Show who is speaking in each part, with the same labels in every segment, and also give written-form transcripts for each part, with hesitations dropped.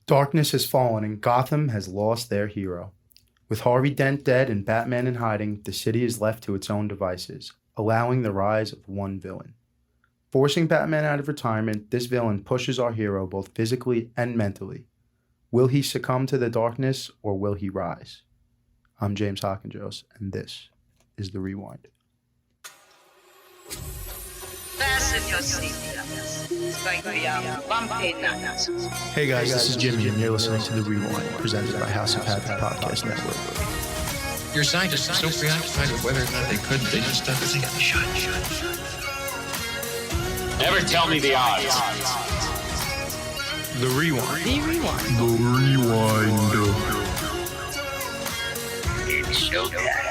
Speaker 1: Darkness has fallen and Gotham has lost their hero. With Harvey Dent dead and Batman in hiding, the city is left to its own devices, allowing the rise of one villain. Forcing Batman out of retirement, this villain pushes our hero both physically and mentally. Will he succumb to the darkness or will he rise? I'm James Hawkinjos, and this is The Rewind.
Speaker 2: Fasten your seatbelts. It's going to be a bumpy night.
Speaker 1: Hey guys, this is Jimmy, and you're listening to The Rewind, presented by House of Habit Podcast Network.
Speaker 3: Your scientists are so preoccupied with whether or not they could, they just don't think they should.
Speaker 4: Never tell me the odds.
Speaker 1: The Rewind.
Speaker 2: The Rewind.
Speaker 1: The Rewind.
Speaker 2: It's showtime.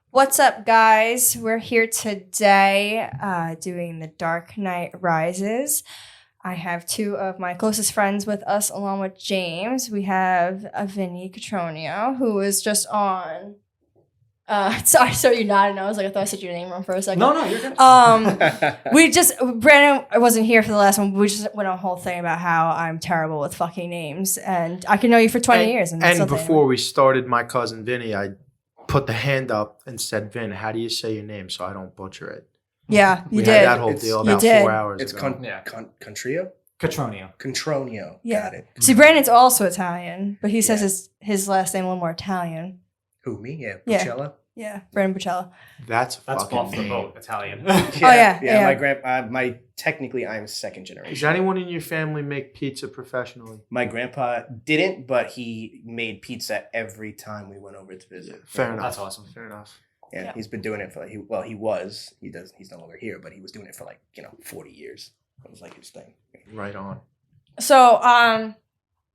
Speaker 5: What's up, guys? We're here today doing The Dark Knight Rises. I have two of my closest friends with us, along with James. We have Vinny Catronio, who was just on. Sorry, so you're nodding. I thought I said your name wrong for a second.
Speaker 6: No, you're good.
Speaker 5: Brandon wasn't here for the last one. We just went on a whole thing about how I'm terrible with fucking names, and I can know you for 20 years. And
Speaker 1: before we started, my cousin Vinny, I put the hand up and said, Vin, how do you say your name so I don't butcher it?
Speaker 5: Yeah, you
Speaker 1: we
Speaker 5: did.
Speaker 1: had that whole deal about 4 hours
Speaker 7: It's
Speaker 1: ago.
Speaker 7: Contrio?
Speaker 6: Catronio.
Speaker 5: Yeah.
Speaker 7: Got it.
Speaker 5: See, Brandon's also Italian, but he says his last name a little more Italian.
Speaker 7: Who, me? Yeah,
Speaker 5: Yeah.
Speaker 7: Bucella?
Speaker 5: Yeah, Brandon Bucella.
Speaker 1: That's
Speaker 6: off
Speaker 1: fucking
Speaker 6: the
Speaker 1: name.
Speaker 6: boat, Italian.
Speaker 5: Yeah.
Speaker 7: Technically, I'm second generation.
Speaker 1: Does anyone in your family make pizza professionally?
Speaker 7: My grandpa didn't, but he made pizza every time we went over to visit.
Speaker 1: Fair enough.
Speaker 6: That's awesome.
Speaker 1: Fair enough.
Speaker 7: Yeah, he's been doing it for he's no longer here, but he was doing it for 40 years. It was like his thing.
Speaker 1: Right on.
Speaker 5: So,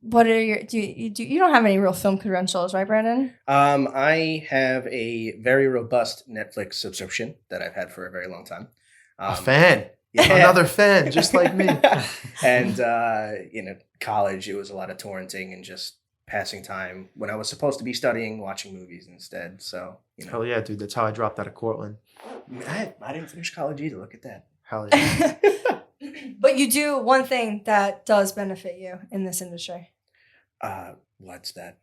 Speaker 5: what are your you don't have any real film credentials, right, Brandon?
Speaker 7: I have a very robust Netflix subscription that I've had for a very long time.
Speaker 1: A fan.
Speaker 7: Yeah.
Speaker 1: Another fan, just like me.
Speaker 7: And college, it was a lot of torrenting and just passing time when I was supposed to be studying, watching movies instead. So,
Speaker 1: Hell yeah, dude. That's how I dropped out of Cortland.
Speaker 7: I didn't finish college either. Look at that.
Speaker 1: Hell yeah.
Speaker 5: But you do one thing that does benefit you in this industry.
Speaker 7: What's that?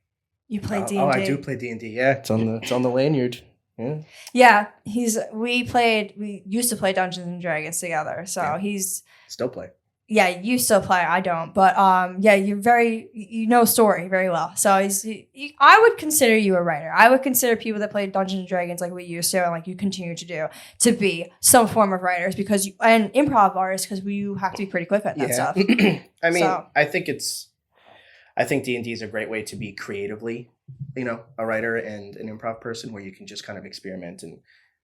Speaker 5: You play D&D.
Speaker 7: Oh, I do play D&D. Yeah, it's on the lanyard. Yeah.
Speaker 5: Yeah, we used to play Dungeons and Dragons together. So he's
Speaker 7: Still play.
Speaker 5: Yeah, you still play. I don't, but you know story very well. So I would consider you a writer. I would consider people that play Dungeons and Dragons like we used to and like you continue to do to be some form of writers and improv artists because you have to be pretty quick at that stuff.
Speaker 7: I mean, I think D&D is a great way to be creatively, a writer and an improv person where you can just kind of experiment and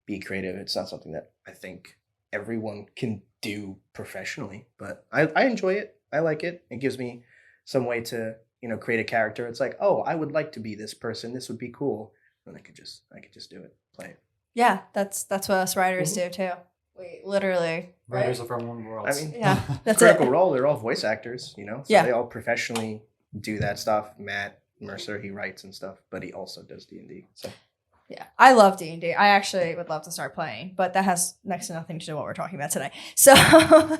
Speaker 7: be creative. It's not something that I think everyone can do professionally, but I enjoy it. I like it. It gives me some way to, create a character. It's like, oh, I would like to be this person. This would be cool. And I could just do it, play it.
Speaker 5: Yeah, that's what us writers do too. We literally
Speaker 6: Writers of our own worlds.
Speaker 7: I mean,
Speaker 5: that's
Speaker 7: Critical
Speaker 5: it.
Speaker 7: Role, they're all voice actors, so they all professionally do that stuff. Matt Mercer, he writes and stuff, but he also does D&D. So
Speaker 5: yeah, I love D&D. I actually would love to start playing, but that has next to nothing to do with what we're talking about today. So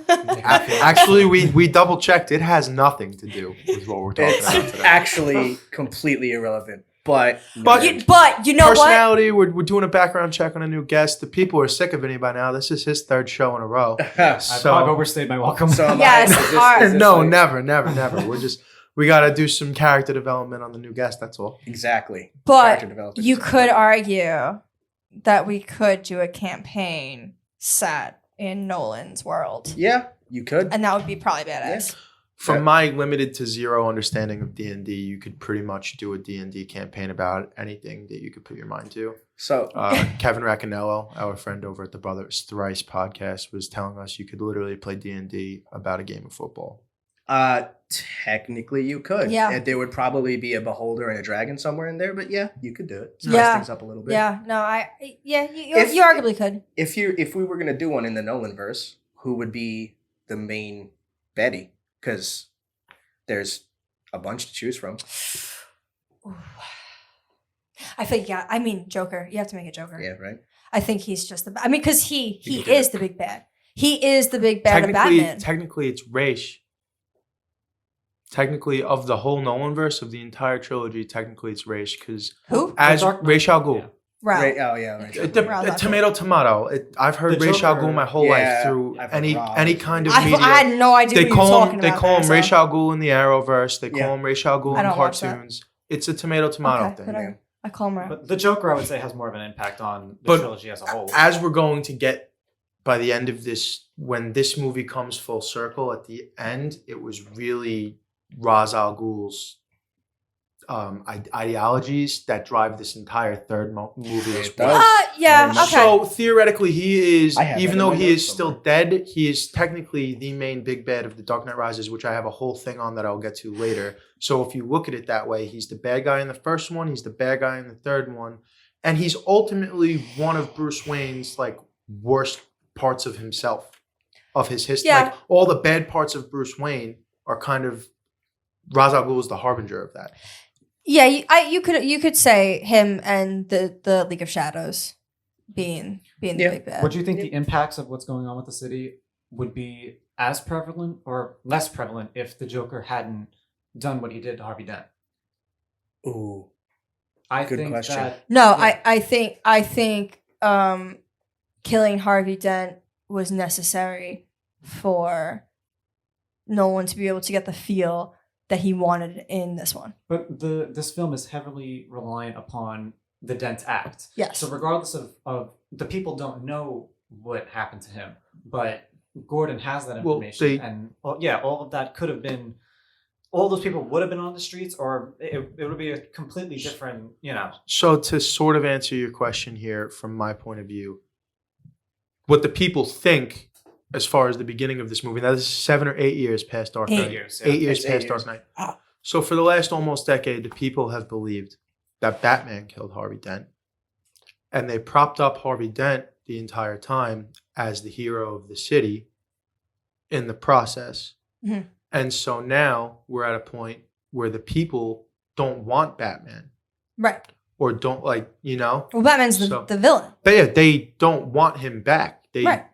Speaker 1: actually, we double checked. It has nothing to do with what we're talking about
Speaker 7: it's
Speaker 1: today.
Speaker 7: actually completely irrelevant. But
Speaker 5: you know
Speaker 1: personality, we're doing a background check on a new guest. The people are sick of Vinny by now. This is his third show in a row.
Speaker 6: I've overstayed my welcome.
Speaker 7: So
Speaker 5: Yes,
Speaker 1: never. We got to do some character development on the new guest. That's all.
Speaker 7: Exactly.
Speaker 5: But
Speaker 7: Character development
Speaker 5: you
Speaker 7: is
Speaker 5: could argue that we could do a campaign set in Nolan's world.
Speaker 7: Yeah, you could.
Speaker 5: And that would be probably badass.
Speaker 7: Yeah.
Speaker 1: From my limited to zero understanding of D&D, you could pretty much do a D&D campaign about anything that you could put your mind to.
Speaker 7: So
Speaker 1: Kevin Raccanello, our friend over at the Brothers Thrice podcast, was telling us you could literally play D&D about a game of football.
Speaker 7: Technically you could.
Speaker 5: Yeah.
Speaker 7: And there would probably be a beholder and a dragon somewhere in there, but yeah, you could do it. Spice things up a little bit.
Speaker 5: Yeah, no, you arguably could.
Speaker 7: If we were gonna do one in the Nolan verse, who would be the main Betty? Because there's a bunch to choose from.
Speaker 5: I think Joker. You have to make a Joker.
Speaker 7: Yeah, right.
Speaker 5: I think he's just because he is the big bad. He is the big bad of Batman.
Speaker 1: Technically, it's Raish. technically of the whole Nolanverse of the entire trilogy, technically it's Raish because
Speaker 5: Who?
Speaker 1: as
Speaker 6: Dark Knight.
Speaker 1: Ra's al Ghul.
Speaker 6: Yeah.
Speaker 5: Right.
Speaker 7: Oh yeah, right.
Speaker 1: Tomato. I've heard
Speaker 6: The
Speaker 1: Ra's al
Speaker 6: Joker-
Speaker 1: Ghul my whole
Speaker 7: Yeah,
Speaker 1: life through
Speaker 7: I've heard
Speaker 1: any
Speaker 7: Rob.
Speaker 1: kind of
Speaker 5: I
Speaker 1: media.
Speaker 5: had no idea
Speaker 1: They
Speaker 5: what you were
Speaker 1: call
Speaker 5: talking
Speaker 1: him. They
Speaker 5: about.
Speaker 1: call him
Speaker 5: there,
Speaker 1: Ra's
Speaker 5: so-
Speaker 1: al Ghul in the Arrowverse. They
Speaker 7: Yeah.
Speaker 1: call him Ra's al Ghul
Speaker 5: I
Speaker 1: in
Speaker 5: don't watch that.
Speaker 1: cartoons. It's a tomato
Speaker 5: Okay,
Speaker 1: thing.
Speaker 5: whatever. I call him right.
Speaker 6: But the Joker, I would say, has more of an impact on the
Speaker 1: But
Speaker 6: trilogy as a whole.
Speaker 1: As we're going to get by the end of this, when this movie comes full circle at the end, it was really Ra's al Ghul's ideologies that drive this entire third movie as
Speaker 7: It
Speaker 1: well.
Speaker 7: does.
Speaker 5: Yeah.
Speaker 7: Very
Speaker 5: Okay.
Speaker 1: So theoretically, he is,
Speaker 7: I have
Speaker 1: even
Speaker 7: that in
Speaker 1: though
Speaker 7: my
Speaker 1: he
Speaker 7: notes
Speaker 1: is still
Speaker 7: somewhere.
Speaker 1: dead, he is technically the main big bad of the Dark Knight Rises, which I have a whole thing on that I'll get to later. So if you look at it that way, he's the bad guy in the first one, he's the bad guy in the third one, and he's ultimately one of Bruce Wayne's like worst parts of himself, of his history.
Speaker 5: Yeah.
Speaker 1: Like all the bad parts of Bruce Wayne are kind of Ra's al Ghul is the harbinger of that.
Speaker 5: Yeah, you could say him and the League of Shadows being the
Speaker 7: Yeah.
Speaker 5: big bad.
Speaker 6: Would you think the impacts of what's going on with the city would be as prevalent or less prevalent if the Joker hadn't done what he did to Harvey Dent?
Speaker 7: Ooh.
Speaker 6: I
Speaker 7: Good
Speaker 6: think
Speaker 7: question.
Speaker 6: that
Speaker 5: No,
Speaker 6: Yeah.
Speaker 5: I think killing Harvey Dent was necessary for Nolan to be able to get the feel that he wanted in this one.
Speaker 6: But this film is heavily reliant upon the Dent Act.
Speaker 5: Yes.
Speaker 6: So regardless of the people don't know what happened to him, but Gordon has that
Speaker 1: Well,
Speaker 6: information, and all of that could have been. All those people would have been on the streets, or it would be a completely different,
Speaker 1: So to sort of answer your question here from my point of view, what the people think as far as the beginning of this movie, now this is 7 or 8 years past Dark
Speaker 5: 8
Speaker 1: Knight.
Speaker 6: years, yeah.
Speaker 1: 8 years
Speaker 7: It's
Speaker 1: past
Speaker 7: 8
Speaker 1: Dark
Speaker 7: years.
Speaker 1: Knight.
Speaker 7: Ah.
Speaker 1: So for the last almost decade, the people have believed that Batman killed Harvey Dent. And they propped up Harvey Dent the entire time as the hero of the city in the process.
Speaker 5: Mhm.
Speaker 1: And so now we're at a point where the people don't want Batman
Speaker 5: Right.
Speaker 1: or don't
Speaker 5: Well, Batman's
Speaker 1: So-
Speaker 5: the villain.
Speaker 1: they don't want him back.
Speaker 5: Right.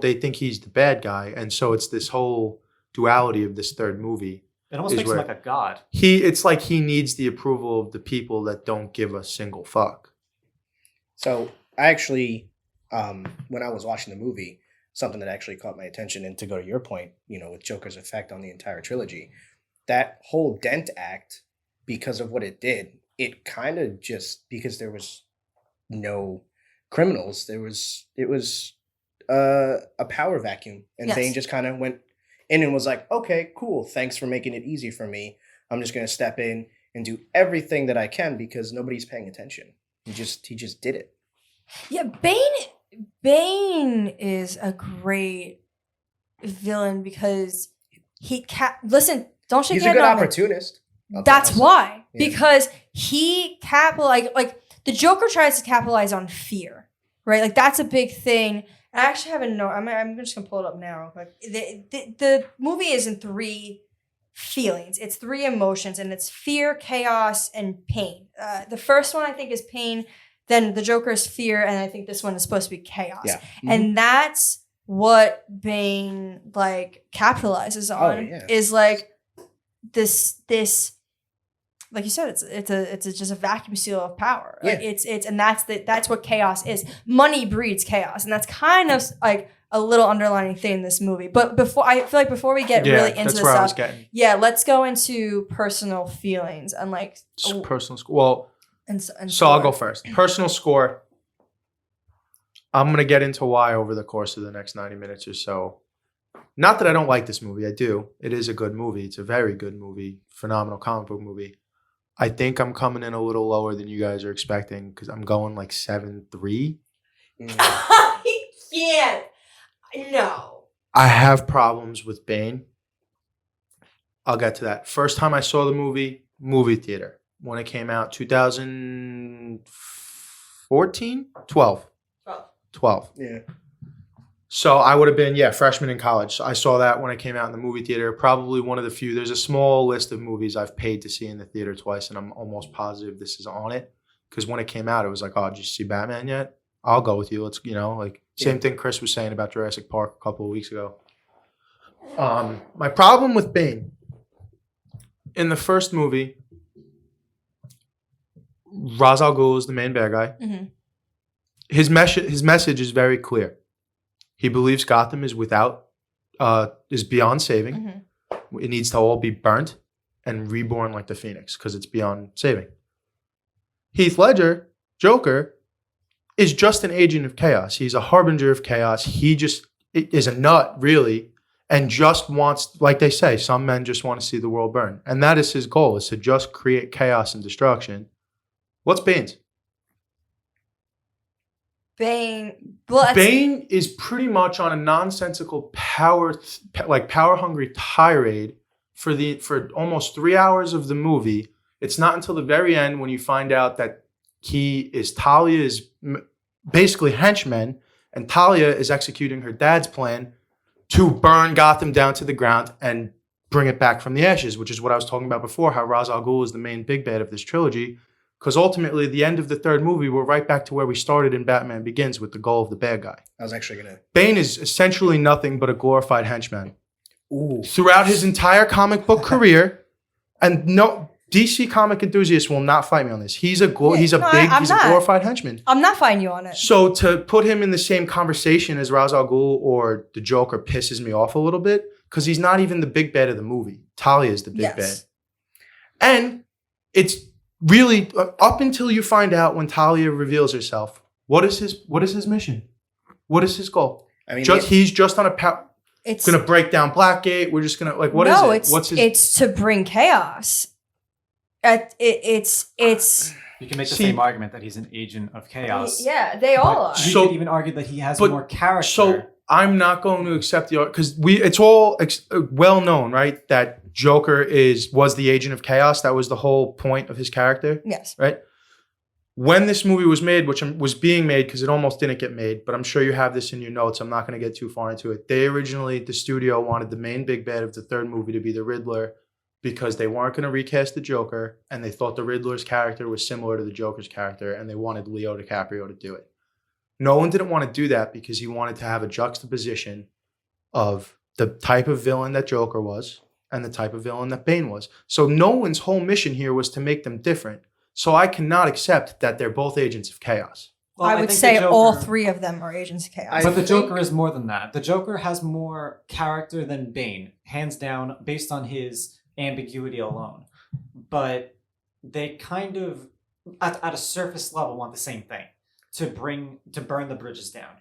Speaker 1: They think he's the bad guy. And so it's this whole duality of this third movie.
Speaker 6: it almost
Speaker 1: Is
Speaker 6: makes him
Speaker 1: where-
Speaker 6: like a god.
Speaker 1: It's like he needs the approval of the people that don't give a single fuck.
Speaker 7: So I actually, when I was watching the movie, something that actually caught my attention, and to go to your point, with Joker's effect on the entire trilogy, that whole Dent Act, because of what it did, it kind of just, because there was no criminals, it was a power vacuum, and
Speaker 5: Yes.
Speaker 7: Bane just kind of went in and was like, okay, cool, thanks for making it easy for me. I'm just gonna step in and do everything that I can because nobody's paying attention. He just did it.
Speaker 5: Yeah, Bane is a great villain because listen, don't shake
Speaker 7: He's
Speaker 5: your
Speaker 7: a good
Speaker 5: head on me.
Speaker 7: opportunist.
Speaker 5: That's why.
Speaker 7: Yeah.
Speaker 5: Because he capitalized, like the Joker tries to capitalize on fear, right? Like that's a big thing. I actually have a note. I'm just gonna pull it up now. Like the movie is in 3 feelings. It's 3 emotions, and it's fear, chaos, and pain. The first one I think is pain. Then the Joker is fear, and I think this one is supposed to be chaos.
Speaker 7: Yeah.
Speaker 5: And that's what Bane like capitalizes on.
Speaker 7: yeah.
Speaker 5: Is like this like you said, it's just a vacuum seal of power. Like
Speaker 7: Yeah.
Speaker 5: it's and that's what chaos is. Money breeds chaos, and that's kind of like a little underlining thing in this movie. But before we get really into
Speaker 1: that's
Speaker 5: this
Speaker 1: where I was
Speaker 5: stuff,
Speaker 1: getting.
Speaker 5: yeah, let's go into personal feelings and like
Speaker 1: Personal score. Well,
Speaker 5: and
Speaker 1: so I'll go first. Personal score. I'm going to get into why over the course of the next 90 minutes or so. Not that I don't like this movie. I do. It is a good movie. It's a very good movie. Phenomenal comic book movie. I think I'm coming in a little lower than you guys are expecting because I'm going like 7.3.
Speaker 5: I can't. No.
Speaker 1: I have problems with Bane. I'll get to that. First time I saw the movie theater. When it came out, 2014? 12. 12.
Speaker 7: Yeah.
Speaker 1: So I would have been, freshman in college. So I saw that when it came out in the movie theater. Probably one of the few. There's a small list of movies I've paid to see in the theater twice, and I'm almost positive this is on it. Because when it came out, it was like, oh, did you see Batman yet? I'll go with you. Let's, same thing Chris was saying about Jurassic Park a couple of weeks ago. My problem with Bane in the first movie, Ra's al Ghul is the main bad guy.
Speaker 5: Mm-hmm.
Speaker 1: His message is very clear. He believes Gotham is is beyond saving.
Speaker 5: Mm-hmm.
Speaker 1: It needs to all be burnt and reborn like the Phoenix because it's beyond saving. Heath Ledger, Joker, is just an agent of chaos. He's a harbinger of chaos. He just is a nut, really, and just wants, like they say, some men just want to see the world burn. And that is his goal, is to just create chaos and destruction. What's Bane's?
Speaker 5: Bane. Well,
Speaker 1: Bane is pretty much on a nonsensical power-hungry tirade for almost 3 hours of the movie. It's not until the very end when you find out that Talia is basically henchmen, and Talia is executing her dad's plan to burn Gotham down to the ground and bring it back from the ashes, which is what I was talking about before, how Ra's al Ghul is the main big bad of this trilogy. Because ultimately, the end of the third movie, we're right back to where we started in Batman Begins with the goal of the bad guy.
Speaker 7: I was actually going to...
Speaker 1: Bane is essentially nothing but a glorified henchman.
Speaker 7: Ooh.
Speaker 1: Throughout his entire comic book career, and no DC comic enthusiasts will not fight me on this. He's a glorified henchman.
Speaker 5: I'm not fighting you on it.
Speaker 1: So to put him in the same conversation as Ra's al Ghul or the Joker pisses me off a little bit because he's not even the big bad of the movie. Talia is the big bad. And it's really up until you find out when Talia reveals herself, what is his mission? What is his goal? I mean, he's just on it's gonna break down Blackgate. We're just gonna what is it?
Speaker 5: It's to bring chaos. It's
Speaker 6: You can make the same argument that he's an agent of chaos.
Speaker 5: Yeah, they all are.
Speaker 6: You could even argue that he has more character.
Speaker 1: So I'm not going to accept the because it's all well known, right? That Joker was the agent of chaos. That was the whole point of his character.
Speaker 5: Yes.
Speaker 1: Right. When this movie was made, which was being made because it almost didn't get made, but I'm sure you have this in your notes. I'm not going to get too far into it. The studio wanted the main big bad of the third movie to be the Riddler because they weren't going to recast the Joker, and they thought the Riddler's character was similar to the Joker's character, and they wanted Leo DiCaprio to do it. Nolan didn't want to do that because he wanted to have a juxtaposition of the type of villain that Joker was and the type of villain that Bane was. So Nolan's whole mission here was to make them different. So I cannot accept that they're both agents of chaos.
Speaker 5: Well, I would say all three of them are agents of chaos.
Speaker 6: But the Joker is more than that. The Joker has more character than Bane, hands down, based on his ambiguity alone. But they kind of, at a surface level, want the same thing. To burn the bridges down.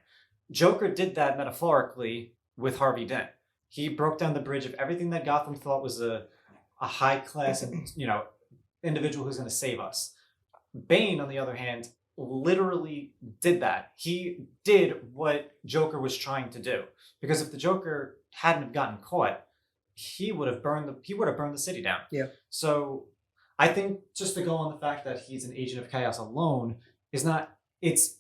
Speaker 6: Joker did that metaphorically with Harvey Dent. He broke down the bridge of everything that Gotham thought was a high class and individual who's going to save us. Bane, on the other hand, literally did that. He did what Joker was trying to do. Because if the Joker hadn't have gotten caught, he would have burned the city down.
Speaker 7: Yeah.
Speaker 6: So I think just to go on the fact that he's an agent of chaos alone is not. It's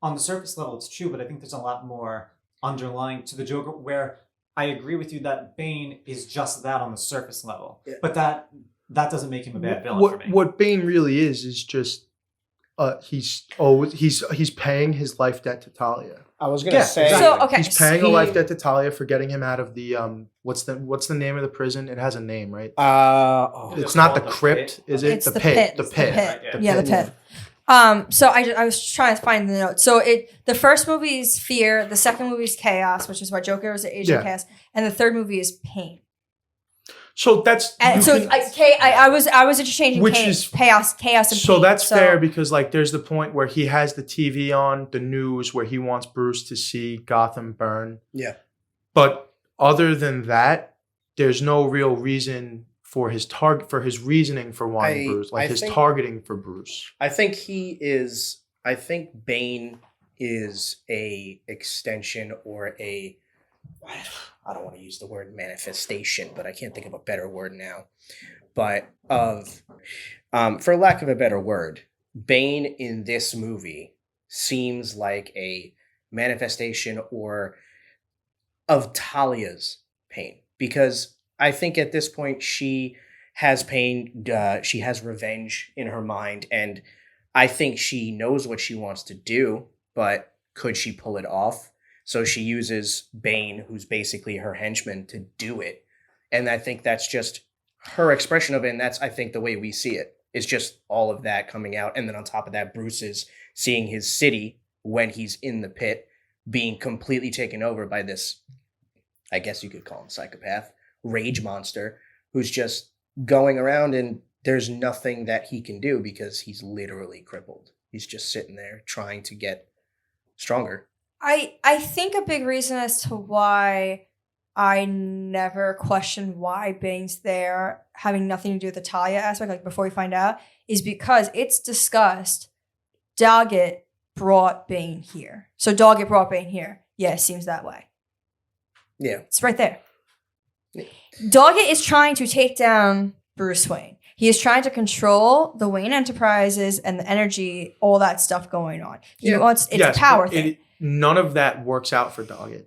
Speaker 6: on the surface level, it's true, but I think there's a lot more underlying to the Joker where I agree with you that Bane is just that on the surface level, but that doesn't make him a bad villain for me.
Speaker 1: What Bane really is just he's paying his life debt to Talia.
Speaker 7: I was gonna say
Speaker 1: he's paying a life debt to Talia for getting him out of the what's the name of the prison? It has a name, right? It's not the crypt, is it?
Speaker 5: It's the pit.
Speaker 1: The pit.
Speaker 5: The pit. So I was trying to find the note. So the first movie is Fear, the second movie is Chaos, which is why Joker was the agent of chaos, and the third movie is Pain.
Speaker 1: So that's
Speaker 5: I was interchanging chaos and pain.
Speaker 1: So that's fair because there's the point where he has the TV on, the news, where he wants Bruce to see Gotham burn.
Speaker 7: Yeah.
Speaker 1: But other than that, there's no real reason for his reasoning for wanting Bruce, his targeting for Bruce.
Speaker 7: I think Bane is a extension or I don't want to use the word manifestation, but I can't think of a better word now. But for lack of a better word, Bane in this movie seems like a manifestation of Talia's pain, because I think at this point she has pain, she has revenge in her mind, and I think she knows what she wants to do, but could she pull it off? So she uses Bane, who's basically her henchman, to do it. And I think that's just her expression of it, and that's I think the way we see it is just all of that coming out, and then on top of that, Bruce is seeing his city when he's in the pit being completely taken over by this, I guess you could call him psychopath, rage monster, who's just going around and there's nothing that he can do because he's literally crippled. He's just sitting there trying to get stronger.
Speaker 5: I think a big reason as to why I never questioned why Bane's there, having nothing to do with the Talia aspect, like before we find out, is because it's discussed Doggett brought Bane here. So Doggett brought Bane here. Yeah, it seems that way.
Speaker 7: Yeah.
Speaker 5: It's right there.
Speaker 7: Yeah.
Speaker 5: Doggett is trying to take down Bruce Wayne. He is trying to control the Wayne Enterprises and the energy, all that stuff going on. He wants it's a power thing.
Speaker 1: None of that works out for Doggett.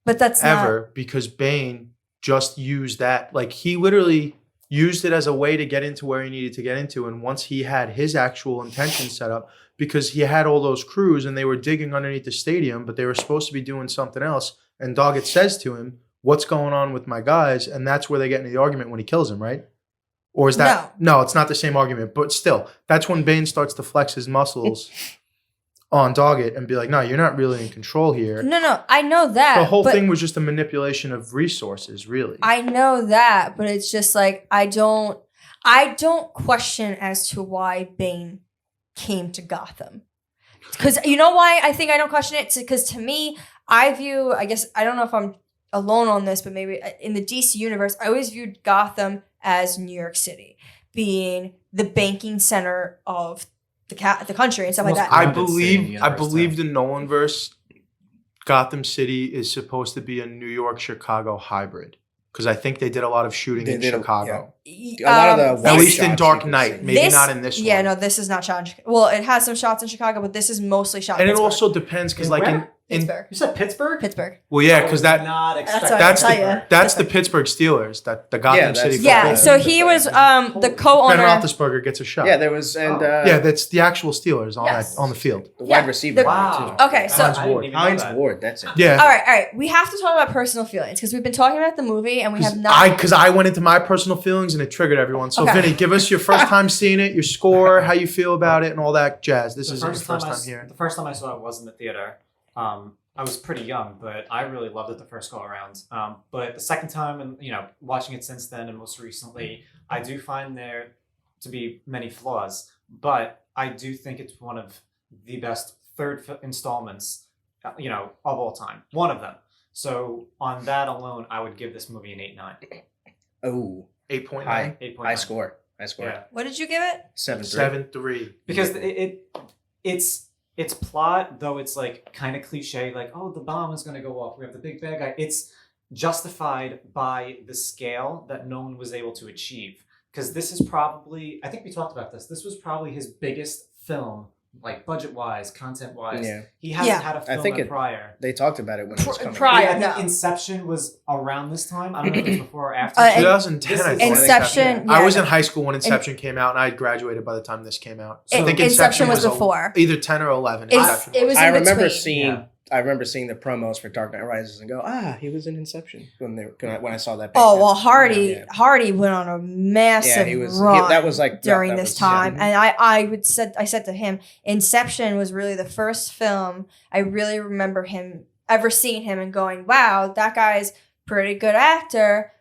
Speaker 5: But that's
Speaker 1: ever because Bane just used that. Like he literally used it as a way to get into where he needed to get into. And once he had his actual intention set up, because he had all those crews and they were digging underneath the stadium, but they were supposed to be doing something else. And Doggett says to him, "What's going on with my guys?" And that's where they get into the argument when he kills him, right? Or is that no? It's not the same argument, but still, that's when Bane starts to flex his muscles on Doggett and be like, "No, you're not really in control here."
Speaker 5: No, I know that.
Speaker 1: The whole thing was just a manipulation of resources, really.
Speaker 5: I know that, but it's just like I don't question as to why Bane came to Gotham. Because you know why I think I don't question it? Because to me, I view, I guess, I don't know if I'm alone on this, but maybe in the DC universe, I always viewed Gotham as New York City, being the banking center of the country and stuff like that.
Speaker 1: I believe the Nolanverse, Gotham City is supposed to be a New York Chicago hybrid because I think they did a lot of shooting in Chicago.
Speaker 7: Yeah. A lot of the
Speaker 1: at least in Dark Knight, maybe not in this one.
Speaker 5: Yeah, no, this is not shot. Well, it has some shots in Chicago, but this is mostly shot.
Speaker 1: And
Speaker 5: in
Speaker 1: it also depends because, like, in
Speaker 5: Pittsburgh.
Speaker 6: You said Pittsburgh?
Speaker 5: Pittsburgh.
Speaker 1: Well, yeah, because
Speaker 6: not expect
Speaker 1: that's the Pittsburgh Steelers, that the Gotham City.
Speaker 5: Yeah, so he was the co-owner.
Speaker 1: Ben Roethlisberger gets a shot.
Speaker 7: Yeah, there was
Speaker 1: yeah, that's the actual Steelers on the field.
Speaker 7: The wide receiver.
Speaker 6: Wow.
Speaker 5: Okay, so
Speaker 7: Hines Ward. That's it.
Speaker 1: Yeah.
Speaker 5: All right. We have to talk about personal feelings because we've been talking about the movie and we have not.
Speaker 1: Because I went into my personal feelings and it triggered everyone. So Vinny, give us your first time seeing it, your score, how you feel about it, and all that jazz. This is your first time here.
Speaker 6: The first time I saw it was in the theater. I was pretty young, but I really loved it the first go around. But the second time, and watching it since then, and most recently, I do find there to be many flaws. But I do think it's one of the best third installments, of all time. One of them. So on that alone, I would give this movie an 8.9.
Speaker 7: Oh,
Speaker 1: 8.9.
Speaker 7: High score.
Speaker 5: Yeah. What did you give it?
Speaker 7: 7.3.
Speaker 6: Because it's plot, though it's like kind of cliche, like, oh, the bomb is going to go off. We have the big bad guy. It's justified by the scale that Nolan was able to achieve. Because this is probably, I think we talked about this was probably his biggest film, like budget-wise, content-wise.
Speaker 7: Yeah.
Speaker 6: He hasn't had a film prior.
Speaker 7: They talked about it when it was coming
Speaker 5: prior.
Speaker 6: I think Inception was around this time. I don't know if it was before or after.
Speaker 1: 2010, I think.
Speaker 5: Inception.
Speaker 1: I was in high school when Inception came out, and I had graduated by the time this came out. So I think Inception was before. Either 10 or 11.
Speaker 5: It was in
Speaker 7: I remember
Speaker 5: between.
Speaker 7: I remember seeing the promos for Dark Knight Rises and go, he was in Inception when I saw that.
Speaker 5: Oh well, Hardy went on a massive run.
Speaker 7: That was like
Speaker 5: during this time, and I said to him, Inception was really the first film I really remember ever seeing him and going, wow, that guy's pretty good actor.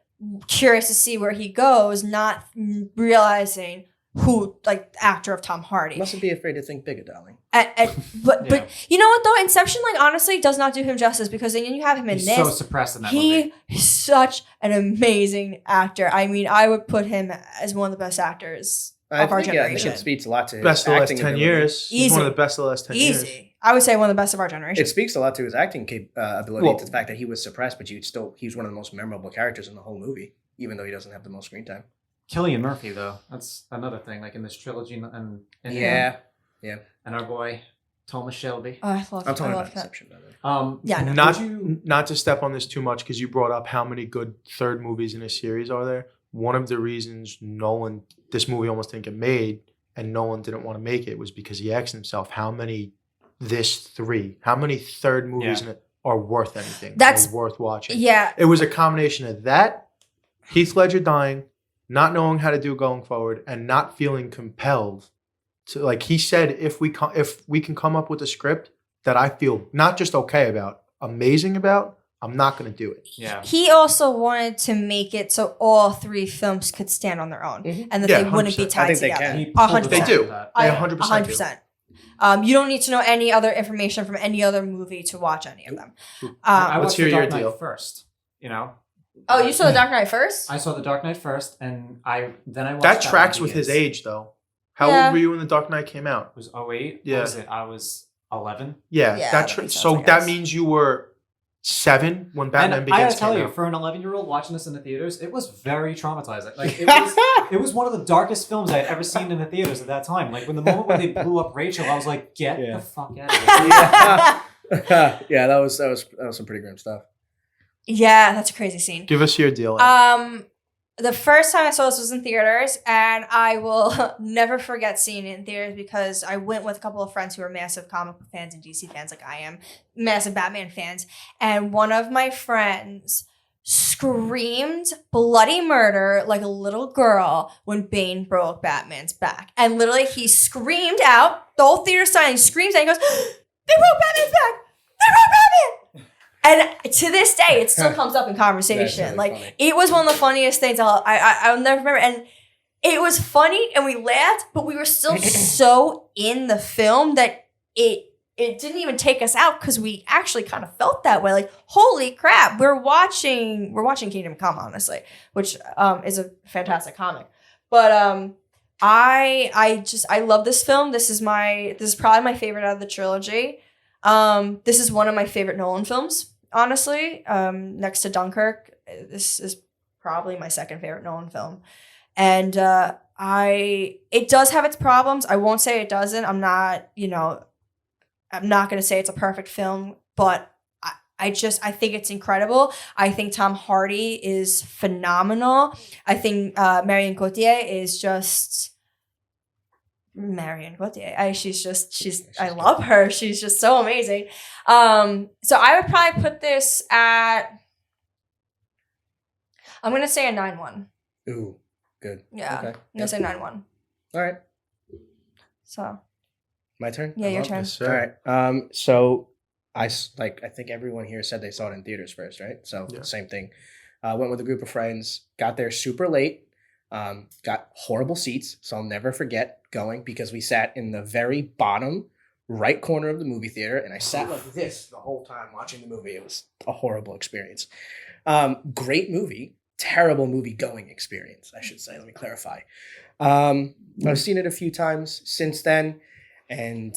Speaker 5: Curious to see where he goes, not realizing who, like, the actor of Tom Hardy.
Speaker 7: Mustn't be afraid to think bigger, darling.
Speaker 5: But you know what though, Inception, like, honestly does not do him justice because then you have him in
Speaker 6: He's
Speaker 5: this.
Speaker 6: So suppressed in that movie.
Speaker 5: He is such an amazing actor. I mean, I would put him as one of the best actors of our generation.
Speaker 7: I think it speaks a lot to his
Speaker 1: best of the last
Speaker 7: acting
Speaker 1: 10
Speaker 7: ability.
Speaker 1: years. He's one of the best of the last 10 years.
Speaker 5: Easy. I would say one of the best of our generation.
Speaker 7: It speaks a lot to his acting ability, to the fact that he was suppressed, but he was one of the most memorable characters in the whole movie, even though he doesn't have the most screen time.
Speaker 6: Killian Murphy, though, that's another thing. Like in this trilogy, and our boy Thomas Shelby.
Speaker 5: Oh, I love.
Speaker 7: I'm talking about Inception, by the way.
Speaker 1: Not to step on this too much because you brought up how many good third movies in a series are there. One of the reasons this movie almost didn't get made, and Nolan didn't want to make it, was because he asked himself how many third movies in it are worth anything. That's worth watching.
Speaker 5: Yeah,
Speaker 1: it was a combination of that, Heath Ledger dying, not knowing how to do going forward, and not feeling compelled to, like he said, if we can come up with a script that I feel not just okay about, amazing about, I'm not going to do it.
Speaker 6: Yeah.
Speaker 5: He also wanted to make it so all 3 films could stand on their own and that
Speaker 1: Yeah,
Speaker 5: they wouldn't be
Speaker 1: 100%.
Speaker 5: tied
Speaker 7: I think they
Speaker 5: together.
Speaker 7: can.
Speaker 6: He pulled
Speaker 5: 100%.
Speaker 6: it
Speaker 1: They
Speaker 6: off
Speaker 1: do.
Speaker 6: with that.
Speaker 1: They 100% do.
Speaker 5: 100%. You don't need to know any other information from any other movie to watch any of them.
Speaker 6: I
Speaker 1: Let's
Speaker 6: watched
Speaker 1: hear
Speaker 6: The
Speaker 1: your
Speaker 6: Dark Knight
Speaker 1: deal.
Speaker 6: first. You know,
Speaker 5: Oh, you saw The Dark Knight first?
Speaker 6: I saw The Dark Knight first, and I watched
Speaker 1: That tracks with his
Speaker 6: Nominees.
Speaker 1: age, though. How
Speaker 5: Yeah.
Speaker 1: old were you when The Dark Knight came out?
Speaker 6: It was 08.
Speaker 1: Yeah.
Speaker 6: What was it? I was 11.
Speaker 1: Yeah,
Speaker 5: Yeah,
Speaker 1: that
Speaker 5: that makes sense,
Speaker 1: so
Speaker 5: I
Speaker 1: that
Speaker 5: guess.
Speaker 1: means you were 7 when Batman
Speaker 6: And I
Speaker 1: Begins
Speaker 6: gotta tell
Speaker 1: came
Speaker 6: you,
Speaker 1: out.
Speaker 6: for an 11-year-old watching this in the theaters, it was very traumatizing. Like it was one of the darkest films I had ever seen in the theaters at that time. Like when the moment when they blew up Rachel, I was like, get
Speaker 7: Yeah.
Speaker 6: the fuck out of here.
Speaker 7: Yeah, that was some pretty grim stuff.
Speaker 5: Yeah, that's a crazy scene.
Speaker 1: Give us your deal.
Speaker 5: The first time I saw this was in theaters, and I will never forget seeing it in theaters because I went with a couple of friends who are massive comic book fans and DC fans like I am, massive Batman fans, and one of my friends screamed bloody murder like a little girl when Bane broke Batman's back. And literally he screamed out, the whole theater silent, he screams out, he goes, they broke Batman's back! They broke Batman! And to this day, it still comes up in conversation.
Speaker 7: That's really
Speaker 5: Like
Speaker 7: funny.
Speaker 5: it was one of the funniest things I'll never remember. And it was funny, and we laughed, but we were still so in the film that it didn't even take us out because we actually kind of felt that way. Like, holy crap, we're watching Kingdom Come, honestly, which is a fantastic comic. But I love this film. This is probably my favorite out of the trilogy. This is one of my favorite Nolan films. Honestly, next to Dunkirk, this is probably my second favorite Nolan film. And it does have its problems. I won't say it doesn't. I'm not going to say it's a perfect film, but I think it's incredible. I think Tom Hardy is phenomenal. I think Marion Cotillard is just Marion Cotillard. I love her. She's just so amazing. So I would probably put this at, I'm going to say a 9-1.
Speaker 7: Ooh, good.
Speaker 5: Yeah.
Speaker 7: Okay.
Speaker 5: I'm going to say 9-1.
Speaker 7: All right.
Speaker 5: So,
Speaker 7: My turn?
Speaker 5: yeah, your
Speaker 1: love
Speaker 5: turn.
Speaker 1: this,
Speaker 7: All
Speaker 1: sir.
Speaker 7: right. So I think everyone here said they saw it in theaters first, right? So
Speaker 1: Yeah.
Speaker 7: same thing. Went with a group of friends, got there super late, got horrible seats. So I'll never forget going because we sat in the very bottom right corner of the movie theater, and I sat like this the whole time watching the movie. It was a horrible experience. Great movie, terrible movie going experience, I should say. Let me clarify. I've seen it a few times since then, and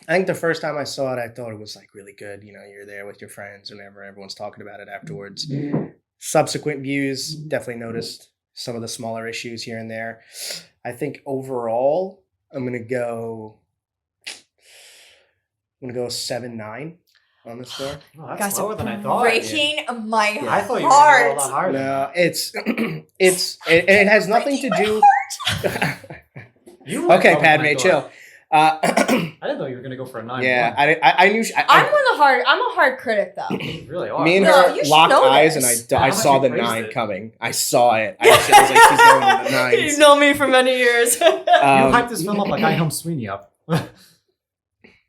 Speaker 7: I think the first time I saw it, I thought it was like really good. You know, you're there with your friends whenever everyone's talking about it afterwards. Subsequent views, definitely noticed some of the smaller issues here and there. I think overall, I'm gonna go 7-9 on the score.
Speaker 6: Oh, that's
Speaker 5: Guys,
Speaker 6: lower than I thought.
Speaker 5: breaking my
Speaker 6: I thought you were going to go a lot
Speaker 5: heart.
Speaker 6: higher.
Speaker 7: No, it has nothing to
Speaker 5: Breaking
Speaker 7: do.
Speaker 5: my heart.
Speaker 6: You went
Speaker 7: Okay,
Speaker 6: lower than I
Speaker 7: Padme,
Speaker 6: thought.
Speaker 7: chill.
Speaker 6: I didn't know you were going to go for a 9.
Speaker 7: Yeah, I knew.
Speaker 5: I'm a hard critic though.
Speaker 6: You really are.
Speaker 7: Me and
Speaker 5: No,
Speaker 7: her
Speaker 5: you should
Speaker 7: locked
Speaker 5: know
Speaker 7: eyes,
Speaker 5: this.
Speaker 7: and I
Speaker 6: How
Speaker 7: saw
Speaker 6: much
Speaker 7: the
Speaker 6: you praised
Speaker 7: 9
Speaker 6: it.
Speaker 7: coming. I saw it. I was like, she's going to the 9s.
Speaker 5: You've known me for many years.
Speaker 6: You hyped this film up like I helmed Sweeney up.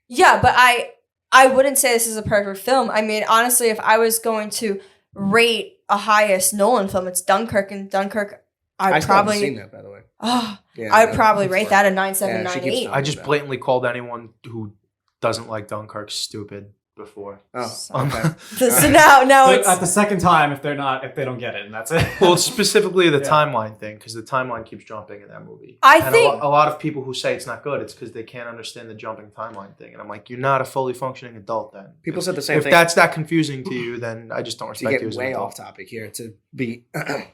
Speaker 5: Yeah, but I wouldn't say this is a perfect film. I mean, honestly, if I was going to rate a highest Nolan film, it's Dunkirk, and Dunkirk,
Speaker 7: I
Speaker 5: I'd
Speaker 7: still haven't
Speaker 5: probably
Speaker 7: seen that, by the way.
Speaker 5: oh,
Speaker 7: Yeah,
Speaker 5: I'd
Speaker 7: no,
Speaker 5: probably
Speaker 7: it's
Speaker 5: rate
Speaker 7: fine.
Speaker 5: that a 9, 7,
Speaker 7: Yeah,
Speaker 5: 9,
Speaker 7: she keeps
Speaker 5: 8.
Speaker 7: talking
Speaker 1: I just
Speaker 7: about it.
Speaker 1: blatantly called anyone who doesn't like Dunkirk stupid before.
Speaker 7: Oh,
Speaker 5: So-
Speaker 7: okay.
Speaker 5: So now
Speaker 6: But
Speaker 5: it's
Speaker 6: at the second time, if they don't get it, and that's it.
Speaker 1: Well, specifically the
Speaker 6: Yeah.
Speaker 1: timeline thing, because the timeline keeps jumping in that movie.
Speaker 5: I
Speaker 1: And
Speaker 5: think-
Speaker 1: a lot of people who say it's not good, it's because they can't understand the jumping timeline thing. And I'm like, you're not a fully functioning adult then.
Speaker 7: People said the same
Speaker 1: If
Speaker 7: thing.
Speaker 1: that's that confusing to you, then I just don't
Speaker 7: to
Speaker 1: respect you
Speaker 7: get
Speaker 1: as an
Speaker 7: way
Speaker 1: adult.
Speaker 7: off topic here, to be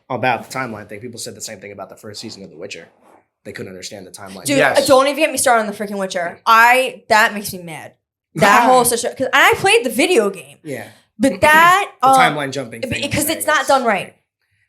Speaker 7: about the timeline thing, people said the same thing about the first season of The Witcher. They couldn't understand the timeline.
Speaker 5: dude,
Speaker 1: Yes.
Speaker 5: don't even get me started on the freaking Witcher. That makes me mad. That whole situation, because I played the video game,
Speaker 7: Yeah.
Speaker 5: but that
Speaker 7: The timeline jumping thing.
Speaker 5: because
Speaker 7: thing
Speaker 5: it's not
Speaker 7: is-
Speaker 5: done right.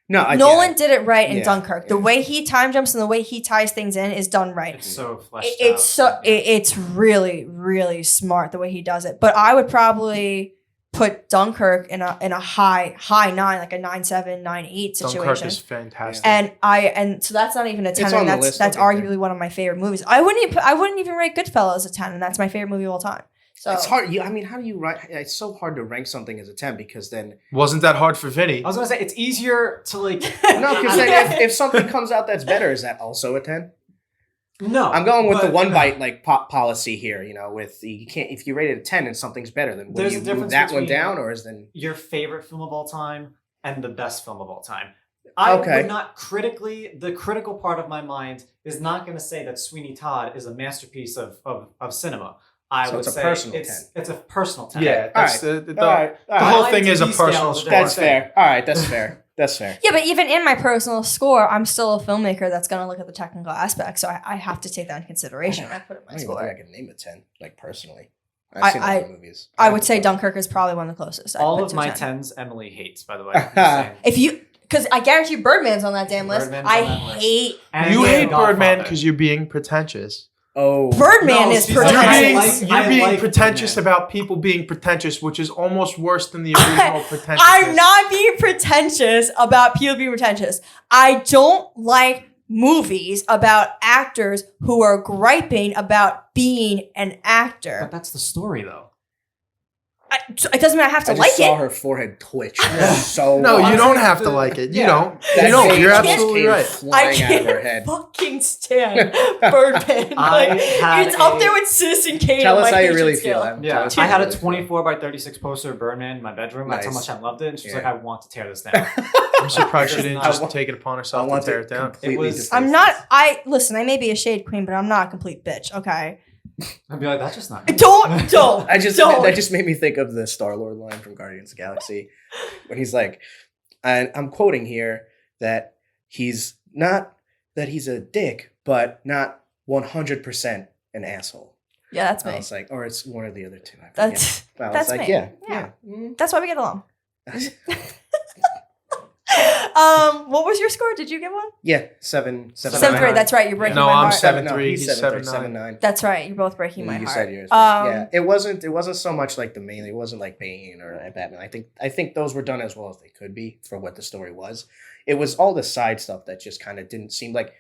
Speaker 7: No,
Speaker 5: Nolan did it right in
Speaker 7: Yeah,
Speaker 5: Dunkirk. The
Speaker 7: yeah.
Speaker 5: way he time jumps and the way he ties things in is done right.
Speaker 6: It's so fleshed
Speaker 5: It's
Speaker 6: out.
Speaker 5: it's really really smart the way he does it. But I would probably put Dunkirk in a high 9, like a 9.7, 9.8 situation.
Speaker 1: Dunkirk is fantastic.
Speaker 5: And so that's not even a 10.
Speaker 7: It's on the
Speaker 5: And
Speaker 7: list.
Speaker 5: that's
Speaker 7: I'll get
Speaker 5: arguably one of my favorite movies. I wouldn't even rate Goodfellas a 10, and that's my favorite movie of all time. So
Speaker 7: It's hard. I mean, how do you write? It's so hard to rank something as a 10 because then
Speaker 1: Wasn't that hard for Vinny?
Speaker 6: I was gonna say it's easier to like.
Speaker 7: no, because then if something comes out that's better, is that also a 10?
Speaker 6: No,
Speaker 7: I'm going with the
Speaker 6: but-
Speaker 7: one bite like policy here. You know, with you can't if you rate it a 10 and something's better, then will
Speaker 6: There's
Speaker 7: you
Speaker 6: a
Speaker 7: move
Speaker 6: difference
Speaker 7: that one
Speaker 6: between-
Speaker 7: down or is then
Speaker 6: Your favorite film of all time and the best film of all time. I would not the critical part of my mind is not going to say that Sweeney Todd is a masterpiece of cinema. I
Speaker 7: So
Speaker 6: would
Speaker 7: it's a
Speaker 6: say
Speaker 7: personal
Speaker 6: it's a personal 10.
Speaker 1: Yeah, that's
Speaker 7: All right.
Speaker 1: the
Speaker 7: All right.
Speaker 1: the whole
Speaker 6: I
Speaker 1: thing
Speaker 6: like
Speaker 1: is a
Speaker 6: these
Speaker 1: personal
Speaker 6: scales,
Speaker 1: score.
Speaker 7: That's fair. All right, that's fair. That's fair.
Speaker 5: yeah, but even in my personal score, I'm still a filmmaker that's going to look at the technical aspects. So I have to take that in consideration when I put it in
Speaker 7: I
Speaker 5: my
Speaker 7: don't even think I
Speaker 5: score.
Speaker 7: can name a 10, like personally. I've seen a lot of movies.
Speaker 5: I would say Dunkirk is probably one of the closest. I'd
Speaker 6: All
Speaker 5: put
Speaker 6: of
Speaker 5: to
Speaker 6: my
Speaker 5: 10.
Speaker 6: 10s Emily hates, by the way. I'm just saying.
Speaker 5: If you, because I guarantee you Birdman's on that damn list.
Speaker 6: Birdman's
Speaker 5: I
Speaker 6: on that list.
Speaker 5: hate
Speaker 6: And
Speaker 1: You
Speaker 6: yeah,
Speaker 1: hate Birdman
Speaker 6: Godfather.
Speaker 1: because you're being pretentious.
Speaker 7: Oh.
Speaker 5: Birdman
Speaker 6: No,
Speaker 5: is
Speaker 6: see,
Speaker 1: You're
Speaker 5: pretentious.
Speaker 1: being,
Speaker 6: I
Speaker 1: you're being
Speaker 6: like
Speaker 1: pretentious
Speaker 6: Birdman.
Speaker 1: about people being pretentious, which is almost worse than the original pretentiousness.
Speaker 5: I'm not being pretentious about people being pretentious. I don't like movies about actors who are griping about being an
Speaker 6: But
Speaker 5: actor.
Speaker 6: that's the story, though.
Speaker 5: It doesn't mean I have to
Speaker 7: I just
Speaker 5: like
Speaker 7: saw
Speaker 5: it.
Speaker 7: her forehead twitch so
Speaker 1: No,
Speaker 7: much.
Speaker 1: you don't have to like it. You
Speaker 6: Yeah.
Speaker 1: don't.
Speaker 7: That
Speaker 1: You don't.
Speaker 7: face
Speaker 1: You're
Speaker 7: just
Speaker 1: absolutely
Speaker 7: came
Speaker 1: right.
Speaker 5: I
Speaker 7: flying out of her
Speaker 5: can't
Speaker 7: head.
Speaker 5: fucking stand Birdman.
Speaker 6: I
Speaker 5: Like,
Speaker 6: had
Speaker 5: it's up
Speaker 6: a-
Speaker 5: there with Citizen Kane.
Speaker 7: Tell
Speaker 5: on
Speaker 7: us
Speaker 5: my
Speaker 7: how you
Speaker 5: hatred
Speaker 7: really
Speaker 5: scale.
Speaker 7: feel. Em.
Speaker 6: Yeah,
Speaker 7: Tell us
Speaker 6: I
Speaker 7: how
Speaker 6: had
Speaker 7: you
Speaker 6: a
Speaker 7: really feel.
Speaker 6: 24 by 36 poster of Birdman in my bedroom. That's how
Speaker 7: Nice.
Speaker 6: much I loved it. And she's
Speaker 7: Yeah.
Speaker 6: like, I want to tear this down.
Speaker 1: I'm surprised she
Speaker 6: It's
Speaker 1: didn't
Speaker 6: not-
Speaker 1: just take it upon herself to
Speaker 7: want
Speaker 1: tear
Speaker 7: to
Speaker 1: it down.
Speaker 7: completely
Speaker 6: It was-
Speaker 7: deface
Speaker 5: I'm
Speaker 7: this.
Speaker 5: not. Listen. I may be a shade queen, but I'm not a complete bitch. Okay.
Speaker 6: I'd be like, that's just not.
Speaker 5: Don't.
Speaker 7: That just made me think of the Star-Lord line from Guardians of the Galaxy when he's like, and I'm quoting here that he's a dick, but not 100% an asshole.
Speaker 5: Yeah, that's
Speaker 7: I
Speaker 5: me.
Speaker 7: was like, or it's one or the other two. I forget.
Speaker 5: That's
Speaker 7: I was
Speaker 5: that's
Speaker 7: like,
Speaker 5: me.
Speaker 7: yeah.
Speaker 5: Yeah.
Speaker 7: Mm.
Speaker 5: that's why we get along. What was your score? Did you get one?
Speaker 7: Yeah, seven,
Speaker 5: 7-3. That's right. You're breaking
Speaker 1: No,
Speaker 5: my
Speaker 1: I'm
Speaker 5: heart.
Speaker 1: 7-3.
Speaker 7: He's
Speaker 1: He's
Speaker 7: 7-3,
Speaker 1: 7-9.
Speaker 7: 7-9.
Speaker 5: That's right. You're both breaking my
Speaker 7: You
Speaker 5: heart.
Speaker 7: said yours. Yeah, it wasn't so much like the main. It wasn't like Bane or Batman. I think those were done as well as they could be for what the story was. It was all the side stuff that just kind of didn't seem like.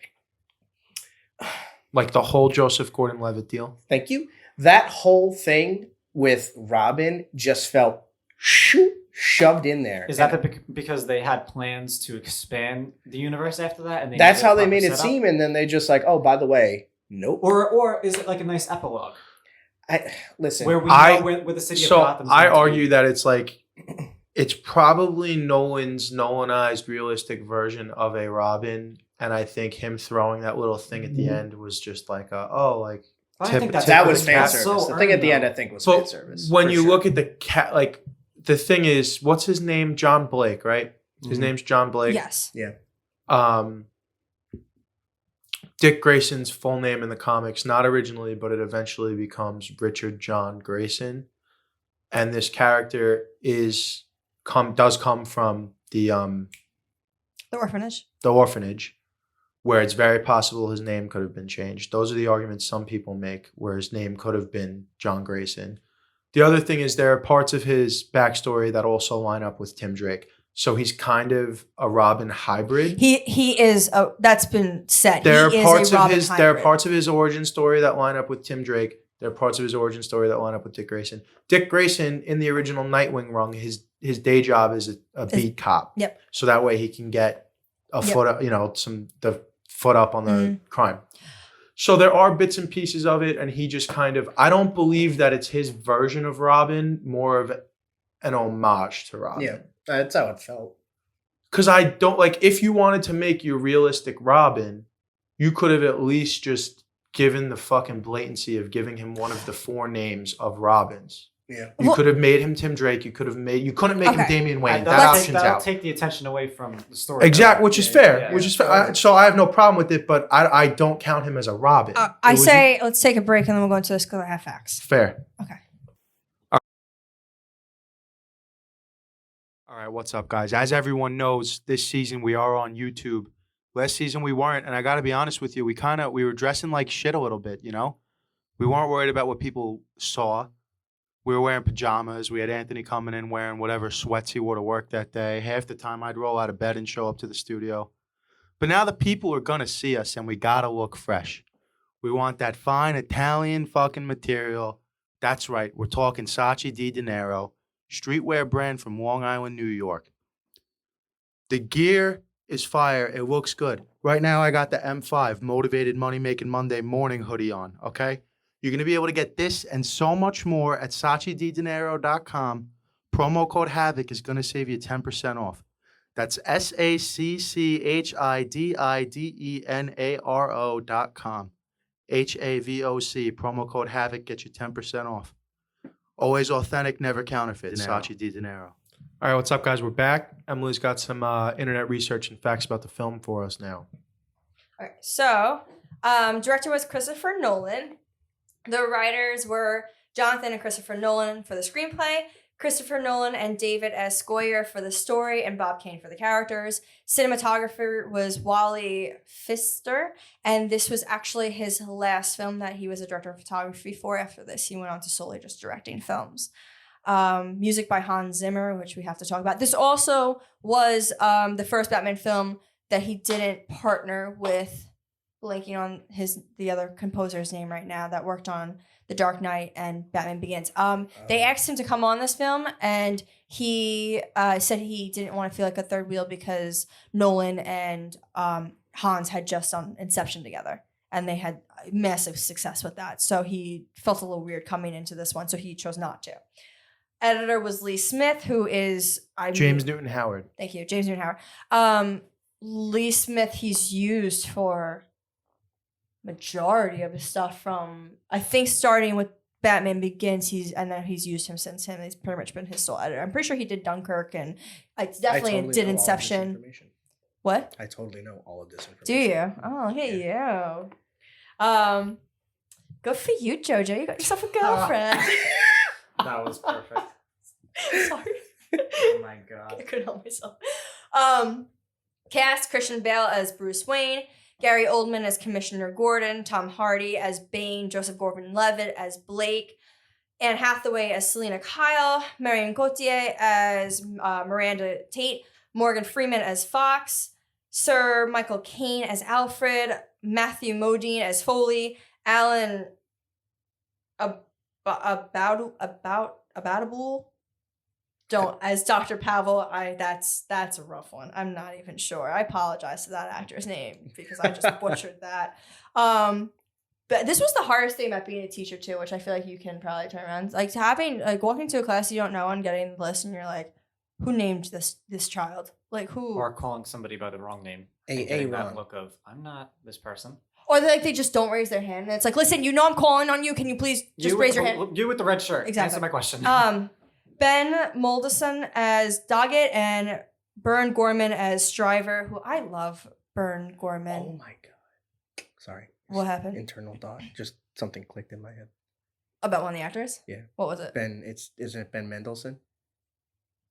Speaker 1: Like the whole Joseph Gordon-Levitt deal.
Speaker 7: Thank you. That whole thing with Robin just felt shoved in there.
Speaker 6: Is that because they had plans to expand the universe after that? And
Speaker 7: That's
Speaker 6: needed
Speaker 7: how
Speaker 6: a
Speaker 7: they
Speaker 6: proper
Speaker 7: made it
Speaker 6: setup?
Speaker 7: seem, and then they just like, oh, by the way, nope.
Speaker 6: Or is it like a nice epilogue
Speaker 7: Listen,
Speaker 6: where we
Speaker 1: I-
Speaker 6: know where the city of
Speaker 1: So
Speaker 6: Gotham's
Speaker 1: I
Speaker 6: going to be?
Speaker 1: argue that it's like it's probably Nolan's Nolanized realistic version of a Robin, and I think him throwing that little thing at the end was just like
Speaker 6: I think that's
Speaker 7: that was
Speaker 6: earned.
Speaker 7: fan
Speaker 6: That's
Speaker 7: service.
Speaker 6: so
Speaker 7: The thing at the
Speaker 6: earned,
Speaker 7: end, I
Speaker 6: though.
Speaker 7: think, was fan
Speaker 1: But
Speaker 7: service.
Speaker 1: when
Speaker 7: for
Speaker 1: you
Speaker 7: sure.
Speaker 1: look at the cat, like the thing is, what's his name? John Blake, right? His
Speaker 7: Mm-hmm.
Speaker 1: name's John Blake.
Speaker 5: Yes.
Speaker 1: Dick Grayson's full name in the comics, not originally, but it eventually becomes Richard John Grayson, and this character does come from the
Speaker 5: The
Speaker 1: orphanage, where it's very possible his name could have been changed. Those are the arguments some people make, where his name could have been John Grayson. The other thing is there are parts of his backstory that also line up with Tim Drake. So he's kind of a Robin hybrid.
Speaker 5: He is. That's been said.
Speaker 1: There are
Speaker 5: he
Speaker 1: parts
Speaker 5: is a
Speaker 1: of
Speaker 5: Robin
Speaker 1: his
Speaker 5: hybrid.
Speaker 1: there are parts of his origin story that line up with Tim Drake. There are parts of his origin story that line up with Dick Grayson. Dick Grayson in the original Nightwing run, his day job is a beat cop.
Speaker 5: Yep.
Speaker 1: So that way he can get a foot up, the foot up on the crime. So there are bits and pieces of it, and he just kind of, I don't believe that it's his version of Robin, more of an homage to Robin.
Speaker 7: Yeah, that's how it felt.
Speaker 1: Because I don't, like, if you wanted to make your realistic Robin, you could have at least just given the fucking blatancy of giving him one of the 4 names of Robins.
Speaker 7: Yeah.
Speaker 1: You could have made him Tim Drake. You couldn't make him Damian Wayne. That
Speaker 6: That'll
Speaker 1: option's
Speaker 6: that'll
Speaker 1: out.
Speaker 6: take the attention away from the story.
Speaker 1: Exactly, which is fair.
Speaker 6: Yeah.
Speaker 1: Which is fair. So I have no problem with it, but I don't count him as a Robin.
Speaker 5: I say let's take a break and then we'll go into this because I have facts.
Speaker 1: Fair.
Speaker 5: Okay.
Speaker 1: All right, what's up, guys? As everyone knows, this season we are on YouTube. Last season we weren't, and I got to be honest with you, we were dressing like shit a little bit, you know? We weren't worried about what people saw. We were wearing pajamas. We had Anthony coming in wearing whatever sweats he wore to work that day. Half the time I'd roll out of bed and show up to the studio. But now the people are going to see us and we got to look fresh. We want that fine Italian fucking material. That's right. We're talking Saatchi di Dinero, streetwear brand from Long Island, New York. The gear is fire. It looks good. Right now I got the M5 Motivated Money Making Monday morning hoodie on, okay? You're going to be able to get this and so much more at SaatchiDiDinero.com. Promo code HAVOC is going to save you 10% off. That's SaatchiDiDenero.com. HAVOC. Promo code HAVOC gets you 10% off. Always authentic, never counterfeit. Saatchi Di Dinero.
Speaker 8: All right, what's up, guys? We're back. Emily's got some internet research and facts about the film for us now.
Speaker 5: All right, so director was Christopher Nolan. The writers were Jonathan and Christopher Nolan for the screenplay, Christopher Nolan and David S. Goyer for the story, and Bob Kane for the characters. Cinematographer was Wally Pfister, and this was actually his last film that he was a director of photography for. After this, he went on to solely just directing films. Music by Hans Zimmer, which we have to talk about. This also was the first Batman film that he didn't partner with, blanking on the other composer's name right now, that worked on The Dark Knight and Batman Begins. They asked him to come on this film, and he said he didn't want to feel like a third wheel because Nolan and Hans had just done Inception together, and they had massive success with that. So he felt a little weird coming into this one, so he chose not to. Editor was Lee Smith, who is
Speaker 8: James Newton Howard.
Speaker 5: Thank you, James Newton Howard. Lee Smith, he's used for majority of his stuff from, I think, starting with Batman Begins, and then he's used him since then. He's pretty much been his sole editor. I'm pretty sure he did Dunkirk, and I definitely
Speaker 7: totally
Speaker 5: did
Speaker 7: know all of this
Speaker 5: Inception.
Speaker 7: information.
Speaker 5: What?
Speaker 7: I totally know all of this information.
Speaker 5: Do you? Oh, look at you. Good for you, Jojo. You got yourself a girlfriend.
Speaker 6: That was perfect.
Speaker 5: Sorry.
Speaker 6: Oh my god.
Speaker 5: I couldn't help myself. Cast: Christian Bale as Bruce Wayne, Gary Oldman as Commissioner Gordon, Tom Hardy as Bane, Joseph Gordon-Levitt as Blake, Anne Hathaway as Selena Kyle, Marion Cotillard as Miranda Tate, Morgan Freeman as Fox, Sir Michael Caine as Alfred, Matthew Modine as Foley, Alan Aboutable as Dr. Pavel. That's a rough one. I'm not even sure. I apologize to that actor's name because I just butchered that. But this was the hardest thing about being a teacher too, which I feel like you can probably turn around. Like walking to a class you don't know and getting the list and you're like, who named this child? Like who?
Speaker 6: Or calling somebody by the wrong name. That look of, I'm not this person.
Speaker 5: Or they just don't raise their hand. And it's like, listen, I'm calling on you. Can you please just raise your hand?
Speaker 6: You with the red shirt.
Speaker 5: Exactly.
Speaker 6: Answer my question.
Speaker 5: Ben Moldison as Doggett and Bern Gorman as Stryver, who I love Bern Gorman.
Speaker 7: Oh my god. Sorry.
Speaker 5: What happened?
Speaker 7: Internal thought. Just something clicked in my head.
Speaker 5: About one of the actors?
Speaker 7: Yeah.
Speaker 5: What was it?
Speaker 7: Isn't it Ben Mendelsohn?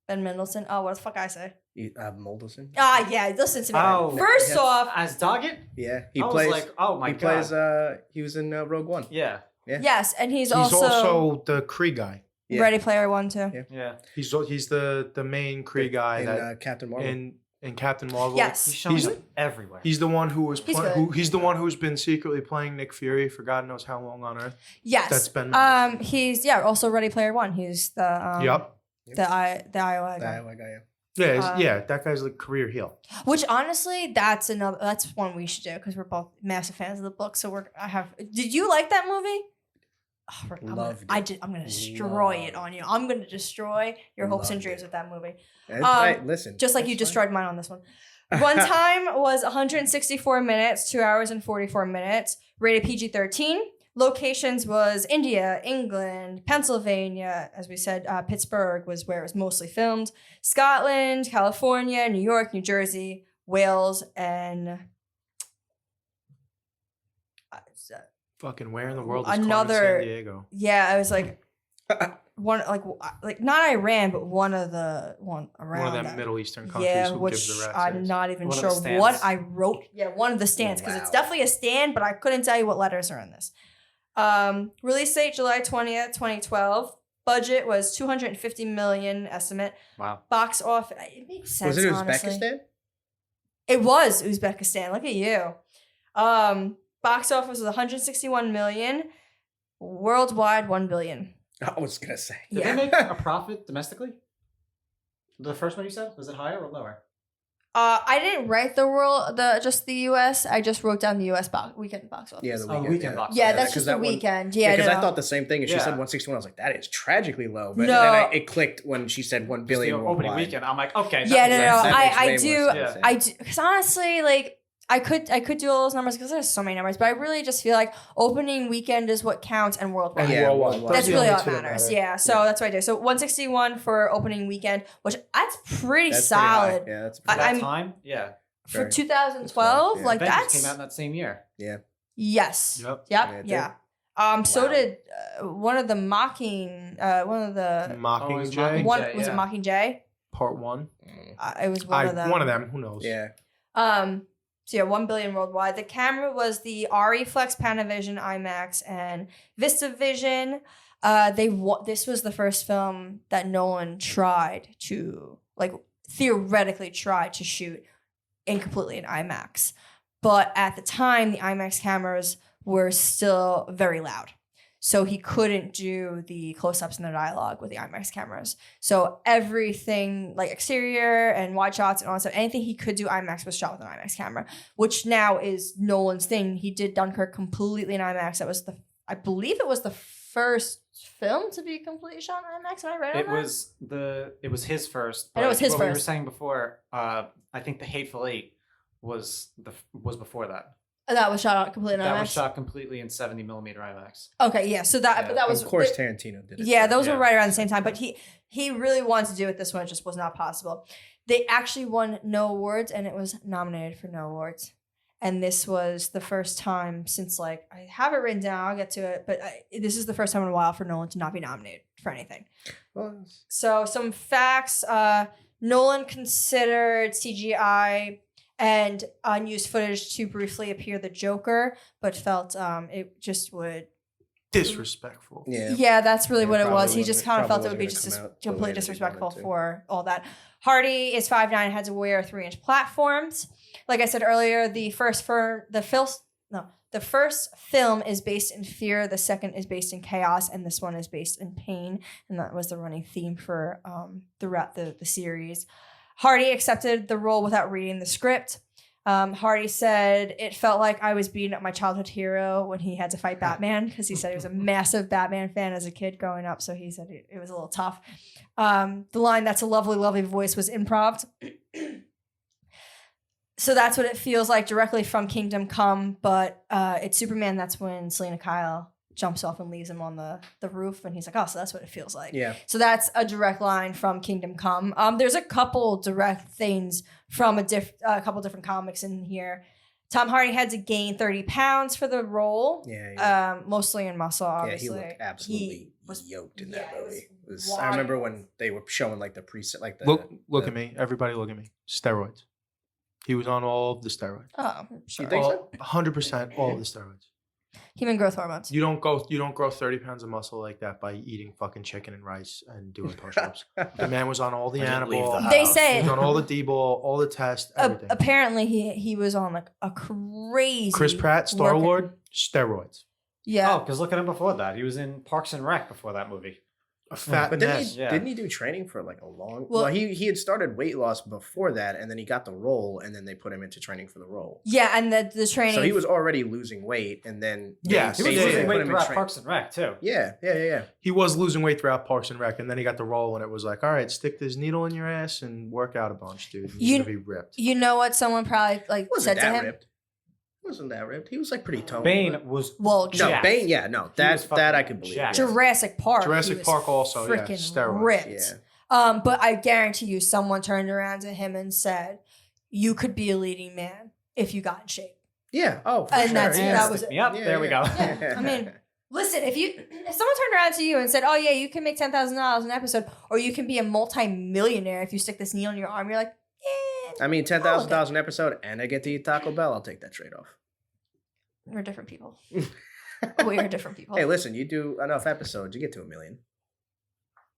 Speaker 5: Ben Mendelsohn? Oh, what the fuck I say?
Speaker 7: Moldelson?
Speaker 5: Yeah, listen to me.
Speaker 6: Oh.
Speaker 5: First off...
Speaker 6: As Doggett?
Speaker 7: Yeah.
Speaker 6: I was like, oh my god.
Speaker 7: He was in Rogue One.
Speaker 6: Yeah.
Speaker 5: Yes, and he's
Speaker 1: also the Kree guy.
Speaker 7: Yeah.
Speaker 5: Ready Player One too.
Speaker 6: Yeah.
Speaker 1: He's the main Kree guy
Speaker 7: in Captain Marvel.
Speaker 1: In Captain Marvel.
Speaker 5: Yes.
Speaker 6: He's showing up everywhere.
Speaker 1: He's the one who was
Speaker 5: He's
Speaker 1: the one who's been secretly playing Nick Fury for God knows how long on Earth.
Speaker 5: Yes.
Speaker 1: That's Ben.
Speaker 5: He's also Ready Player One. He's the
Speaker 1: Yep.
Speaker 5: the Iowa guy.
Speaker 7: The Iowa guy.
Speaker 1: Yeah, that guy's like career heel.
Speaker 5: Which honestly, that's one we should do because we're both massive fans of the book. So Did you like that movie? Oh,
Speaker 7: Loved it.
Speaker 5: I'm gonna destroy it on you. I'm gonna destroy your hopes and dreams with that movie.
Speaker 7: Listen,
Speaker 5: just like you destroyed mine on this one. Runtime was 164 minutes, 2 hours and 44 minutes. Rated PG-13. Locations was India, England, Pennsylvania. As we said, Pittsburgh was where it was mostly filmed. Scotland, California, New York, New Jersey, Wales, and
Speaker 1: Fucking where in the world is
Speaker 5: another
Speaker 1: San Diego?
Speaker 5: Yeah, I was like one like not Iran, but one around
Speaker 1: one of them
Speaker 5: that.
Speaker 1: Middle Eastern countries
Speaker 5: Yeah,
Speaker 1: who
Speaker 5: which
Speaker 1: gives the rats
Speaker 5: I'm
Speaker 1: ass.
Speaker 5: not even
Speaker 6: One of
Speaker 5: sure
Speaker 6: the stands.
Speaker 5: what I wrote. Yeah, one of the stands because it's
Speaker 7: Wow.
Speaker 5: definitely a stand, but I couldn't tell you what letters are in this. Release date July 20th, 2012. budget was 250 million estimate.
Speaker 6: Wow.
Speaker 5: Box office, it makes sense.
Speaker 7: Was it
Speaker 5: honestly.
Speaker 7: Uzbekistan?
Speaker 5: It was Uzbekistan. Look at you. Box office was 161 million. Worldwide, 1 billion.
Speaker 7: I was gonna say.
Speaker 6: Did
Speaker 5: Yeah.
Speaker 6: they make a profit domestically? The first one you said, was it higher or lower?
Speaker 5: I didn't write just the US. I just wrote down the US weekend box office.
Speaker 7: Yeah, the
Speaker 6: Oh,
Speaker 7: weekend.
Speaker 6: weekend box
Speaker 5: Yeah,
Speaker 6: office.
Speaker 5: that's
Speaker 7: 'cause
Speaker 5: just
Speaker 7: that
Speaker 5: the
Speaker 7: one-
Speaker 5: weekend. Yeah,
Speaker 7: because
Speaker 5: no.
Speaker 7: I thought the same thing. And she
Speaker 6: Yeah.
Speaker 7: said 161. I was like, that is tragically low. But
Speaker 5: No.
Speaker 7: then it clicked when she said 1
Speaker 6: Just
Speaker 7: billion
Speaker 6: the opening
Speaker 7: worldwide.
Speaker 6: weekend. I'm like, okay.
Speaker 5: Yeah, no.
Speaker 7: That
Speaker 5: I
Speaker 7: makes way
Speaker 5: do.
Speaker 7: more sense,
Speaker 5: I do because honestly, like I could do all those numbers because there's so many numbers, but I really just feel like opening weekend is what counts and worldwide.
Speaker 8: And
Speaker 7: Yeah,
Speaker 8: worldwide.
Speaker 7: worldwide.
Speaker 5: That's
Speaker 8: Those are
Speaker 5: really
Speaker 8: the
Speaker 5: all
Speaker 8: only
Speaker 5: that
Speaker 8: two
Speaker 5: matters.
Speaker 8: matter.
Speaker 5: Yeah, so that's what I do. So 161 for opening weekend, which that's pretty
Speaker 7: That's
Speaker 5: solid.
Speaker 7: Pretty high. Yeah, that's
Speaker 6: For
Speaker 7: pretty
Speaker 6: that
Speaker 5: I'm-
Speaker 6: time, yeah.
Speaker 5: For
Speaker 7: Very-
Speaker 5: 2012,
Speaker 7: yeah.
Speaker 5: like
Speaker 6: Avengers
Speaker 5: that's
Speaker 6: came out in that same year.
Speaker 5: yes.
Speaker 8: Yep.
Speaker 7: Yeah, it did.
Speaker 5: Yeah. So
Speaker 6: Wow.
Speaker 5: did one of the
Speaker 8: Mockingjay,
Speaker 5: one
Speaker 6: Jay,
Speaker 5: was it
Speaker 6: yeah.
Speaker 5: Mockingjay?
Speaker 8: part 1.
Speaker 5: It was one of them.
Speaker 8: One of them. Who knows?
Speaker 7: Yeah.
Speaker 5: So yeah, 1 billion worldwide. The camera was the Reflex Panavision IMAX and VistaVision. This was the first film that Nolan tried to theoretically tried to shoot completely in IMAX. But at the time, the IMAX cameras were still very loud. So he couldn't do the close-ups and the dialogue with the IMAX cameras. So everything, like exterior and wide shots and all that stuff, anything he could do IMAX was shot with an IMAX camera, which now is Nolan's thing. He did Dunkirk completely in IMAX. That was I believe it was the first film to be completely shot in IMAX. Am I right on that?
Speaker 6: It was his first.
Speaker 5: I know it was his
Speaker 6: what we were
Speaker 5: first.
Speaker 6: saying before, I think The Hateful Eight was before that.
Speaker 5: That was shot out completely in
Speaker 6: That
Speaker 5: IMAX.
Speaker 6: was shot completely in 70mm IMAX.
Speaker 5: Okay, yeah. So that,
Speaker 6: Yeah.
Speaker 5: but that was
Speaker 7: Of course, Tarantino did it.
Speaker 5: Yeah,
Speaker 7: too.
Speaker 5: those
Speaker 6: Yeah.
Speaker 5: were right around the same time. But he really wanted to do it this one. It just was not possible. They actually won no awards, and it was nominated for no awards. And this was the first time since I have it written down. I'll get to it, but this is the first time in a while for Nolan to not be nominated for anything.
Speaker 7: Well,
Speaker 5: So some facts: Nolan considered CGI and unused footage to briefly appear the Joker, but felt it just would.
Speaker 8: Disrespectful.
Speaker 7: yeah.
Speaker 5: That's really
Speaker 7: Yeah,
Speaker 5: what it was.
Speaker 7: probably
Speaker 5: He just
Speaker 7: wasn't-
Speaker 5: kind of felt it
Speaker 7: probably
Speaker 5: would be
Speaker 7: wasn't
Speaker 5: just
Speaker 7: gonna come out the way
Speaker 5: completely
Speaker 7: that he
Speaker 5: disrespectful
Speaker 7: wanted to.
Speaker 5: for all that. Hardy is 5'9", had to wear 3-inch platforms. Like I said earlier, the first film is based in fear. The second is based in chaos, and this one is based in pain. And that was the running theme for throughout the series. Hardy accepted the role without reading the script. Hardy said, it felt like I was beating up my childhood hero when he had to fight Batman, because he said he was a massive Batman fan as a kid growing up, so he said it was a little tough. The line, "That's a lovely, lovely voice," was improv. So that's what it feels like directly from Kingdom Come, but it's Superman. That's when Selena Kyle jumps off and leaves him on the roof, and he's like, oh, so that's what it feels like.
Speaker 7: Yeah.
Speaker 5: So that's a direct line from Kingdom Come. There's a couple direct things from a couple different comics in here. Tom Hardy had to gain 30 pounds for the role.
Speaker 7: Yeah.
Speaker 5: Mostly in muscle,
Speaker 7: Yeah,
Speaker 5: obviously.
Speaker 7: he looked absolutely
Speaker 5: He was
Speaker 7: yoked in
Speaker 5: yeah,
Speaker 7: that
Speaker 5: it
Speaker 7: movie.
Speaker 5: was
Speaker 7: I remember
Speaker 5: wild.
Speaker 7: when they were showing the preset,
Speaker 8: Look at me. Everybody look at me. Steroids. He was on all of the steroids.
Speaker 5: Oh, sure.
Speaker 7: think so?
Speaker 8: 100% all of the steroids.
Speaker 5: Human growth hormones.
Speaker 8: You don't grow 30 pounds of muscle like that by eating fucking chicken and rice and doing push-ups. The man was on all the
Speaker 4: Doesn't leave the
Speaker 8: animal.
Speaker 4: house.
Speaker 5: They
Speaker 8: He
Speaker 5: say
Speaker 8: was on all the D-ball, all the tests, everything.
Speaker 5: apparently he was on a crazy
Speaker 8: Chris Pratt,
Speaker 5: workout.
Speaker 8: Star-Lord, steroids.
Speaker 5: Yeah.
Speaker 6: Oh, because look at him before that. He was in Parks and Rec before that movie.
Speaker 8: A fat
Speaker 7: But
Speaker 8: mess.
Speaker 7: didn't he do training for a long?
Speaker 5: Well-
Speaker 7: Well, he had started weight loss before that, and then he got the role, and then they put him into training for the role.
Speaker 5: Yeah, and the training.
Speaker 7: So he was already losing weight, and then
Speaker 8: Yeah,
Speaker 6: He was
Speaker 8: Yeah,
Speaker 6: losing
Speaker 8: yeah,
Speaker 6: weight
Speaker 7: put him in
Speaker 6: throughout
Speaker 7: train-
Speaker 6: Parks and Rec too.
Speaker 7: Yeah.
Speaker 8: He was losing weight throughout Parks and Rec, and then he got the role, and it was like, all right, stick this needle in your ass and work out a bunch, dude. And
Speaker 5: You-
Speaker 8: you're gonna be ripped.
Speaker 5: You know what someone probably
Speaker 7: He wasn't
Speaker 5: said to
Speaker 7: that
Speaker 5: him?
Speaker 7: ripped. He wasn't that ripped. He was pretty toned.
Speaker 6: Bane
Speaker 7: but-
Speaker 6: was
Speaker 5: Well,
Speaker 7: No,
Speaker 6: jacked.
Speaker 7: Bane. Yeah, no,
Speaker 6: He was
Speaker 7: that
Speaker 6: fucking
Speaker 7: I could believe.
Speaker 6: jacked.
Speaker 7: yeah.
Speaker 5: Jurassic Park.
Speaker 8: Jurassic
Speaker 5: he was
Speaker 8: Park also, yeah,
Speaker 5: freaking
Speaker 8: steroids.
Speaker 5: ripped.
Speaker 7: Yeah.
Speaker 5: But I guarantee you, someone turned around to him and said, "You could be a leading man if you got in shape."
Speaker 7: Yeah. Oh, for
Speaker 5: And
Speaker 7: sure.
Speaker 5: that's-
Speaker 7: yeah.
Speaker 5: that was-
Speaker 6: Stick me up.
Speaker 7: Yeah,
Speaker 6: There we go.
Speaker 5: Yeah, I mean, listen, if someone turned around to you and said, "Oh yeah, you can make $10,000 an episode, or you can be a multi-millionaire if you stick this needle in your arm," you're like,
Speaker 7: I mean, $10,000 an episode, and I get to eat Taco Bell. I'll take that trade off.
Speaker 5: "We're different people. We are different people."
Speaker 7: Hey, listen, you do enough episodes, you get to $1 million.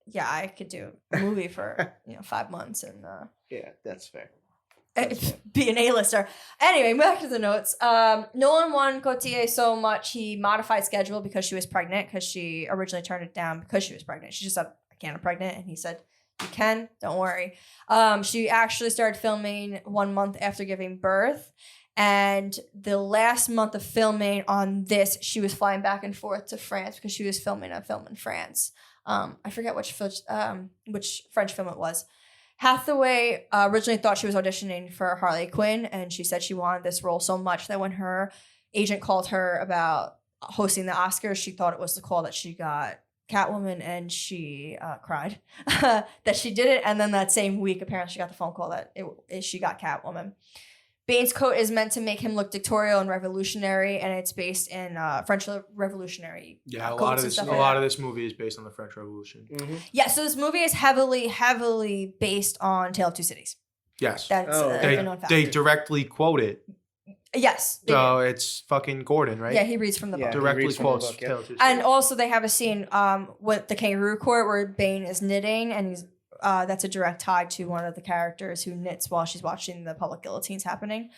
Speaker 5: yeah, I could do a movie for 5 months and
Speaker 7: Yeah, that's fair.
Speaker 5: be an A-lister. Anyway, back to the notes. Nolan wanted Gautier so much he modified schedule because she was pregnant, because she originally turned it down because she was pregnant. She just said, I can't, I'm pregnant. And he said, you can, don't worry. She actually started filming 1 month after giving birth. And the last month of filming on this, she was flying back and forth to France because she was filming a film in France. I forget which French film it was. Hathaway originally thought she was auditioning for Harley Quinn, and she said she wanted this role so much that when her agent called her about hosting the Oscars, she thought it was the call that she got Catwoman, and she cried that she did it. And then that same week, apparently, she got the phone call that she got Catwoman. Bane's coat is meant to make him look dictatorial and revolutionary, and it's based in French Revolutionary.
Speaker 8: Yeah, a lot of this movie is based on the French Revolution.
Speaker 7: Mm-hmm.
Speaker 5: Yeah, so this movie is heavily based on Tale of Two Cities.
Speaker 8: Yes,
Speaker 5: That's a known fact.
Speaker 8: They directly quote it.
Speaker 5: Yes.
Speaker 8: So it's fucking Gordon, right?
Speaker 5: Yeah, he reads from the book.
Speaker 8: Directly quotes Tale of Two Cities.
Speaker 5: And also they have a scene with the kangaroo court where Bane is knitting, and he's that's a direct tie to one of the characters who knits while she's watching the public guillotines happening.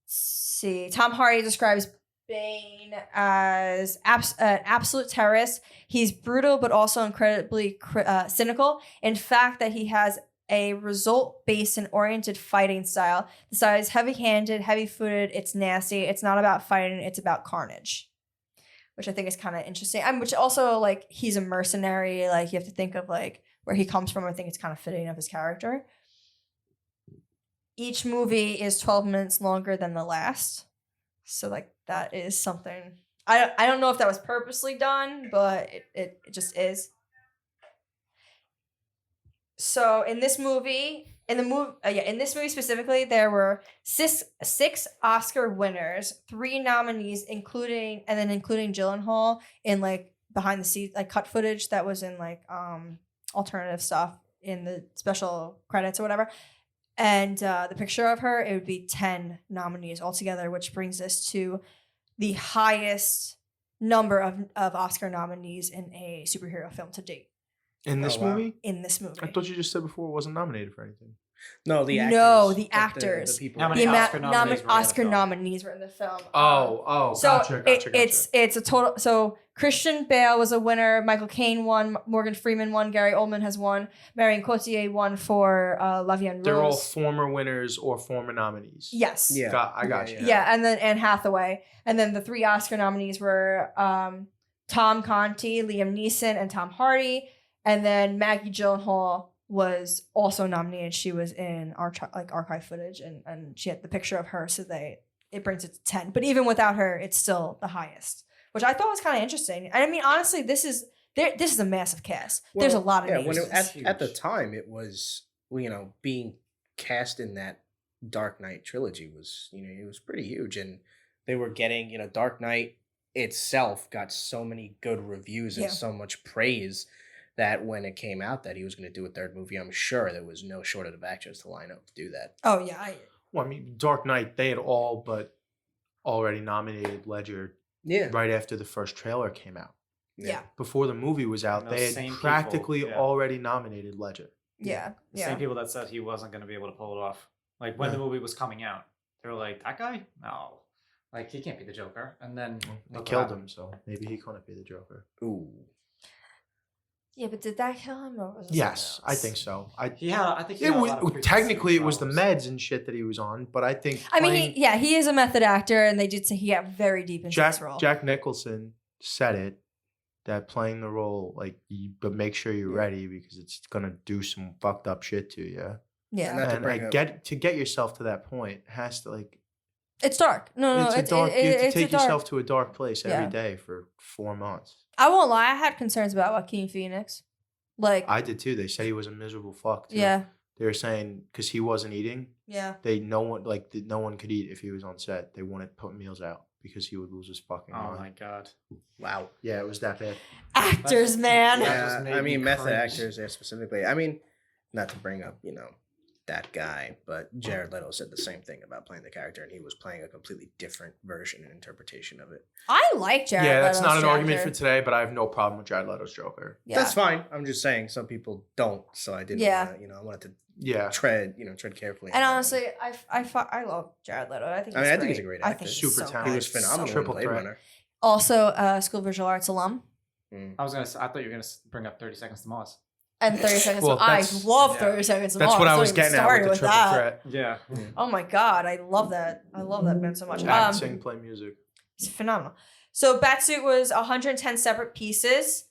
Speaker 5: See, Tom Hardy describes Bane as an absolute terrorist. He's brutal, but also incredibly cynical. In fact, that he has a result-based and oriented fighting style. The style is heavy-handed, heavy-footed. It's nasty. It's not about fighting. It's about carnage, which I think is kind of interesting. Which also, like, he's a mercenary. Like, you have to think of, like, where he comes from. I think it's kind of fitting of his character. Each movie is 12 minutes longer than the last. So, like, that is something. I don't know if that was purposely done, but it just is. So, in this movie specifically, there were six Oscar winners, 3 nominees, including Gyllenhaal in, like, behind the scenes, like, cut footage that was in, like, alternative stuff in the special credits or whatever. And the picture of her, it would be 10 nominees altogether, which brings us to the highest number of Oscar nominees in a superhero film to date.
Speaker 8: In this movie?
Speaker 5: In this movie.
Speaker 8: I thought you just said before it wasn't nominated for anything.
Speaker 7: No, the actors.
Speaker 5: No, the actors.
Speaker 7: The people.
Speaker 6: How many
Speaker 5: Oscar nominees were in the film.
Speaker 8: So
Speaker 5: gotcha.
Speaker 8: It's
Speaker 5: a total. So Christian Bale was a winner. Michael Caine won. Morgan Freeman won. Gary Oldman has won. Marion Cotillard won for La Vie en Rose.
Speaker 8: They're all former winners or former nominees.
Speaker 5: Yes.
Speaker 7: Yeah.
Speaker 8: I got you.
Speaker 5: Yeah, and then Anne Hathaway, and then the 3 Oscar nominees were Tom Conti, Liam Neeson, and Tom Hardy, and then Maggie Gyllenhaal was also nominated. She was in archive footage, and she had the picture of her, so it brings it to 10. But even without her, it's still the highest, which I thought was kind of interesting. And I mean, honestly, this is a massive cast. There's a lot of names.
Speaker 7: At the time, it was, being cast in that Dark Knight trilogy was, it was pretty huge, and they were getting, Dark Knight itself got so many good reviews and so much praise that when it came out that he was going to do a third movie, I'm sure there was no shortage of actors to line up to do that.
Speaker 5: Oh yeah.
Speaker 8: Well, I mean, Dark Knight, they had all but already nominated Ledger.
Speaker 7: Yeah.
Speaker 8: Right after the first trailer came out.
Speaker 5: Yeah.
Speaker 8: Before the movie was out, they had practically already nominated Ledger.
Speaker 5: Yeah.
Speaker 6: The same people that said he wasn't going to be able to pull it off. Like, when the movie was coming out, they were like, that guy? No. Like, he can't be the Joker. And then
Speaker 8: they killed him, so maybe he couldn't be the Joker.
Speaker 7: Ooh.
Speaker 5: Yeah, but did that kill him, or was it
Speaker 8: Yes, I think so.
Speaker 6: Technically,
Speaker 8: it was the meds and shit that he was on, but I think.
Speaker 5: I mean, he is a method actor, and they did say he got very deep into this role.
Speaker 8: Jack Nicholson said it, that playing the role, but make sure you're ready because it's gonna do some fucked up shit to you.
Speaker 5: Yeah,
Speaker 8: and to get yourself to that point has to
Speaker 5: It's dark. No,
Speaker 8: it's dark. You have to take yourself to a dark place every day for 4 months.
Speaker 5: I won't lie. I had concerns about Joaquin Phoenix.
Speaker 8: I did too. They said he was a miserable fuck too.
Speaker 5: Yeah.
Speaker 8: They were saying because he wasn't eating.
Speaker 5: Yeah.
Speaker 8: No one could eat if he was on set. They wouldn't put meals out because he would lose his fucking mind.
Speaker 6: Oh my god.
Speaker 7: Wow.
Speaker 8: Yeah, it was that bad.
Speaker 5: Actors, man.
Speaker 7: Yeah, I mean, method actors there specifically. I mean, not to bring up, that guy. But Jared Leto said the same thing about playing the character, and he was playing a completely different version and interpretation of it.
Speaker 5: I like Jared
Speaker 8: Yeah, that's
Speaker 5: Leto's
Speaker 8: not an argument for
Speaker 5: Joker.
Speaker 8: today, but I have no problem with Jared Leto's Joker.
Speaker 5: Yeah.
Speaker 7: That's fine. I'm just saying some people don't, so I didn't.
Speaker 5: Yeah.
Speaker 7: I wanted to
Speaker 8: Yeah.
Speaker 7: tread carefully.
Speaker 5: And
Speaker 7: on that
Speaker 5: honestly, I love Jared Leto. I think
Speaker 7: I mean,
Speaker 5: he's
Speaker 7: I think he's a great
Speaker 5: I
Speaker 7: actor.
Speaker 5: think he's
Speaker 8: Super
Speaker 5: so
Speaker 8: talented.
Speaker 7: one. He
Speaker 5: good.
Speaker 7: was phenomenal.
Speaker 8: Triple
Speaker 7: in Blade
Speaker 8: threat.
Speaker 7: Runner.
Speaker 5: Also, School of Visual Arts alum.
Speaker 6: I was gonna. I thought you were gonna bring up 30 Seconds to Mars.
Speaker 5: And 30 Seconds
Speaker 8: Well,
Speaker 5: to I
Speaker 8: that's-
Speaker 5: love
Speaker 6: yeah.
Speaker 5: 30 Seconds to
Speaker 8: That's
Speaker 5: Mars.
Speaker 8: what I
Speaker 5: Don't
Speaker 8: was
Speaker 5: even
Speaker 8: getting at
Speaker 5: start
Speaker 8: with the triple
Speaker 5: that.
Speaker 8: threat.
Speaker 6: Yeah.
Speaker 5: Oh my god, I love that. I love that band so much.
Speaker 8: Act, sing, play music.
Speaker 5: It's phenomenal. So Batsuit was 110 separate pieces.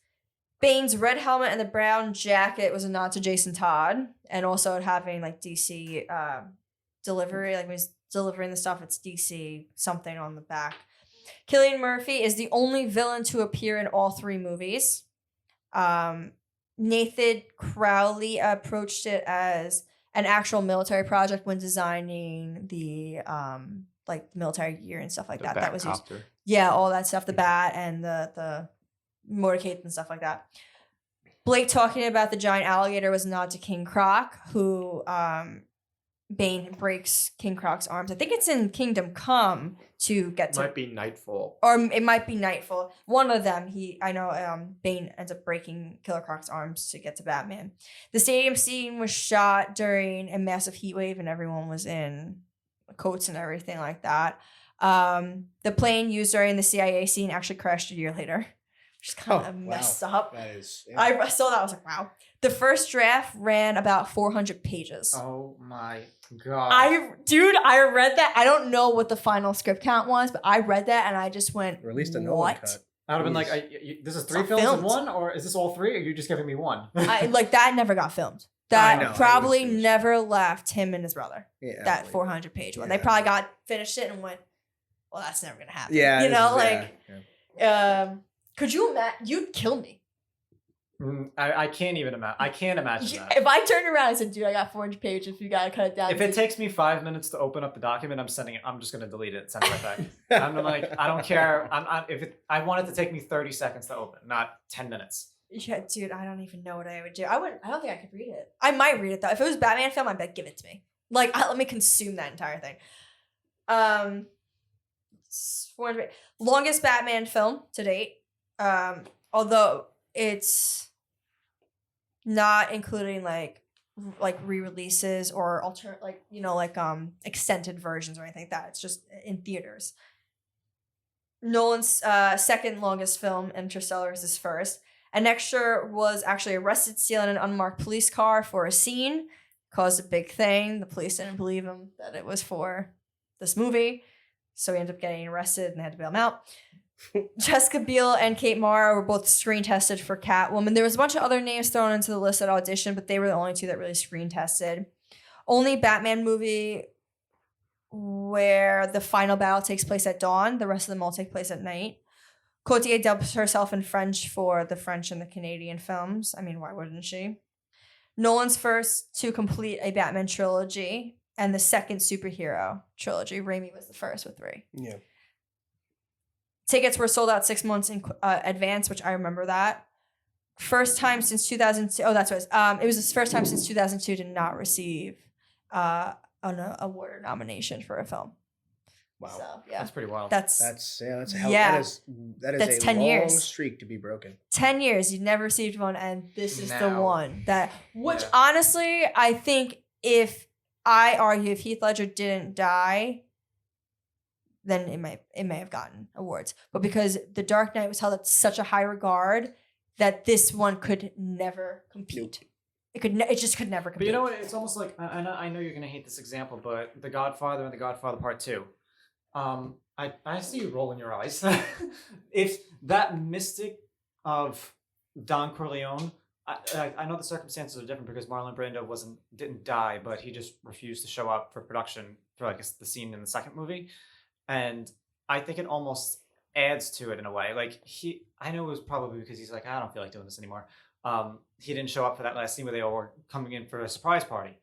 Speaker 5: Bane's red helmet and the brown jacket was a nod to Jason Todd, and also having like DC delivery, like when he's delivering the stuff, it's DC something on the back. Killian Murphy is the only villain to appear in all 3 movies. Nathan Crowley approached it as an actual military project when designing the like military gear and stuff like
Speaker 8: The
Speaker 5: that. That was used.
Speaker 8: Batcopter.
Speaker 5: Yeah, all that stuff, the bat and the motorcade and stuff like that. Blake talking about the giant alligator was a nod to King Croc, who Bane breaks King Croc's arms. I think it's in Kingdom Come to get to,
Speaker 8: Might be Nightfall.
Speaker 5: or it might be Nightfall. One of them, Bane ends up breaking Killer Croc's arms to get to Batman. The stadium scene was shot during a massive heat wave, and everyone was in coats and everything like that. The plane used during the CIA scene actually crashed a year later, which is kind of messed up.
Speaker 7: That is.
Speaker 5: I saw that. I was like, wow. The first draft ran about 400 pages.
Speaker 6: Oh my god.
Speaker 5: I read that. I don't know what the final script count was, but I read that and I just went,
Speaker 7: Released a
Speaker 5: what?
Speaker 7: Nolan cut.
Speaker 6: I would have been like, this is 3
Speaker 5: not
Speaker 6: films in
Speaker 5: filmed.
Speaker 6: one, or is this all 3? Or are you just giving me one?
Speaker 5: Like that never got filmed.
Speaker 7: I
Speaker 5: That
Speaker 7: know, it
Speaker 5: probably
Speaker 7: was finished.
Speaker 5: never left him and his brother.
Speaker 7: Yeah,
Speaker 5: That
Speaker 7: like-
Speaker 5: 400 page one.
Speaker 7: Yeah.
Speaker 5: They probably got finished it and went, well, that's never gonna happen.
Speaker 7: Yeah.
Speaker 5: You
Speaker 7: this
Speaker 5: know,
Speaker 7: is-
Speaker 5: like,
Speaker 7: yeah.
Speaker 5: could you imagine? You'd kill me.
Speaker 6: I can't even imagine. I can't imagine that.
Speaker 5: If I turned around and said, dude, I got 400 pages, you gotta cut it down.
Speaker 6: If it takes me 5 minutes to open up the document, I'm sending it. I'm just gonna delete it and send it right back. I'm like, I don't care. I want it to take me 30 seconds to open, not 10 minutes.
Speaker 5: Yeah, dude, I don't even know what I would do. I don't think I could read it. I might read it though. If it was Batman film, I'd be like, give it to me. Like, let me consume that entire thing. 400 longest Batman film to date. Although it's not including like re-releases or extended versions or anything like that. It's just in theaters. Nolan's second longest film, Interstellar, is his first. An extra was actually arrested stealing an unmarked police car for a scene. Caused a big thing. The police didn't believe him that it was for this movie. So he ended up getting arrested and they had to bail him out. Jessica Biel and Kate Mara were both screen tested for Catwoman. There was a bunch of other names thrown into the list at audition, but they were the only 2 that really screen tested. Only Batman movie where the final battle takes place at dawn. The rest of them all take place at night. Cotier dubs herself in French for the French and the Canadian films. I mean, why wouldn't she? Nolan's first to complete a Batman trilogy and the second superhero trilogy. Raimi was the first with 3.
Speaker 7: Yeah.
Speaker 5: Tickets were sold out 6 months in advance, which I remember that. First time since 2002. Oh, that's what it was. It was his first time since 2002 to not receive an award or nomination for a film.
Speaker 7: Wow.
Speaker 5: So, yeah.
Speaker 6: That's pretty wild.
Speaker 5: That's
Speaker 7: That's a hell.
Speaker 5: Yeah.
Speaker 7: That is
Speaker 5: That's
Speaker 7: a
Speaker 5: 10
Speaker 7: long
Speaker 5: years.
Speaker 7: streak to be broken.
Speaker 5: 10 years. You've never received one, and this is the
Speaker 6: Now.
Speaker 5: one. Which
Speaker 6: Yeah.
Speaker 5: honestly, I think if Heath Ledger didn't die, then it may have gotten awards. But because The Dark Knight was held at such a high regard that this one could never compete. It just could never compete.
Speaker 6: But you know what? It's almost like I know you're gonna hate this example, but The Godfather and The Godfather Part 2. I see you rolling your eyes. If that mystic of Don Corleone, I know the circumstances are different because Marlon Brando didn't die, but he just refused to show up for production for the scene in the second movie, and I think it almost adds to it in a way. Like I know it was probably because he's like, I don't feel like doing this anymore. He didn't show up for that last scene where they all were coming in for a surprise party.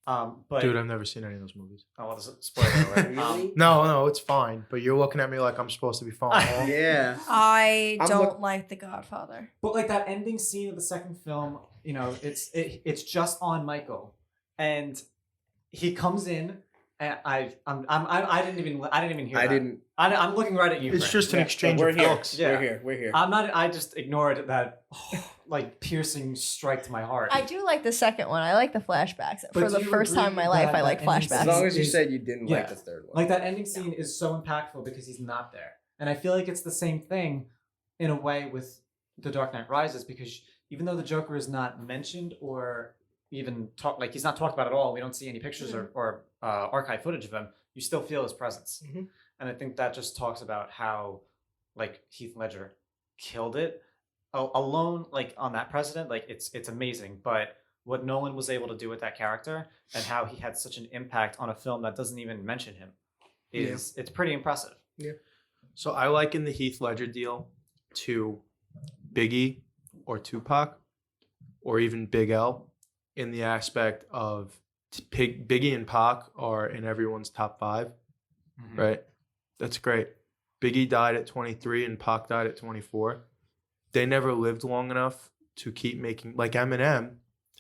Speaker 6: But
Speaker 8: Dude, I've never seen any of those movies.
Speaker 6: oh, well, there's a spoiler alert.
Speaker 7: Really?
Speaker 8: No, it's fine. But you're looking at me like I'm supposed to be following along.
Speaker 7: Yeah.
Speaker 5: I
Speaker 7: I'm
Speaker 5: don't like The Godfather.
Speaker 6: But like that ending scene of the second film, it's just on Michael, and he comes in, and I didn't even hear.
Speaker 7: I
Speaker 6: that.
Speaker 7: didn't.
Speaker 6: I'm looking right at you.
Speaker 8: It's
Speaker 6: Frank.
Speaker 8: just an
Speaker 7: Yeah,
Speaker 8: exchange
Speaker 7: we're
Speaker 8: of
Speaker 7: here.
Speaker 8: looks.
Speaker 6: Yeah.
Speaker 7: We're here.
Speaker 6: I just ignored that like piercing strike to my heart.
Speaker 5: I do like the second one. I like the flashbacks.
Speaker 6: But
Speaker 5: For
Speaker 6: do
Speaker 5: the
Speaker 6: you
Speaker 5: first time in
Speaker 6: agree
Speaker 5: my life,
Speaker 6: that
Speaker 5: I like
Speaker 6: that ending
Speaker 5: flashbacks.
Speaker 7: As long as you
Speaker 6: is-
Speaker 7: said you didn't
Speaker 6: yeah.
Speaker 7: like the third one.
Speaker 6: Like that ending scene is so impactful because he's not there. And I feel like it's the same thing in a way with The Dark Knight Rises, because even though the Joker is not mentioned or even he's not talked about at all, we don't see any pictures or archive footage of him, you still feel his presence.
Speaker 7: Mhm.
Speaker 6: And I think that just talks about how like Heath Ledger killed it alone, like on that precedent. Like it's amazing, but what Nolan was able to do with that character and how he had such an impact on a film that doesn't even mention him it's pretty impressive.
Speaker 8: So I liken the Heath Ledger deal to Biggie or Tupac or even Big L in the aspect of Biggie and Pac are in everyone's top 5, right? That's great. Biggie died at 23 and Pac died at 24. They never lived long enough to keep making, like Eminem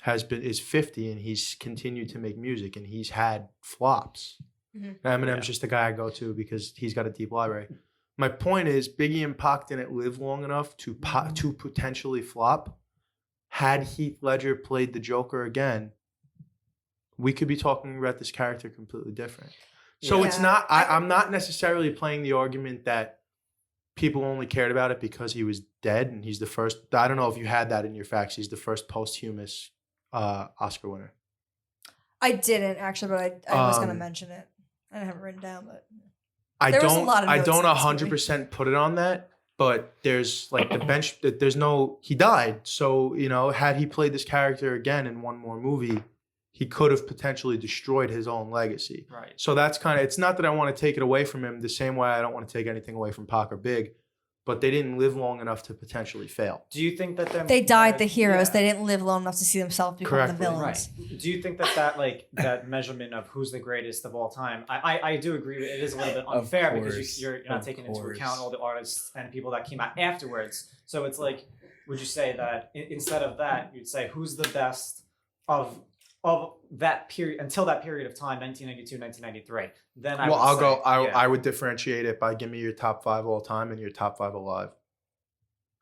Speaker 8: is 50 and he's continued to make music and he's had flops. Eminem's just the guy I go to because he's got a deep library. My point is Biggie and Pac didn't live long enough to potentially flop. Had Heath Ledger played the Joker again, we could be talking about this character completely different. So it's not, I'm not necessarily playing the argument that people only cared about it because he was dead and he's the first, I don't know if you had that in your facts, he's the first posthumous Oscar winner.
Speaker 5: I didn't actually, but I was going to mention it. I didn't have it written down, but
Speaker 8: I
Speaker 5: there was a lot of
Speaker 8: I
Speaker 5: notes
Speaker 8: don't
Speaker 5: in this
Speaker 8: 100% put it on that, but there's like the bench, there's no, he died. So, you know, had he played this character again in one more movie, he could have potentially destroyed his own legacy.
Speaker 6: Right.
Speaker 8: So that's kind of, it's not that I want to take it away from him the same way I don't want to take anything away from Pac or Big, but they didn't live long enough to potentially fail.
Speaker 6: Do you think that
Speaker 5: they died the heroes. They didn't live long enough to see themselves become
Speaker 8: Correctly.
Speaker 5: the villains.
Speaker 6: Right. Do you think that like that measurement of who's the greatest of all time? I do agree. It is a little bit unfair because you're not taking into account all the artists and people that came out afterwards. So it's like, would you say that instead of that, you'd say who's the best of that period until that period of time, 1992, 1993? Then
Speaker 8: I would differentiate it by give me your top 5 all time and your top 5 alive.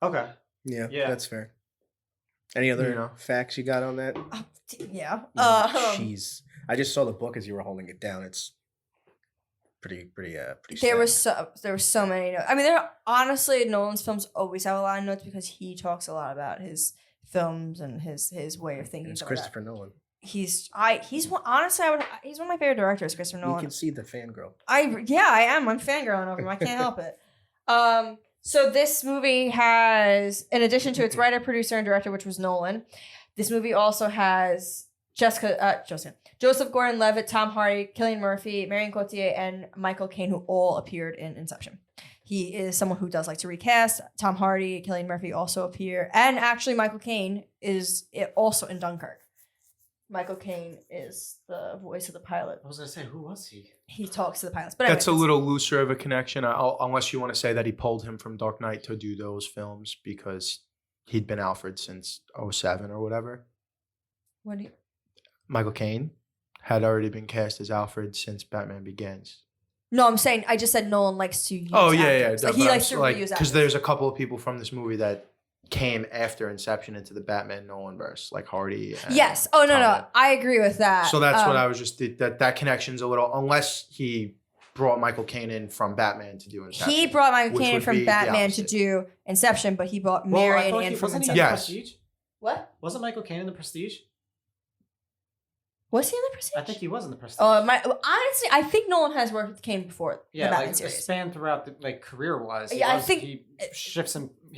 Speaker 6: Okay.
Speaker 7: Yeah,
Speaker 6: Yeah.
Speaker 7: that's fair. Any other facts you got on that?
Speaker 5: Yeah.
Speaker 7: Jeez, I just saw the book as you were holding it down. It's pretty.
Speaker 5: There were so many notes. I mean, honestly, Nolan's films always have a lot of notes because he talks a lot about his films and his way of thinking.
Speaker 7: It's Christopher Nolan.
Speaker 5: He's one of my favorite directors, Christopher Nolan.
Speaker 7: You can see the fangirl.
Speaker 5: I am. I'm fangirling over him. I can't help it. So this movie has, in addition to its writer, producer, and director, which was Nolan, this movie also has Joseph Gordon-Levitt, Tom Hardy, Killian Murphy, Marion Cotillard, and Michael Caine, who all appeared in Inception. He is someone who does like to recast. Tom Hardy, Killian Murphy also appear, and actually Michael Caine is also in Dunkirk. Michael Caine is the voice of the pilot.
Speaker 6: I was gonna say, who was he?
Speaker 5: He talks to the pilots, but
Speaker 8: That's a little looser of a connection, unless you want to say that he pulled him from Dark Knight to do those films because he'd been Alfred since 2007 or whatever.
Speaker 5: What do you?
Speaker 8: Michael Caine had already been cast as Alfred since Batman Begins.
Speaker 5: No, I'm saying I just said Nolan likes to use.
Speaker 8: Oh yeah,
Speaker 5: actors.
Speaker 8: yeah.
Speaker 5: Like, he likes to reuse
Speaker 8: because
Speaker 5: actors.
Speaker 8: there's a couple of people from this movie that came after Inception into the Batman Nolan verse, like Hardy. And
Speaker 5: Yes. Oh no,
Speaker 8: Tom.
Speaker 5: I agree with that.
Speaker 8: So that's what I was just that connection's a little, unless he brought Michael Caine in from Batman to do Inception.
Speaker 5: He brought Michael
Speaker 8: which
Speaker 5: Caine
Speaker 8: would
Speaker 5: from
Speaker 8: be the
Speaker 5: Batman to
Speaker 8: opposite.
Speaker 5: do Inception, but he brought
Speaker 6: Well, I
Speaker 5: Marion
Speaker 6: thought
Speaker 5: in from
Speaker 6: wasn't he
Speaker 5: Inception.
Speaker 6: in
Speaker 8: Yes.
Speaker 6: Prestige?
Speaker 5: What?
Speaker 6: Wasn't Michael Caine in the Prestige?
Speaker 5: Was he in the Prestige?
Speaker 6: I think he was in the Prestige.
Speaker 5: Honestly, I think Nolan has worked with Caine before the Batman
Speaker 6: like a
Speaker 5: series.
Speaker 6: span throughout the like career wise.
Speaker 5: Yeah, I think
Speaker 6: he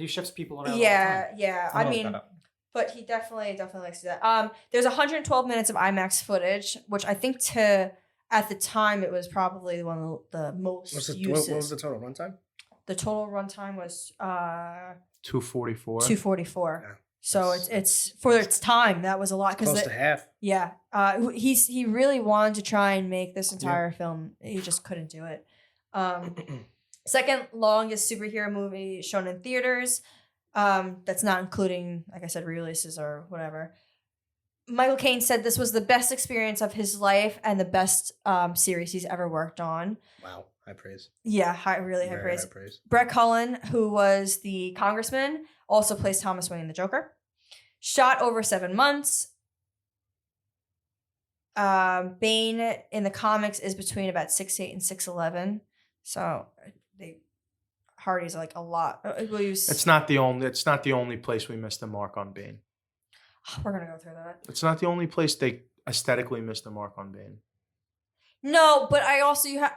Speaker 6: shifts people around.
Speaker 5: Yeah,
Speaker 6: all the time.
Speaker 5: yeah.
Speaker 6: I'll
Speaker 5: I
Speaker 6: look
Speaker 5: mean,
Speaker 6: that up.
Speaker 5: but he definitely likes to do that. There's 112 minutes of IMAX footage, which I think at the time it was probably one of the most uses.
Speaker 7: What was the total runtime?
Speaker 5: The total runtime was
Speaker 8: 244.
Speaker 5: 244.
Speaker 7: Yeah.
Speaker 5: So it's for its time that was a lot
Speaker 7: Close to half.
Speaker 5: Yeah, he really wanted to try and make this entire film. He just couldn't do it. Second longest superhero movie shown in theaters. That's not including, like I said, re-releases or whatever. Michael Caine said this was the best experience of his life and the best series he's ever worked on.
Speaker 7: Wow, high praise.
Speaker 5: Yeah, really high
Speaker 7: Very
Speaker 5: praise.
Speaker 7: high praise.
Speaker 5: Brett Cullen, who was the congressman, also plays Thomas Wayne the Joker. Shot over 7 months. Bane in the comics is between about 6'8" and 6'11". So Hardy's like a lot. We'll use.
Speaker 8: It's not the only place we missed the mark on Bane.
Speaker 5: We're gonna go through that.
Speaker 8: It's not the only place they aesthetically missed the mark on Bane.
Speaker 5: No, but I also let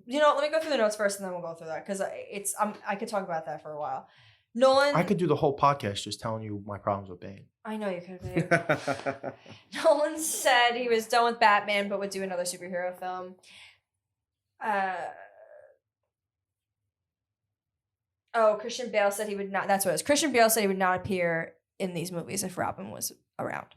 Speaker 5: me go through the notes first, and then we'll go through that because I could talk about that for a while. Nolan.
Speaker 8: I could do the whole podcast just telling you my problems with Bane.
Speaker 5: I know you could. Nolan said he was done with Batman, but would do another superhero film. Christian Bale said he would not. That's what it was. Christian Bale said he would not appear in these movies if Robin was around.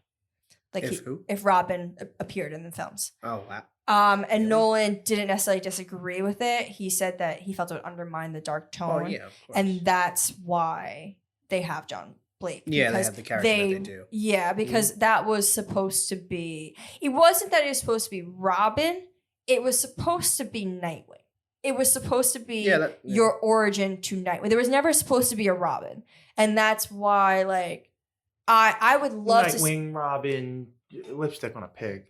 Speaker 5: Like if Robin appeared in the films.
Speaker 7: Oh wow.
Speaker 5: And
Speaker 7: Really?
Speaker 5: Nolan didn't necessarily disagree with it. He said that he felt it would undermine the dark tone.
Speaker 7: Oh yeah, of course.
Speaker 5: And that's why they have John Blake.
Speaker 7: Yeah, they have the character that they do.
Speaker 5: Yeah, because that was supposed to be. It wasn't that it was supposed to be Robin. It was supposed to be Nightwing. It was supposed to be your origin to Nightwing. There was never supposed to be a Robin, and that's why, like, I would love to.
Speaker 8: Nightwing, Robin, lipstick on a pig.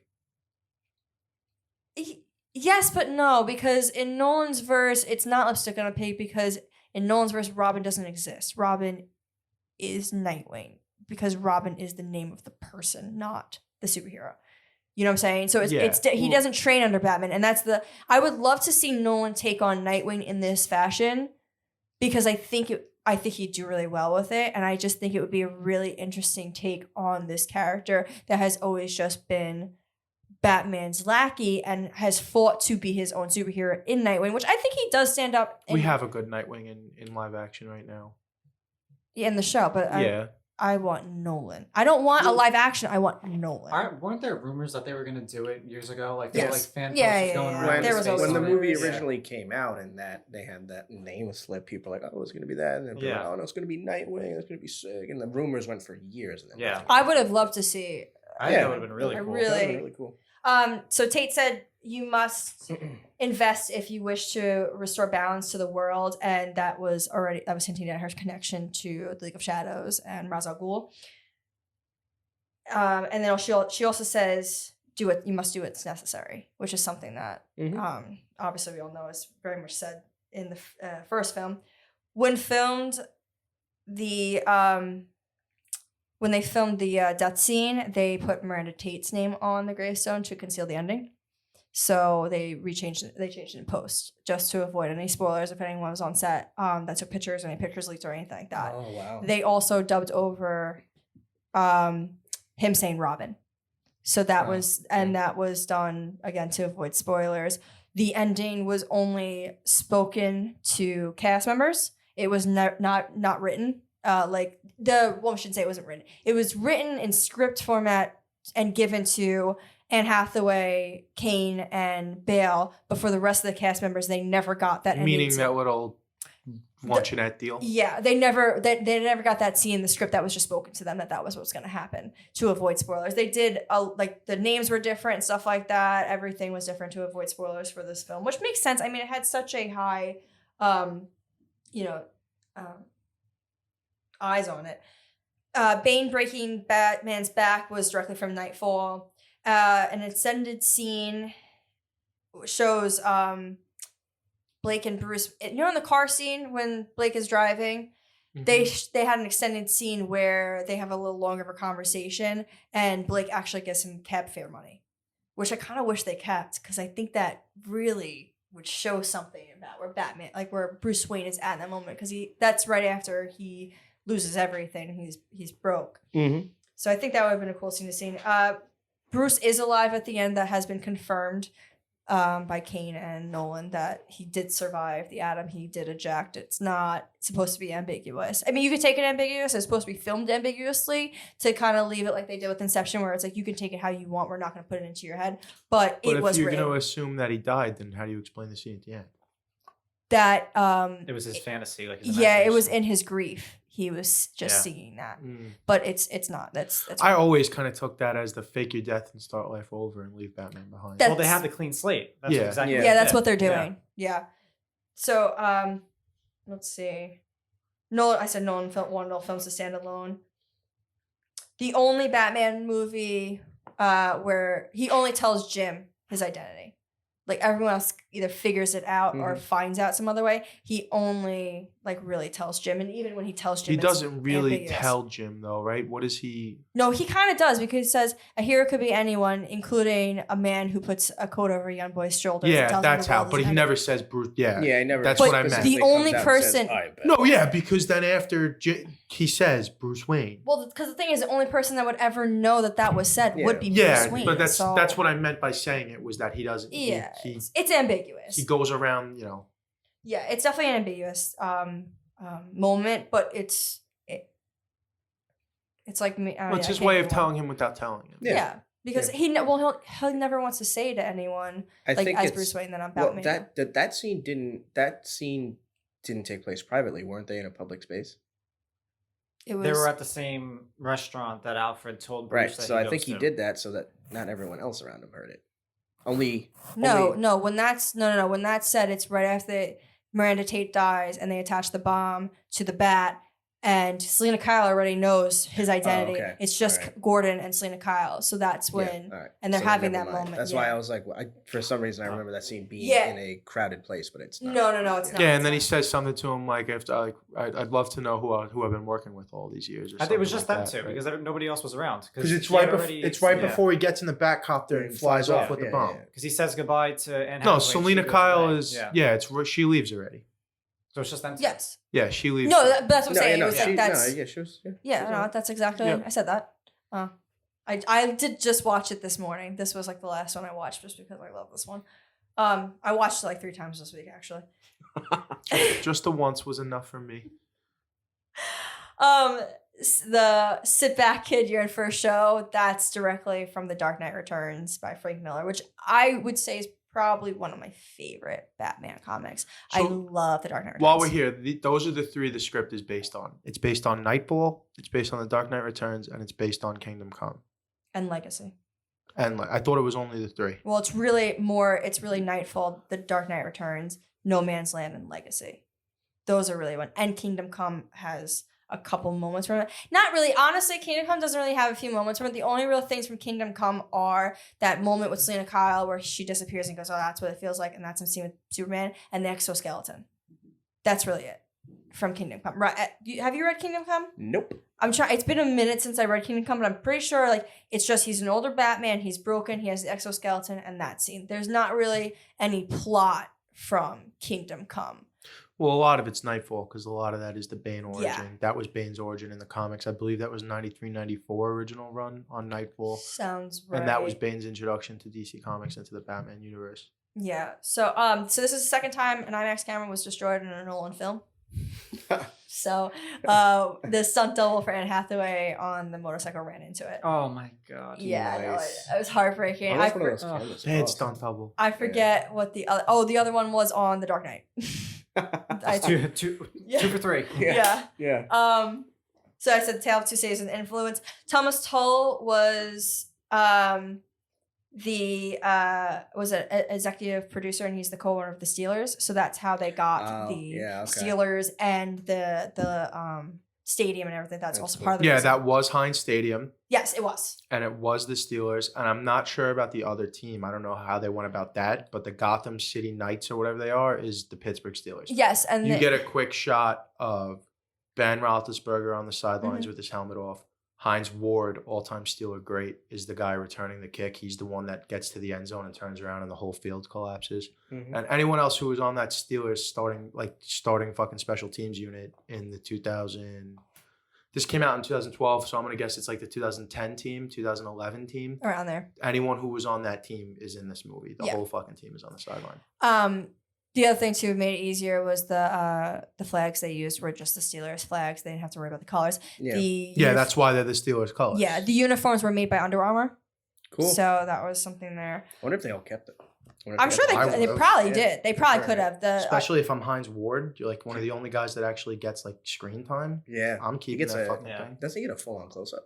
Speaker 5: Yes, but no, because in Nolan's verse, it's not lipstick on a pig, because in Nolan's verse, Robin doesn't exist. Robin is Nightwing, because Robin is the name of the person, not the superhero. You know what I'm saying? So he doesn't train under Batman, and I would love to see Nolan take on Nightwing in this fashion, because I think he'd do really well with it, and I just think it would be a really interesting take on this character that has always just been Batman's lackey and has fought to be his own superhero in Nightwing, which I think he does stand up.
Speaker 8: We have a good Nightwing in live action right now.
Speaker 5: Yeah, in the show, but I want Nolan. I don't want a live action. I want Nolan.
Speaker 6: Weren't there rumors that they were going to do it years ago? Like,
Speaker 5: yes.
Speaker 6: like fan posters going around.
Speaker 5: There was
Speaker 7: when the movie
Speaker 5: rumors.
Speaker 7: originally came out and that they had that name slip, people were like, oh, it's going to be that. And then people were like, oh, no, it's going to be Nightwing. It's going to be sick. And the rumors went for years. And then
Speaker 5: I would have loved to see.
Speaker 6: I think that would have been really cool.
Speaker 7: Really cool.
Speaker 5: So Tate said you must invest if you wish to restore balance to the world, and that was hinting at her connection to the League of Shadows and Ra's al Ghul. And then she also says, "Do it. You must do what's necessary," which is something that obviously we all know is very much said in the first film. When they filmed the death scene, they put Miranda Tate's name on the gravestone to conceal the ending. So they changed it in post just to avoid any spoilers if anyone was on set that took pictures, any pictures leaked or anything like that.
Speaker 7: Oh wow!
Speaker 5: They also dubbed over him saying Robin. So that was done again to avoid spoilers. The ending was only spoken to cast members. It was not written. We shouldn't say it wasn't written. It was written in script format and given to Anne Hathaway, Kane, and Bale, but for the rest of the cast members, they never got that.
Speaker 8: Meaning that little luncheonette deal.
Speaker 5: Yeah, they never got that scene in the script. That was just spoken to them that was what was going to happen to avoid spoilers. They did the names were different and stuff like that. Everything was different to avoid spoilers for this film, which makes sense. I mean, it had such a high, eyes on it. Bane breaking Batman's back was directly from Nightfall. An extended scene shows Blake and Bruce. In the car scene when Blake is driving, they had an extended scene where they have a little longer of a conversation, and Blake actually gives him cab fare money, which I kind of wish they kept, because I think that really would show something about where Batman, like where Bruce Wayne is at in that moment, because that's right after he loses everything. He's broke.
Speaker 7: Mm-hmm.
Speaker 5: So I think that would have been a cool scene to see. Bruce is alive at the end. That has been confirmed by Kane and Nolan that he did survive the atom. He did eject. It's not supposed to be ambiguous. I mean, you could take it ambiguous. It's supposed to be filmed ambiguously to kind of leave it like they did with Inception, where it's like you can take it how you want. We're not going to put it into your head. But it was
Speaker 8: if you're
Speaker 5: written.
Speaker 8: going to assume that he died, then how do you explain the scene at the end?
Speaker 5: that
Speaker 6: It was his fantasy, like his
Speaker 5: yeah, it was
Speaker 6: imagination.
Speaker 5: in his grief. He was just
Speaker 8: Yeah.
Speaker 5: singing that,
Speaker 8: Mm.
Speaker 5: but it's not. That's
Speaker 8: I always kind of took that as the fake your death and start life over and leave Batman behind.
Speaker 5: That-
Speaker 6: Well, they have the clean slate. That's
Speaker 8: Yeah.
Speaker 6: exactly.
Speaker 5: yeah, that's
Speaker 6: they
Speaker 5: what they're
Speaker 6: did.
Speaker 5: doing. Yeah. So let's see. Nolan, I said Nolan films to stand alone. The only Batman movie where he only tells Jim his identity. Like everyone else either figures it out or finds out some other way. He only like really tells Jim, and even when he tells Jim,
Speaker 8: He
Speaker 5: it's
Speaker 8: doesn't really
Speaker 5: ambiguous.
Speaker 8: tell Jim though, right? What is he?
Speaker 5: No, he kind of does because he says a hero could be anyone, including a man who puts a coat over a young boy's shoulders. and
Speaker 8: Yeah,
Speaker 5: tells him
Speaker 8: that's
Speaker 5: the
Speaker 8: how.
Speaker 5: world
Speaker 8: But
Speaker 5: is
Speaker 8: he
Speaker 5: ending.
Speaker 8: never says Bruce. Yeah,
Speaker 7: Yeah, he never.
Speaker 8: That's
Speaker 5: But
Speaker 8: what I meant.
Speaker 5: the
Speaker 7: specifically
Speaker 5: only
Speaker 7: comes out and says,
Speaker 5: person-
Speaker 7: "I bet."
Speaker 8: No, yeah, because then after he says Bruce Wayne.
Speaker 5: Well, because the thing is, the only person that would ever know that was said would be
Speaker 8: Yeah,
Speaker 5: Bruce Wayne.
Speaker 8: but that's
Speaker 5: so,
Speaker 8: what I meant by saying it was that he doesn't.
Speaker 5: yeah,
Speaker 8: he
Speaker 5: it's ambiguous.
Speaker 8: he goes around, you know.
Speaker 5: Yeah, it's definitely an ambiguous moment, but it's like me.
Speaker 8: Well, it's his way of telling him without telling him.
Speaker 5: Yeah, because he never wants to say to anyone
Speaker 7: I
Speaker 5: like
Speaker 7: think
Speaker 5: as
Speaker 7: it's-
Speaker 5: Bruce Wayne that I'm
Speaker 7: Well,
Speaker 5: Batman.
Speaker 7: that scene didn't take place privately, weren't they? In a public space,
Speaker 5: It was
Speaker 6: They were at the same restaurant that Alfred told Bruce.
Speaker 7: right?
Speaker 6: that
Speaker 7: So I think
Speaker 6: goes
Speaker 7: he
Speaker 6: to.
Speaker 7: did that so that not everyone else around him heard it. Only
Speaker 5: no. When that's no. When that's said, it's right after Miranda Tate dies, and they attach the bomb to the bat. And Selena Kyle already knows his identity.
Speaker 7: okay.
Speaker 5: It's just
Speaker 7: Alright.
Speaker 5: Gordon and Selena Kyle. So that's
Speaker 7: Yeah,
Speaker 5: when,
Speaker 7: all right.
Speaker 5: and they're
Speaker 7: So
Speaker 5: having
Speaker 7: never
Speaker 5: that
Speaker 7: mind.
Speaker 5: moment.
Speaker 7: That's why I was like, for some reason I remember that scene being
Speaker 5: Yeah.
Speaker 7: in a crowded place, but it's not.
Speaker 5: No, it's not.
Speaker 8: Yeah, and then he says something to him like, "If I'd love to know who I've been working with all these years." Or
Speaker 6: I think it was
Speaker 8: something
Speaker 6: just
Speaker 8: like
Speaker 6: them two
Speaker 8: right?
Speaker 6: because nobody else was around.
Speaker 8: Because it's
Speaker 6: he
Speaker 8: right.
Speaker 6: had already-
Speaker 8: It's right
Speaker 6: yeah.
Speaker 8: before he gets in the Batcopter and flies off with the bomb.
Speaker 6: Because he says goodbye to Anne
Speaker 8: No,
Speaker 6: Hathaway,
Speaker 8: Selena
Speaker 6: she goes
Speaker 8: Kyle
Speaker 6: away.
Speaker 8: is she leaves already.
Speaker 6: So it's just them two.
Speaker 5: Yes.
Speaker 8: Yeah, she leaves.
Speaker 5: No, that's what I'm
Speaker 7: No,
Speaker 5: saying.
Speaker 7: no,
Speaker 5: It was like
Speaker 7: she,
Speaker 5: that's
Speaker 7: no, yeah, she was. Yeah,
Speaker 5: yeah. No, that's exactly.
Speaker 8: Yeah.
Speaker 5: I said that. I did just watch it this morning. This was like the last one I watched just because I love this one. I watched it like 3 times this week actually.
Speaker 8: Just the once was enough for me.
Speaker 5: The Sit Back Kid You're in for a Show, that's directly from The Dark Knight Returns by Frank Miller, which I would say is probably one of my favorite Batman comics. I
Speaker 8: So,
Speaker 5: love The Dark Knight Returns.
Speaker 8: While we're here, those are the 3 the script is based on. It's based on Nightfall, it's based on The Dark Knight Returns, and it's based on Kingdom Come.
Speaker 5: And Legacy.
Speaker 8: And I thought it was only the 3.
Speaker 5: Well, it's really Nightfall, The Dark Knight Returns, No Man's Land, and Legacy. Those are really one. And Kingdom Come has a couple moments from it. Not really. Honestly, Kingdom Come doesn't really have a few moments from it. The only real things from Kingdom Come are that moment with Selena Kyle where she disappears and goes, "Oh, that's what it feels like," and that's some scene with Superman and the exoskeleton. That's really it from Kingdom Come. Right? Have you read Kingdom Come?
Speaker 7: Nope.
Speaker 5: I'm trying. It's been a minute since I read Kingdom Come, but I'm pretty sure like it's just he's an older Batman. He's broken. He has the exoskeleton, and that scene. There's not really any plot from Kingdom Come.
Speaker 8: Well, a lot of it's Nightfall because a lot of that is the Bane origin.
Speaker 5: Yeah.
Speaker 8: That was Bane's origin in the comics. I believe that was 93, 94 original run on Nightfall.
Speaker 5: Sounds right.
Speaker 8: And that was Bane's introduction to DC Comics into the Batman universe.
Speaker 5: Yeah. So so this is the second time an IMAX camera was destroyed in a Nolan film. So the stunt double for Anne Hathaway on the motorcycle ran into it.
Speaker 6: Oh my god.
Speaker 5: Yeah, no,
Speaker 7: nice.
Speaker 5: it was heartbreaking.
Speaker 7: Oh,
Speaker 5: I,
Speaker 7: that's one of
Speaker 5: for-
Speaker 7: those cameras.
Speaker 8: Bad
Speaker 7: Oh.
Speaker 8: stunt double.
Speaker 5: I forget what the other one was on The Dark Knight. I,
Speaker 6: Two
Speaker 5: Yeah.
Speaker 6: for 3.
Speaker 5: yeah.
Speaker 7: Yeah.
Speaker 5: So I said Tale of Two Cities and Influence. Thomas Tull was the was an executive producer, and he's the co-owner of the Steelers. So that's how they got
Speaker 7: Oh,
Speaker 5: the
Speaker 7: yeah, okay.
Speaker 5: Steelers and the stadium and everything. That's also
Speaker 7: cool.
Speaker 5: part of the
Speaker 8: Yeah,
Speaker 5: reason.
Speaker 8: that was Heinz Stadium,
Speaker 5: Yes, it was.
Speaker 8: and it was the Steelers. And I'm not sure about the other team. I don't know how they went about that, but the Gotham City Knights or whatever they are is the Pittsburgh Steelers.
Speaker 5: Yes, and
Speaker 8: You
Speaker 5: the-
Speaker 8: get a quick shot of Ben Roethlisberger on the sidelines
Speaker 5: Mm-hmm.
Speaker 8: with his helmet off. Heinz Ward, all-time Steeler great, is the guy returning the kick. He's the one that gets to the end zone and turns around and the whole field collapses.
Speaker 7: Mhm.
Speaker 8: And anyone else who was on that Steelers starting fucking special teams unit in the 2000. This came out in 2012, so I'm gonna guess it's like the 2010 team, 2011 team.
Speaker 5: around there.
Speaker 8: Anyone who was on that team is in this movie. The
Speaker 5: Yeah.
Speaker 8: whole fucking team is on the sideline.
Speaker 5: The other thing too that made it easier was the flags they used were just the Steelers flags. They didn't have to worry about the colors.
Speaker 7: Yeah.
Speaker 8: Yeah, that's why they're the Steelers colors.
Speaker 5: Yeah, the uniforms were made by Under Armour.
Speaker 7: Cool.
Speaker 5: So that was something there.
Speaker 7: I wonder if they all kept it.
Speaker 5: I'm sure they probably did. They probably could have.
Speaker 1: Especially if I'm Hines Ward, you're like one of the only guys that actually gets like screen time.
Speaker 7: Yeah,
Speaker 1: I'm keeping that fucking thing.
Speaker 7: Doesn't he get a full on close up?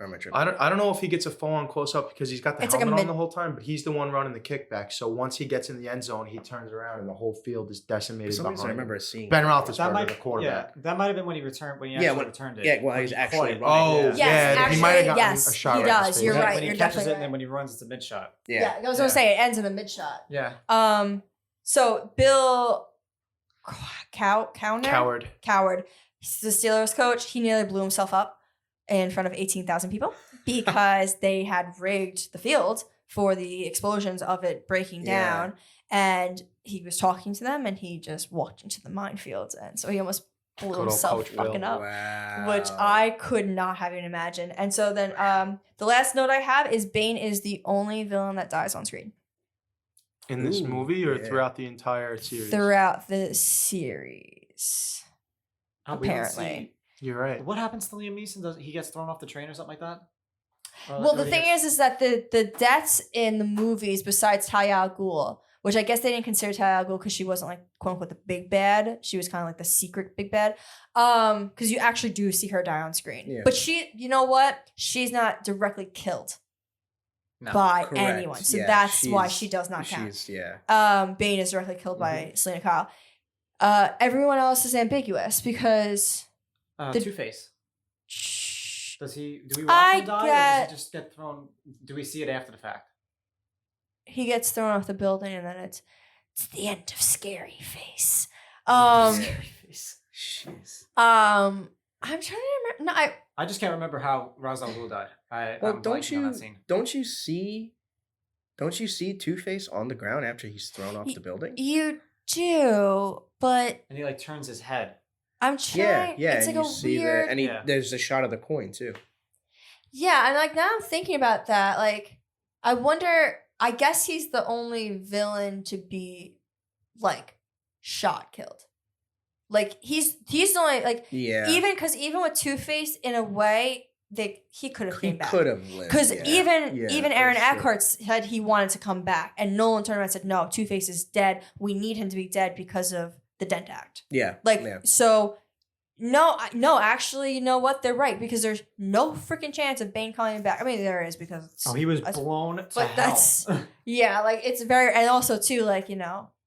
Speaker 7: Or am I tripping?
Speaker 1: I don't know if he gets a full on close up because he's got the helmet
Speaker 5: like
Speaker 1: on the whole time, but he's the one running the kickback. So once he gets in the end zone, he turns around and the whole field is decimated.
Speaker 7: For some reason, I remember seeing
Speaker 1: Ben Roethlisberger, the quarterback.
Speaker 6: Yeah, that might have been when he returned. When he actually returned it.
Speaker 7: Yeah, well, he's actually running.
Speaker 1: Oh,
Speaker 5: yes,
Speaker 1: he might have gotten a shot.
Speaker 5: He
Speaker 1: right
Speaker 5: does.
Speaker 1: in his
Speaker 5: You're
Speaker 1: face.
Speaker 5: right.
Speaker 6: When he
Speaker 5: You're
Speaker 6: catches
Speaker 5: definitely
Speaker 6: it, and then
Speaker 5: right.
Speaker 6: when he runs, it's a mid shot.
Speaker 5: Yeah, I was gonna say it ends in a mid shot.
Speaker 8: Yeah.
Speaker 5: So Bill Coward. He's the Steelers coach. He nearly blew himself up in front of 18,000 people because they had rigged the field for the explosions of it breaking down. And he was talking to them and he just walked into the minefield. And so he almost blew himself fucking up, which I could not have even imagined. And so then the last note I have is Bane is the only villain that dies on screen.
Speaker 8: In this movie or throughout the entire series?
Speaker 5: Throughout the series. Apparently.
Speaker 8: You're right.
Speaker 6: What happens to Liam Neeson? Does he gets thrown off the train or something like that?
Speaker 5: Well, the thing is that the deaths in the movies, besides Talia al Ghul, which I guess they didn't consider Talia al Ghul because she wasn't like quote unquote the big bad. She was kind of like the secret big bad. Because you actually do see her die on screen. Yeah. But she, you know what? She's not directly killed by anyone. So that's why she does not count. Bane is directly killed by Selena Kyle. Everyone else is ambiguous because
Speaker 6: Two-Face. Do we watch him die, or does he just get thrown? Do we see it after the fact?
Speaker 5: He gets thrown off the building, and then it's the end of Scary Face. Scary Face. Jeez. I'm trying to remember. No,
Speaker 6: I just can't remember how Ra's al Ghul died.
Speaker 7: Don't you see Two-Face on the ground after he's thrown off the building?
Speaker 5: You do, but
Speaker 6: and he like turns his head.
Speaker 5: I'm trying. Yeah. It's like a weird.
Speaker 7: And there's a shot of the coin too.
Speaker 5: Yeah, and like now I'm thinking about that. Like, I wonder. I guess he's the only villain to be like shot, killed. Like he's the only like even with Two-Face in a way he could have came back. He could have lived because even Aaron Eckhart said he wanted to come back, and Nolan turned around and said, "No, Two-Face is dead. We need him to be dead because of the Dent Act." So no, actually, you know what? They're right because there's no freaking chance of Bane coming back. I mean, there is because
Speaker 6: he was blown to hell.
Speaker 5: That's like it's very, and also too like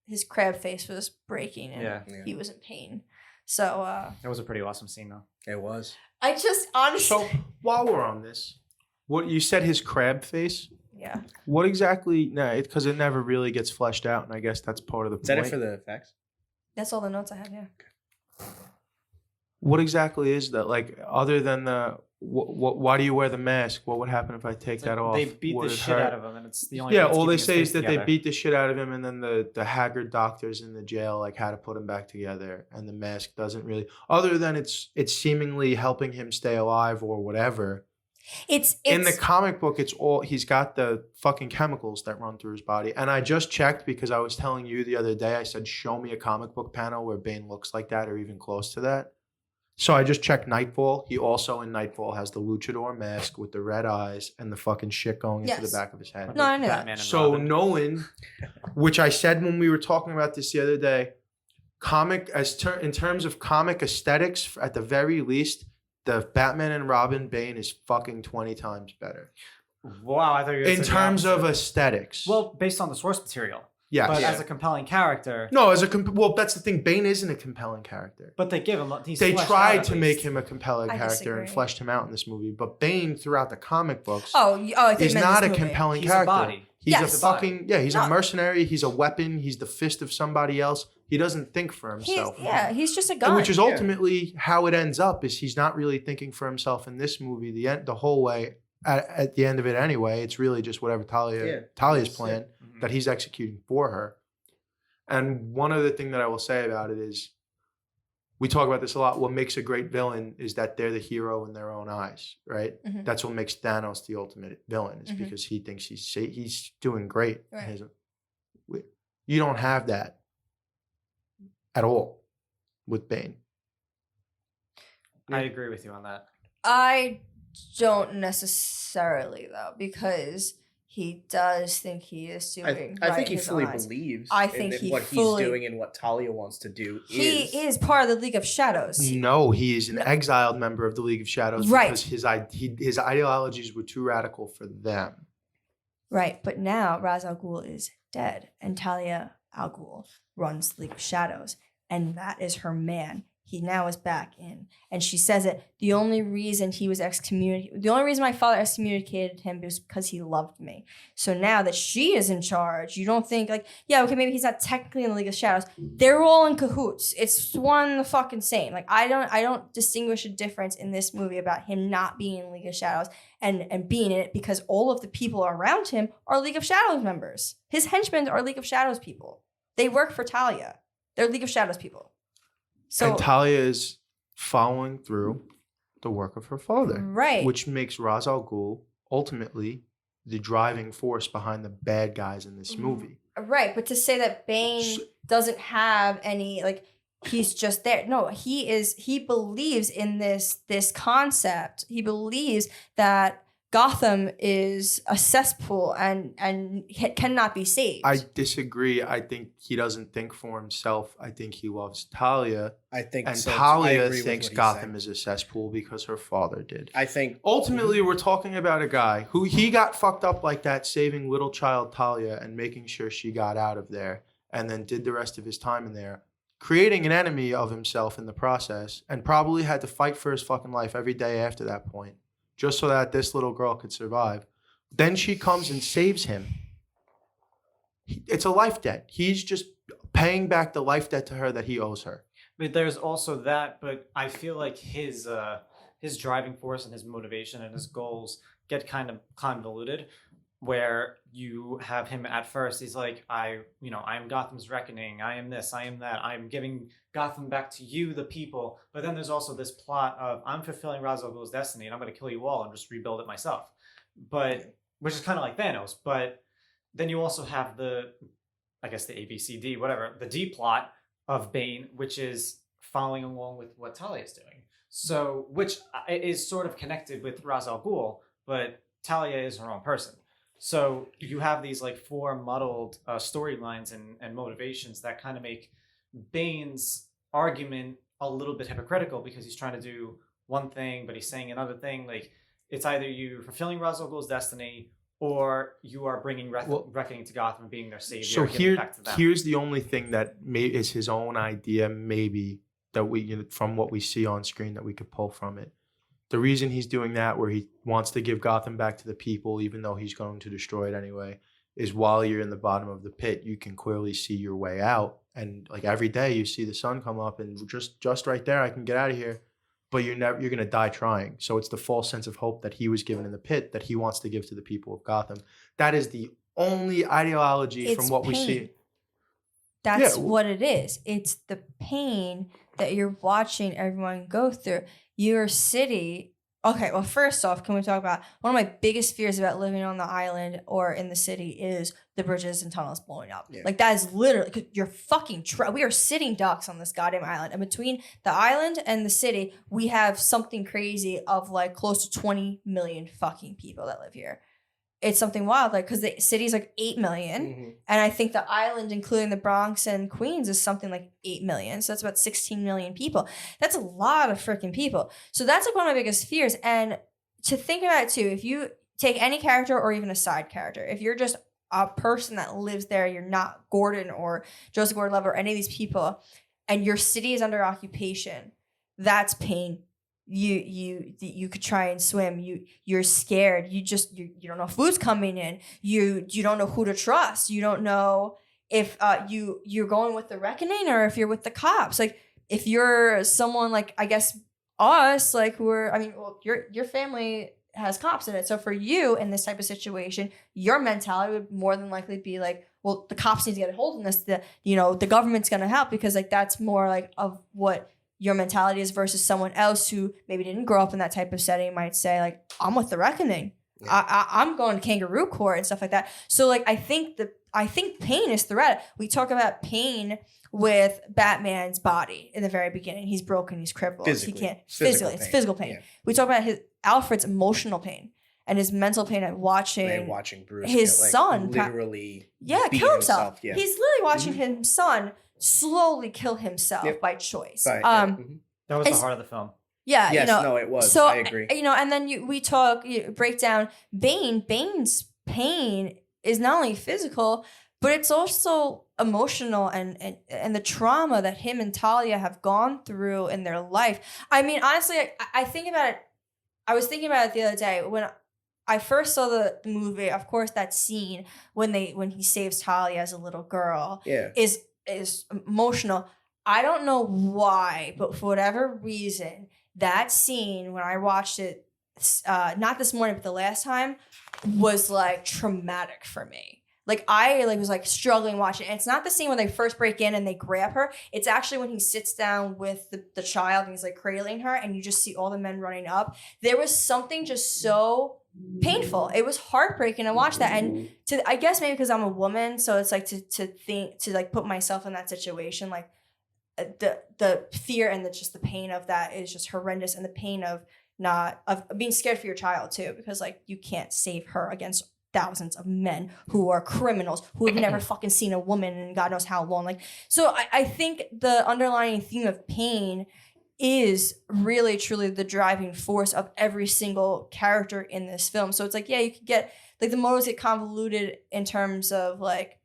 Speaker 5: his crab face was breaking and he was in pain. So
Speaker 6: that was a pretty awesome scene though.
Speaker 7: It was.
Speaker 5: I just honestly.
Speaker 8: So while we're on this, what you said his crab face.
Speaker 5: Yeah.
Speaker 8: What exactly? No, because it never really gets fleshed out, and I guess that's part of the point.
Speaker 7: Is that it for the facts?
Speaker 5: That's all the notes I have. Yeah.
Speaker 8: What exactly is that? Like, other than the why do you wear the mask? What would happen if I take that off?
Speaker 6: They beat the shit out of him, and it's the only.
Speaker 8: Yeah, all they say is that they beat the shit out of him, and then the haggard doctors in the jail like how to put him back together, and the mask doesn't really. Other than it's seemingly helping him stay alive or whatever.
Speaker 5: It's
Speaker 8: in the comic book. It's all he's got the fucking chemicals that run through his body, and I just checked because I was telling you the other day. I said, show me a comic book panel where Bane looks like that or even close to that. So I just checked Nightfall. He also in Nightfall has the luchador mask with the red eyes and the fucking shit going into the back of his head.
Speaker 5: No, I knew that.
Speaker 8: So Nolan, which I said when we were talking about this the other day, in terms of comic aesthetics, at the very least, the Batman and Robin Bane is fucking 20 times better.
Speaker 6: Wow, I thought you were
Speaker 8: in terms of aesthetics.
Speaker 6: Well, based on the source material.
Speaker 8: Yeah,
Speaker 6: but as a compelling character.
Speaker 8: No, well, that's the thing. Bane isn't a compelling character.
Speaker 6: But they give him.
Speaker 8: They tried to make him a compelling character and fleshed him out in this movie. But Bane, throughout the comic books, is not a compelling character.
Speaker 6: A body.
Speaker 8: He's a fucking he's a mercenary. He's a weapon. He's the fist of somebody else. He doesn't think for himself.
Speaker 5: He's just a gun.
Speaker 8: Which is ultimately how it ends up. Is he's not really thinking for himself in this movie. The whole way. At the end of it, anyway, it's really just whatever Talia's plan that he's executing for her. And one other thing that I will say about it is, we talk about this a lot. What makes a great villain is that they're the hero in their own eyes, right? Mm-hmm. That's what makes Thanos the ultimate villain, is because he thinks he's doing great. Right. You don't have that at all with Bane.
Speaker 6: I agree with you on that.
Speaker 5: I don't necessarily though, because he does think he is doing
Speaker 7: I
Speaker 5: right
Speaker 7: think
Speaker 5: in
Speaker 7: he
Speaker 5: his
Speaker 7: fully
Speaker 5: own eyes.
Speaker 7: believes
Speaker 5: I think
Speaker 7: in what he's doing and what Talia wants to do.
Speaker 5: He is part of the League of Shadows.
Speaker 8: No, he is an exiled member of the League of Shadows
Speaker 5: Right.
Speaker 8: because his ideologies were too radical for them.
Speaker 5: Right, but now Ra's al Ghul is dead, and Talia al Ghul runs the League of Shadows, and that is her man. He now is back in, and she says it. The only reason he was excommunicated, the only reason my father excommunicated him was because he loved me. So now that she is in charge, you don't think like, yeah, okay, maybe he's not technically in the League of Shadows. They're all in cahoots. It's one and the fucking same. Like I don't distinguish a difference in this movie about him not being in the League of Shadows and being in it because all of the people around him are League of Shadows members. His henchmen are League of Shadows people. They work for Talia. They're League of Shadows people. So,
Speaker 8: and Talia is following through the work of her father.
Speaker 5: Right.
Speaker 8: Which makes Ra's al Ghul ultimately the driving force behind the bad guys in this movie.
Speaker 5: Right, but to say that Bane doesn't have any, like, he's just there. No, he believes in this concept. He believes that Gotham is a cesspool and cannot be saved.
Speaker 8: I disagree. I think he doesn't think for himself. I think he loves Talia.
Speaker 7: I think
Speaker 8: and
Speaker 7: so, too. I
Speaker 8: Talia
Speaker 7: agree with
Speaker 8: thinks
Speaker 7: what he's
Speaker 8: Gotham
Speaker 7: saying.
Speaker 8: is a cesspool because her father did.
Speaker 7: I think
Speaker 8: Ultimately, we're talking about a guy who he got fucked up like that, saving little child Talia and making sure she got out of there, and then did the rest of his time in there, creating an enemy of himself in the process, and probably had to fight for his fucking life every day after that point, just so that this little girl could survive. Then she comes and saves him. It's a life debt. He's just paying back the life debt to her that he owes her.
Speaker 6: But there's also that, but I feel like his driving force and his motivation and his goals get kind of convoluted, where you have him at first, he's like, I am Gotham's reckoning, I am this, I am that, I'm giving Gotham back to you, the people. But then there's also this plot of, I'm fulfilling Ra's al Ghul's destiny and I'm going to kill you all and just rebuild it myself. But, which is kind of like Thanos. But then you also have the ABCD, whatever, the D plot of Bane, which is following along with what Talia is doing. So, which is sort of connected with Ra's al Ghul, but Talia is her own person. So you have these like four muddled storylines and motivations that kind of make Bane's argument a little bit hypocritical because he's trying to do one thing, but he's saying another thing. Like it's either you fulfilling Ra's al Ghul's destiny or you are bringing reckoning to Gotham, being their savior.
Speaker 8: So
Speaker 6: back to them.
Speaker 8: Here's the only thing that is his own idea, maybe, that we, from what we see on screen, that we could pull from it. The reason he's doing that, where he wants to give Gotham back to the people, even though he's going to destroy it anyway, is while you're in the bottom of the pit, you can clearly see your way out. And like every day you see the sun come up and just right there, I can get out of here. But you're going to die trying. So it's the false sense of hope that he was given in the pit that he wants to give to the people of Gotham. That is the only ideology from what we see.
Speaker 5: That's what it is. It's the pain that you're watching everyone go through. Your city. Okay, well, first off, can we talk about one of my biggest fears about living on the island or in the city is the bridges and tunnels blowing up.
Speaker 7: Yeah.
Speaker 5: Like that is literally, 'cause you're fucking, we are sitting ducks on this goddamn island. And between the island and the city, we have something crazy of like close to 20 million fucking people that live here. It's something wild, like, because the city's like 8 million.
Speaker 7: Mm-hmm.
Speaker 5: And I think the island, including the Bronx and Queens, is something like 8 million. So that's about 16 million people. That's a lot of freaking people. So that's like one of my biggest fears. And to think about it too, if you take any character or even a side character, if you're just a person that lives there, you're not Gordon or Joseph Gordon-Levitt or any of these people, and your city is under occupation, that's pain. You could try and swim. You're scared. You don't know if food's coming in. You don't know who to trust. You don't know if you're going with the reckoning or if you're with the cops. Like if you're someone like, I guess us, like your family has cops in it. So for you in this type of situation, your mentality would more than likely be like, well, the cops need to get a hold of this. The government's gonna help, because like that's more like of what your mentality is versus someone else who maybe didn't grow up in that type of setting might say like, I'm with the reckoning. Yeah. I'm going to kangaroo court and stuff like that. So like I think pain is threat. We talk about pain with Batman's body in the very beginning. He's broken. He's crippled. He can't physically. It's physical pain. Yeah. We talk about Alfred's emotional pain. and his mental pain at watching
Speaker 7: And watching Bruce
Speaker 5: his
Speaker 7: get, like,
Speaker 5: son
Speaker 7: literally
Speaker 5: kill
Speaker 7: beat
Speaker 5: himself.
Speaker 7: Yeah.
Speaker 5: He's literally watching his son slowly kill himself
Speaker 7: Yep.
Speaker 5: by choice.
Speaker 7: Right, yeah. Mhm.
Speaker 6: That was the
Speaker 5: It's-
Speaker 6: heart of the film.
Speaker 5: Yeah,
Speaker 7: Yes,
Speaker 5: you know,
Speaker 7: no, it was.
Speaker 5: so
Speaker 7: I agree.
Speaker 5: And then you break down Bane. Bane's pain is not only physical, but it's also emotional and the trauma that him and Talia have gone through in their life. I mean, honestly, I think about it. I was thinking about it the other day when I first saw the movie. Of course, that scene when he saves Talia as a little girl
Speaker 7: Yeah.
Speaker 5: is emotional. I don't know why, but for whatever reason, that scene when I watched it, not this morning, but the last time, was like traumatic for me. Like I was struggling watching it. And it's not the scene when they first break in and they grab her. It's actually when he sits down with the child and he's like cradling her, and you just see all the men running up. There was something just so painful. It was heartbreaking to watch that. And I guess maybe because I'm a woman, so it's like to put myself in that situation, like the fear and just the pain of that is just horrendous, and the pain of being scared for your child too, because like you can't save her against thousands of men who are criminals who have never fucking seen a woman in God knows how long. Like, so I think the underlying theme of pain is really truly the driving force of every single character in this film. So it's like, yeah, you could get like the motives get convoluted in terms of like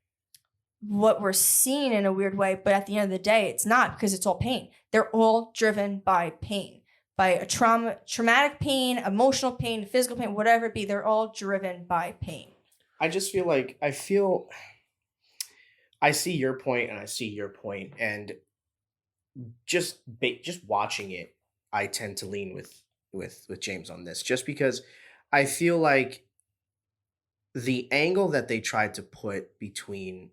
Speaker 5: what we're seeing in a weird way, but at the end of the day, it's not, because it's all pain. They're all driven by pain, by a traumatic pain, emotional pain, physical pain, whatever it be. They're all driven by pain.
Speaker 7: I just feel like I see your point and I see your point, and just watching it, I tend to lean with James on this, just because I feel like the angle that they tried to put between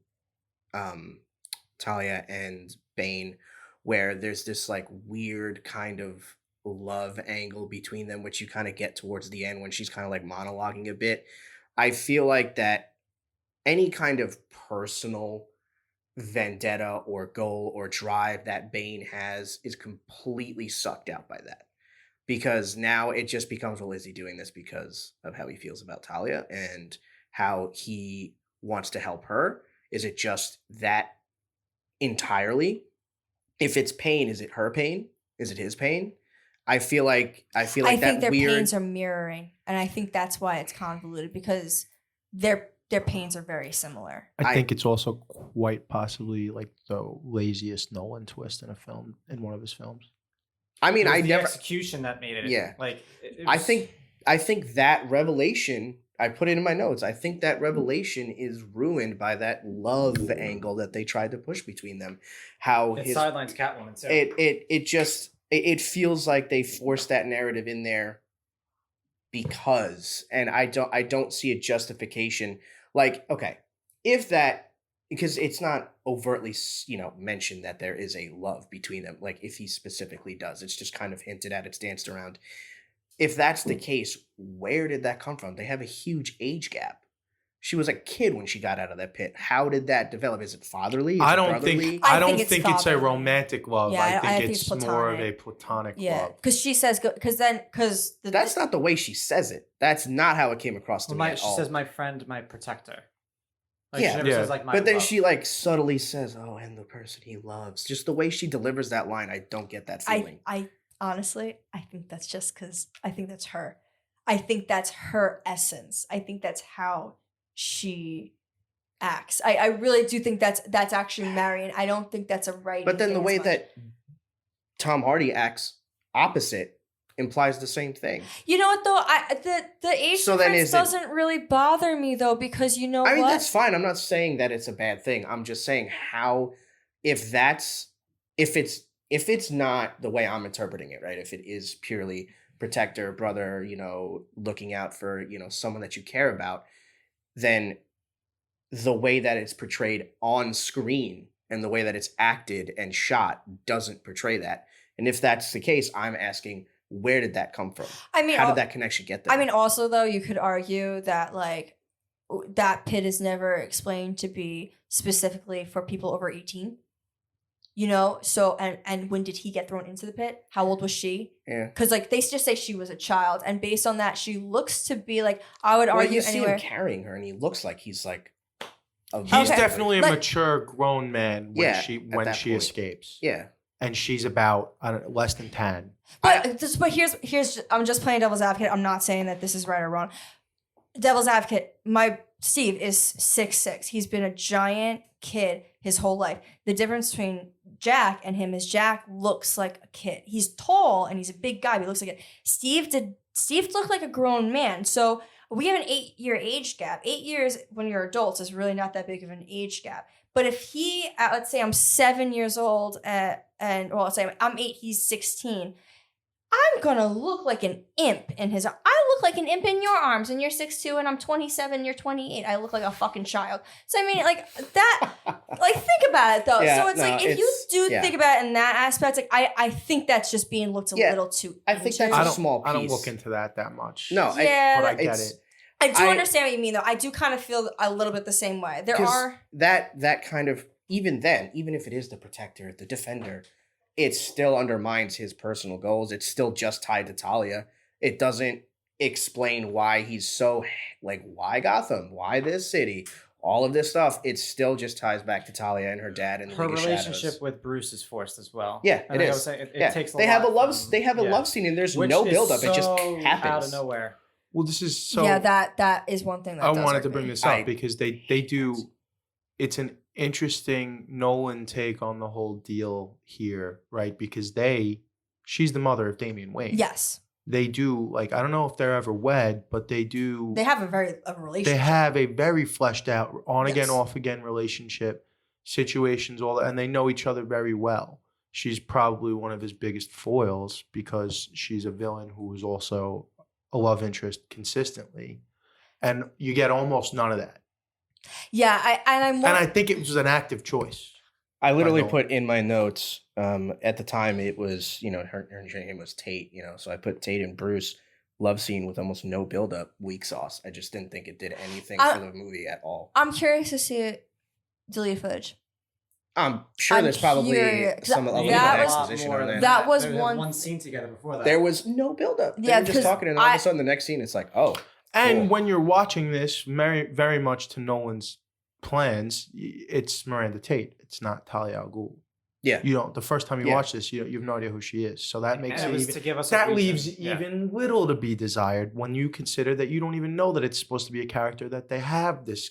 Speaker 7: Talia and Bane, where there's this like weird kind of love angle between them, which you kind of get towards the end when she's kind of like monologuing a bit. I feel like that any kind of personal vendetta or goal or drive that Bane has is completely sucked out by that, because now it just becomes, well, is he doing this because of how he feels about Talia and how he wants to help her? Is it just that entirely? If it's pain, is it her pain? Is it his pain? I feel like
Speaker 5: I
Speaker 7: that
Speaker 5: think their
Speaker 7: weird...
Speaker 5: pains are mirroring, and I think that's why it's convoluted, because their pains are very similar.
Speaker 8: I think it's also quite possibly like the laziest Nolan twist in one of his films.
Speaker 7: I mean,
Speaker 6: the execution that made it.
Speaker 7: Yeah.
Speaker 6: Like it
Speaker 7: I
Speaker 6: was,
Speaker 7: think that revelation, I put it in my notes, I think that revelation is ruined by that love angle that they tried to push between them. How
Speaker 6: it
Speaker 7: his
Speaker 6: sidelines Catwoman too.
Speaker 7: it feels like they forced that narrative in there because, and I don't see a justification. Like, okay, if that, because it's not overtly, mentioned that there is a love between them. Like, if he specifically does, it's just kind of hinted at, it's danced around. If that's the case, where did that come from? They have a huge age gap. She was a kid when she got out of that pit. How did that develop? Is it fatherly? Is
Speaker 8: I
Speaker 7: it
Speaker 8: don't
Speaker 7: brotherly?
Speaker 8: think I don't
Speaker 5: it's
Speaker 8: think it's a
Speaker 5: fatherly.
Speaker 8: romantic love.
Speaker 5: Yeah,
Speaker 8: I think it's more of a platonic
Speaker 5: Yeah,
Speaker 8: love.
Speaker 5: because she says, because
Speaker 7: That's not the way she says it. That's not how it came across to me at
Speaker 6: she
Speaker 7: all.
Speaker 6: says, "My friend, my protector." Like,
Speaker 7: Yeah.
Speaker 6: she never
Speaker 8: Yeah.
Speaker 6: says like my.
Speaker 7: But then
Speaker 6: love.
Speaker 7: she like subtly says, "Oh, and the person he loves." Just the way she delivers that line, I don't get that feeling.
Speaker 5: I honestly, I think that's just because I think that's her. I think that's her essence. I think that's how she acts. I really do think that's actually Marion. I don't think that's a right.
Speaker 7: But then the way that Tom Hardy acts opposite implies the same thing.
Speaker 5: You know what though? The age
Speaker 7: So then
Speaker 5: difference
Speaker 7: is it-
Speaker 5: doesn't really bother me though, because you know
Speaker 7: I mean,
Speaker 5: what?
Speaker 7: that's fine. I'm not saying that it's a bad thing. I'm just saying if it's not the way I'm interpreting it, right? If it is purely protector, brother, looking out for, someone that you care about, then the way that it's portrayed on screen and the way that it's acted and shot doesn't portray that. And if that's the case, I'm asking, where did that come from?
Speaker 5: I mean,
Speaker 7: how did that connection get there?
Speaker 5: I mean, also though, you could argue that like that pit is never explained to be specifically for people over 18. You know, so and when did he get thrown into the pit? How old was she?
Speaker 7: Yeah.
Speaker 5: Because like they just say she was a child, and based on that, she looks to be like I would
Speaker 7: Well,
Speaker 5: argue
Speaker 7: you see
Speaker 5: anywhere.
Speaker 7: him carrying her, and he looks like he's like.
Speaker 8: He's
Speaker 5: Okay.
Speaker 8: definitely a
Speaker 5: Like-
Speaker 8: mature grown man when
Speaker 7: Yeah,
Speaker 8: she
Speaker 7: at
Speaker 8: when
Speaker 7: that
Speaker 8: she
Speaker 7: point.
Speaker 8: escapes.
Speaker 7: Yeah.
Speaker 8: And she's about less than 10.
Speaker 5: But here's I'm just playing devil's advocate. I'm not saying that this is right or wrong. Devil's advocate. My Steve is 6'6". He's been a giant kid his whole life. The difference between Jack and him is Jack looks like a kid. He's tall and he's a big guy, but he looks like it. Steve looked like a grown man. So we have an 8-year age gap. 8 years when you're adults is really not that big of an age gap. But if he, let's say I'm 7 years old, let's say I'm 8, he's 16, I'm gonna look like an imp in his. I look like an imp in your arms, and you're 6'2", and I'm 27, you're 28. I look like a fucking child. So I mean, like that. Like think about it though.
Speaker 7: Yeah,
Speaker 5: So it's
Speaker 7: no,
Speaker 5: like if you do
Speaker 7: yeah.
Speaker 5: think about it in that aspect, like I think that's just being looked a
Speaker 7: Yeah,
Speaker 5: little too.
Speaker 7: I think
Speaker 5: into.
Speaker 7: that's a small
Speaker 8: I don't
Speaker 7: piece.
Speaker 8: look into that much.
Speaker 7: No,
Speaker 5: Yeah,
Speaker 8: but I
Speaker 5: that-
Speaker 8: get
Speaker 7: it's-
Speaker 8: it.
Speaker 5: I do
Speaker 7: I-
Speaker 5: understand what you mean though. I do kind of feel a little bit the same way. There
Speaker 7: 'Cause
Speaker 5: are.
Speaker 7: that kind of even then, even if it is the protector, the defender, it still undermines his personal goals. It's still just tied to Talia. It doesn't explain why he's so like why Gotham, why this city, all of this stuff. It still just ties back to Talia and her dad and the
Speaker 6: Her
Speaker 7: League of
Speaker 6: relationship
Speaker 7: Shadows.
Speaker 6: with Bruce is forced as well.
Speaker 7: Yeah,
Speaker 6: And
Speaker 7: it
Speaker 6: like I
Speaker 7: is.
Speaker 6: was saying, it
Speaker 7: Yeah.
Speaker 6: takes a
Speaker 7: they
Speaker 6: lot
Speaker 7: have a love.
Speaker 6: from-
Speaker 7: They have a
Speaker 6: yeah.
Speaker 7: love scene and there's
Speaker 6: Which
Speaker 7: no
Speaker 6: is
Speaker 7: build up. It just
Speaker 6: so
Speaker 7: happens
Speaker 6: out of nowhere.
Speaker 8: Well, this is so.
Speaker 5: Yeah, that is one thing that
Speaker 8: I
Speaker 5: does
Speaker 8: wanted
Speaker 5: hurt
Speaker 8: to bring
Speaker 5: me.
Speaker 8: this up
Speaker 7: I-
Speaker 8: because they do. It's an interesting Nolan take on the whole deal here, right? Because she's the mother of Damian Wayne.
Speaker 5: Yes,
Speaker 8: They do, like, I don't know if they're ever wed, but they do.
Speaker 5: they have a relationship.
Speaker 8: They have a very fleshed out on again,
Speaker 5: Yes.
Speaker 8: off again relationship, situations, all that, and they know each other very well. She's probably one of his biggest foils because she's a villain who is also a love interest consistently. And you get almost none of that.
Speaker 5: Yeah, I'm.
Speaker 8: And I think it was an active choice.
Speaker 7: I literally
Speaker 8: Nolan.
Speaker 7: put in my notes. At the time, it was her name was Tate. So I put Tate and Bruce love scene with almost no build up, weak sauce. I just didn't think it did anything for the movie at all.
Speaker 5: I'm curious to see deleted footage.
Speaker 7: I'm sure
Speaker 5: I'm
Speaker 7: there's probably
Speaker 5: curious.
Speaker 7: some a
Speaker 5: That
Speaker 7: little bit of
Speaker 5: was-
Speaker 7: exposition on that.
Speaker 5: that was
Speaker 6: There
Speaker 5: one-
Speaker 6: scene together before that.
Speaker 7: There was no build up. They
Speaker 5: Yeah,
Speaker 7: were just
Speaker 5: 'cause
Speaker 7: talking, and all of a sudden, the next scene, it's like, oh,
Speaker 8: And
Speaker 7: cool.
Speaker 8: when you're watching this, very, very much to Nolan's plans, it's Miranda Tate. It's not Talia al Ghul.
Speaker 7: Yeah.
Speaker 8: You don't. The first time you
Speaker 7: Yeah.
Speaker 8: watch this, you have no idea who she is. So that makes
Speaker 6: And it
Speaker 8: it
Speaker 6: was
Speaker 8: even,
Speaker 6: to give us a
Speaker 8: that
Speaker 6: reason.
Speaker 8: leaves
Speaker 6: Yeah.
Speaker 8: even little to be desired when you consider that you don't even know that it's supposed to be a character that they have this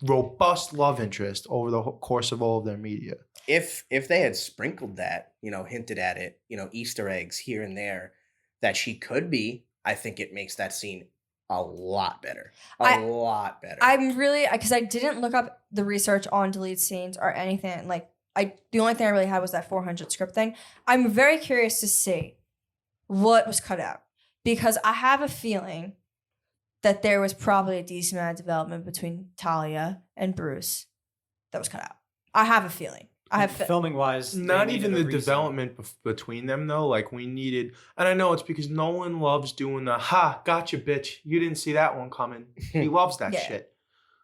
Speaker 8: robust love interest over the course of all of their media.
Speaker 7: if they had sprinkled that, hinted at it, Easter eggs here and there, that she could be, I think it makes that scene a lot better. A lot better.
Speaker 5: I'm really because I didn't look up the research on deleted scenes or anything. Like the only thing I really had was that 400 script thing. I'm very curious to see what was cut out because I have a feeling that there was probably a decent amount of development between Talia and Bruce that was cut out. I have a feeling.
Speaker 6: Filming wise,
Speaker 8: Not even the development between them, though. Like, we needed, and I know it's because Nolan loves doing the "ha, gotcha, bitch, you didn't see that one coming." He loves that
Speaker 5: Yeah.
Speaker 8: shit.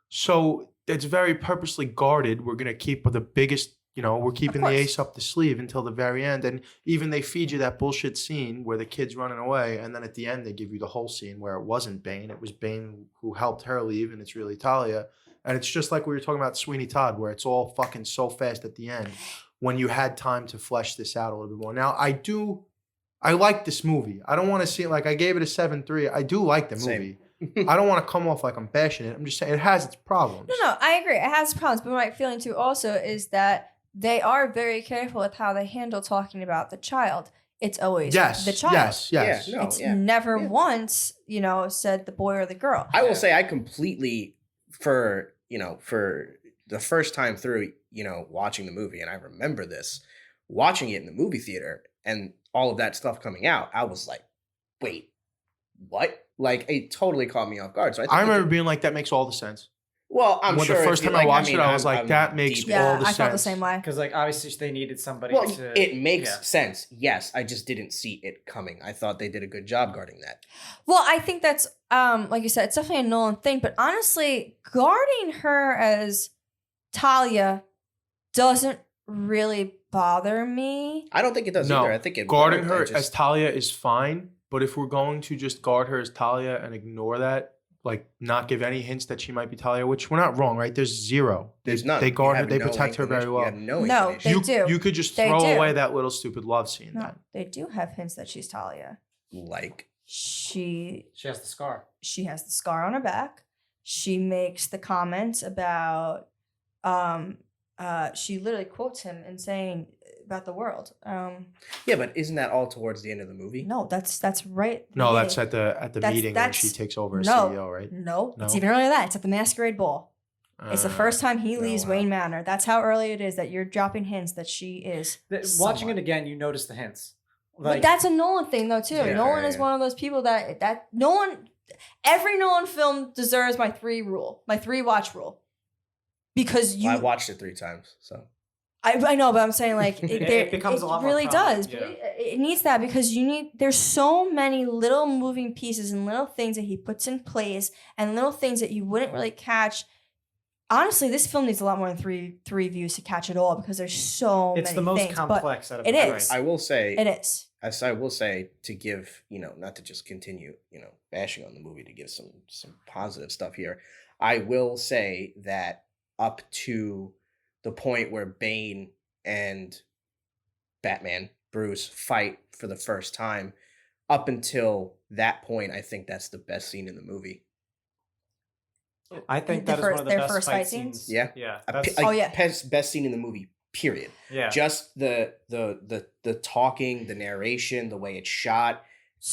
Speaker 8: So it's very purposely guarded. We're gonna keep the biggest, we're keeping the
Speaker 5: course.
Speaker 8: ace up the sleeve until the very end. And even they feed you that bullshit scene where the kid's running away, and then at the end they give you the whole scene where it wasn't Bane, it was Bane who helped her leave, and it's really Talia. And it's just like we were talking about Sweeney Todd, where it's all fucking so fast at the end when you had time to flesh this out a little bit more. Now, I like this movie. I don't want to see it like I gave it a 7.3. I do like the
Speaker 7: Same.
Speaker 8: movie. I don't want to come off like I'm bashing it. I'm just saying it has its problems.
Speaker 5: No, I agree. It has problems, but my feeling too also is that they are very careful with how they handle talking about the child. It's always
Speaker 8: Yes,
Speaker 5: the child.
Speaker 8: yes, yes.
Speaker 7: Yeah, no,
Speaker 5: It's
Speaker 7: yeah.
Speaker 5: never
Speaker 7: Yeah.
Speaker 5: once, said the boy or the girl.
Speaker 7: I will say I completely for the first time through, watching the movie, and I remember this, watching it in the movie theater and all of that stuff coming out, I was like, wait, what? Like, it totally caught me off guard. So I, think
Speaker 8: I remember being like, that makes all the sense.
Speaker 7: well, I'm
Speaker 8: When
Speaker 7: sure
Speaker 8: the
Speaker 7: if
Speaker 8: first
Speaker 7: you-
Speaker 8: time I watched
Speaker 7: mean,
Speaker 8: it, I was
Speaker 7: I'm-
Speaker 8: like,
Speaker 7: I'm
Speaker 8: that makes
Speaker 7: deep-
Speaker 5: Yeah,
Speaker 8: all the
Speaker 5: I felt the
Speaker 8: sense.
Speaker 5: same way.
Speaker 6: because obviously they needed somebody
Speaker 7: Well,
Speaker 6: to.
Speaker 7: it makes
Speaker 6: yeah.
Speaker 7: sense. Yes, I just didn't see it coming. I thought they did a good job guarding that.
Speaker 5: Well, I think that's like you said, it's definitely a Nolan thing, but honestly, guarding her as Talia doesn't really bother me.
Speaker 7: I don't think it does
Speaker 8: No,
Speaker 7: either. I think it
Speaker 8: guarding
Speaker 7: worked. I
Speaker 8: her
Speaker 7: just-
Speaker 8: as Talia is fine, but if we're going to just guard her as Talia and ignore that, like not give any hints that she might be Talia, which we're not wrong, right? There's zero.
Speaker 7: There's none.
Speaker 8: They
Speaker 7: You
Speaker 8: guard her.
Speaker 7: have
Speaker 8: They
Speaker 7: no
Speaker 8: protect her very
Speaker 7: inclination.
Speaker 8: well.
Speaker 7: You have no
Speaker 5: No,
Speaker 7: inclination.
Speaker 5: they do.
Speaker 8: You could just
Speaker 5: They
Speaker 8: throw
Speaker 5: do.
Speaker 8: away that little stupid love scene.
Speaker 5: No,
Speaker 8: Then
Speaker 5: they do have hints that she's Talia.
Speaker 7: Like,
Speaker 5: She
Speaker 6: has the scar.
Speaker 5: she has the scar on her back. She makes the comments about she literally quotes him and saying about the world.
Speaker 7: yeah, but isn't that all towards the end of the movie?
Speaker 5: No, that's right.
Speaker 8: no,
Speaker 5: beginning.
Speaker 8: that's at the meeting when she takes over as
Speaker 5: no,
Speaker 8: CEO, right?
Speaker 5: No, it's
Speaker 8: No?
Speaker 5: even earlier than that. It's at the masquerade ball. It's the first time he
Speaker 7: oh,
Speaker 5: leaves
Speaker 7: wow.
Speaker 5: Wayne Manor. That's how early it is that you're dropping hints that she is.
Speaker 6: Watching
Speaker 5: someone.
Speaker 6: it again, you notice the hints.
Speaker 5: But that's a Nolan thing, though, too.
Speaker 7: Yeah,
Speaker 5: Nolan is
Speaker 7: yeah.
Speaker 5: one of those people that Nolan. Every Nolan film deserves my 3 watch rule, because
Speaker 7: I watched it 3 times, so
Speaker 5: I know, but I'm saying like
Speaker 6: It becomes a lot more
Speaker 5: really
Speaker 6: prominent,
Speaker 5: does.
Speaker 6: yeah.
Speaker 5: But it needs that because there's so many little moving pieces and little things that he puts in place and little things that you wouldn't really catch. Honestly, this film needs a lot more than three views to catch it all because there's so
Speaker 6: It's
Speaker 5: many
Speaker 6: the most
Speaker 5: things, but
Speaker 6: complex out of
Speaker 5: it
Speaker 6: the
Speaker 5: is.
Speaker 6: three.
Speaker 7: I will say
Speaker 5: it is.
Speaker 7: As I will say, to give, not to just continue, bashing on the movie, to give some positive stuff here, I will say that up to the point where Bane and Batman, Bruce, fight for the first time, up until that point, I think that's the best scene in the movie.
Speaker 6: I think
Speaker 5: The
Speaker 6: that is
Speaker 5: first-
Speaker 6: one of the
Speaker 5: their
Speaker 6: best
Speaker 5: first
Speaker 6: fight
Speaker 5: fight
Speaker 6: scenes.
Speaker 5: scenes?
Speaker 7: Yeah.
Speaker 6: Yeah.
Speaker 5: Oh, yeah.
Speaker 7: Best scene in the movie, period.
Speaker 6: Yeah.
Speaker 7: Just the talking, the narration, the way it's shot,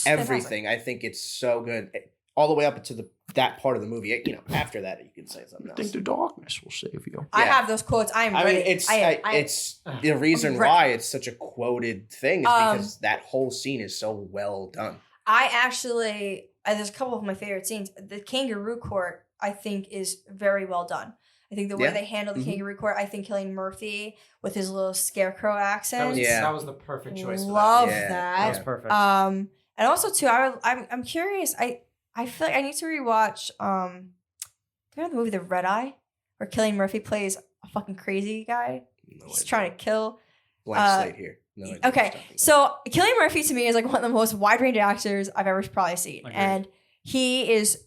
Speaker 7: everything. I think it's so good, all the way up to that part of the movie. After that, you can say something
Speaker 8: I think
Speaker 7: else.
Speaker 8: the darkness will save you.
Speaker 5: I
Speaker 7: Yeah.
Speaker 5: have those quotes. I am
Speaker 7: I
Speaker 5: ready.
Speaker 7: mean, it's
Speaker 5: I am
Speaker 7: the reason
Speaker 5: ready.
Speaker 7: why it's such a quoted thing is
Speaker 5: Um,
Speaker 7: because that whole scene is so well done.
Speaker 5: I actually, there's a couple of my favorite scenes. The kangaroo court, I think, is very well done. I think the way
Speaker 7: Yeah.
Speaker 5: they handle the
Speaker 7: Mhm.
Speaker 5: kangaroo court, I think Killian Murphy with his little scarecrow accent.
Speaker 7: Yeah.
Speaker 6: That was the perfect choice for
Speaker 5: Love
Speaker 7: Yeah.
Speaker 6: that. That was
Speaker 5: that.
Speaker 6: perfect.
Speaker 5: And also too, I'm curious. I feel like I need to rewatch. You know the movie The Red Eye, where Killian Murphy plays a fucking crazy guy.
Speaker 7: No
Speaker 5: He's
Speaker 7: idea.
Speaker 5: trying to kill.
Speaker 7: Blank slate here. No idea what you're
Speaker 5: Okay,
Speaker 7: talking about.
Speaker 5: so Killian Murphy to me is like one of the most wide range actors I've ever probably seen,
Speaker 6: Agreed.
Speaker 5: and he's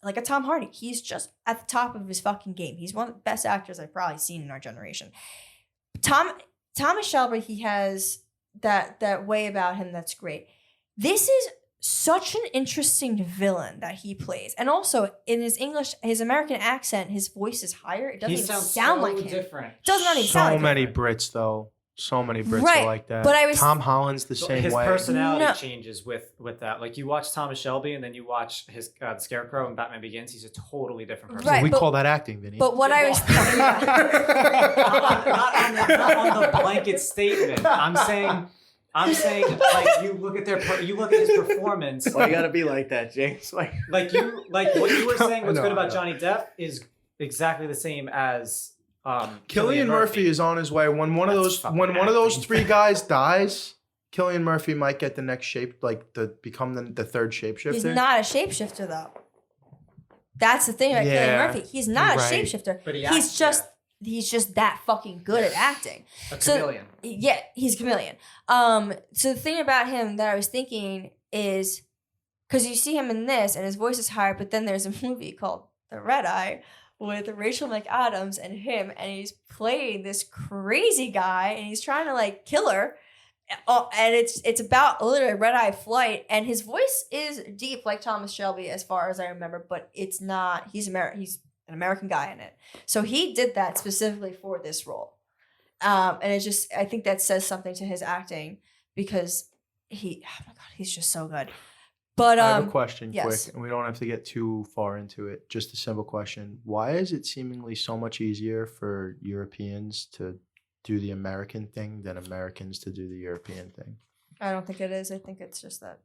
Speaker 5: like a Tom Hardy. He's just at the top of his fucking game. He's one of the best actors I've probably seen in our generation. Thomas Shelby, he has that way about him that's great. This is such an interesting villain that he plays, and also in his American accent, his voice is higher. It doesn't
Speaker 6: He
Speaker 5: even
Speaker 6: sounds
Speaker 5: sound
Speaker 6: so
Speaker 5: like him.
Speaker 6: different.
Speaker 5: Does not even sound
Speaker 8: So
Speaker 5: like
Speaker 8: many
Speaker 5: him.
Speaker 8: Brits, though. So many Brits
Speaker 5: Right,
Speaker 8: are like that.
Speaker 5: but I was-
Speaker 8: Tom Holland's the same
Speaker 6: His
Speaker 8: way.
Speaker 6: personality
Speaker 5: No.
Speaker 6: changes with that. Like you watch Thomas Shelby and then you watch his the Scarecrow and Batman Begins. He's a totally different person.
Speaker 5: Right,
Speaker 8: we
Speaker 5: but-
Speaker 8: call that acting, Vinny.
Speaker 5: But what I was
Speaker 6: not on the blanket statement. I'm saying like you look at his performance.
Speaker 7: Why you gotta be like that, James? Like
Speaker 6: Like what you were saying. What's
Speaker 8: I know,
Speaker 6: good about
Speaker 8: I know.
Speaker 6: Johnny Depp is exactly the same as
Speaker 8: Killian Murphy is on his way. When one of
Speaker 6: That's
Speaker 8: those
Speaker 6: fucking
Speaker 8: when one of those
Speaker 6: acting.
Speaker 8: 3 guys dies, Killian Murphy might get the next shape, like become the third shapeshifter.
Speaker 5: He's not a shapeshifter though. That's the thing about Killian
Speaker 8: Yeah,
Speaker 5: Murphy. He's not
Speaker 8: right.
Speaker 5: a shapeshifter.
Speaker 6: But he
Speaker 5: he's
Speaker 6: acts,
Speaker 5: just he's just that fucking good at acting.
Speaker 6: a
Speaker 5: So-
Speaker 6: chameleon.
Speaker 5: Yeah, he's a chameleon. So the thing about him that I was thinking is because you see him in this and his voice is higher, but then there's a movie called The Red Eye with Rachel McAdams and him, and he's playing this crazy guy and he's trying to like kill her. And it's about literally a red eye flight, and his voice is deep like Thomas Shelby as far as I remember, but it's not. He's an American guy in it, so he did that specifically for this role. And I think that says something to his acting because oh my god, he's just so good. But
Speaker 8: I have a question
Speaker 5: yes.
Speaker 8: quick, and we don't have to get too far into it. Just a simple question. Why is it seemingly so much easier for Europeans to do the American thing than Americans to do the European thing?
Speaker 5: I don't think it is. I think it's just that.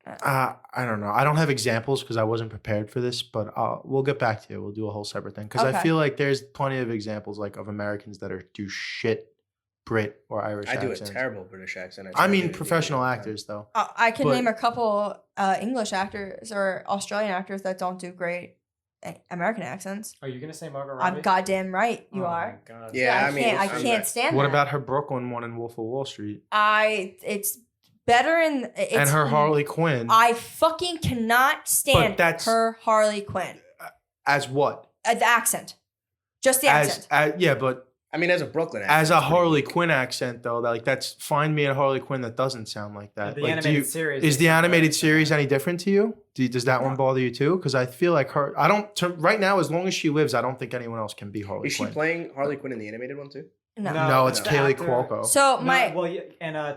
Speaker 8: I don't know. I don't have examples because I wasn't prepared for this, but we'll get back to you. We'll do a whole separate thing because I
Speaker 5: Okay.
Speaker 8: feel like there's plenty of examples like of Americans that do shit Brit or Irish
Speaker 7: I do a
Speaker 8: accents.
Speaker 7: terrible British accent.
Speaker 8: I mean, professional actors though.
Speaker 5: I can
Speaker 8: But-
Speaker 5: name a couple English actors or Australian actors that don't do great American accents.
Speaker 6: Are you gonna say Margot Robbie?
Speaker 5: I'm goddamn right. You
Speaker 6: Oh
Speaker 5: are.
Speaker 6: my God.
Speaker 7: Yeah, I mean,
Speaker 5: I
Speaker 7: I'm
Speaker 5: can't
Speaker 7: not-
Speaker 5: stand
Speaker 8: What
Speaker 5: that.
Speaker 8: about her Brooklyn one in Wolf of Wall Street?
Speaker 5: It's better in it's,
Speaker 8: and her Harley Quinn.
Speaker 5: I fucking cannot stand her Harley Quinn.
Speaker 8: As what?
Speaker 5: The accent. Just the accent.
Speaker 8: Yeah, but
Speaker 7: I mean, as a Brooklyn accent,
Speaker 8: as a
Speaker 7: it's pretty
Speaker 8: Harley
Speaker 7: weak.
Speaker 8: Quinn accent, though, like that's find me a Harley Quinn that doesn't sound like that.
Speaker 6: The
Speaker 8: Like,
Speaker 6: animated series
Speaker 8: is
Speaker 6: is
Speaker 8: the animated
Speaker 6: better.
Speaker 8: series any different to you? Does that one bother you too? Because I feel like her. I don't. Right now, as long as she lives, I don't think anyone else can be Harley
Speaker 7: Is she
Speaker 8: Quinn.
Speaker 7: playing Harley Quinn in the animated one too?
Speaker 5: No.
Speaker 8: No, it's
Speaker 6: the
Speaker 8: Kaylee
Speaker 6: actor-
Speaker 8: Cuoco.
Speaker 5: So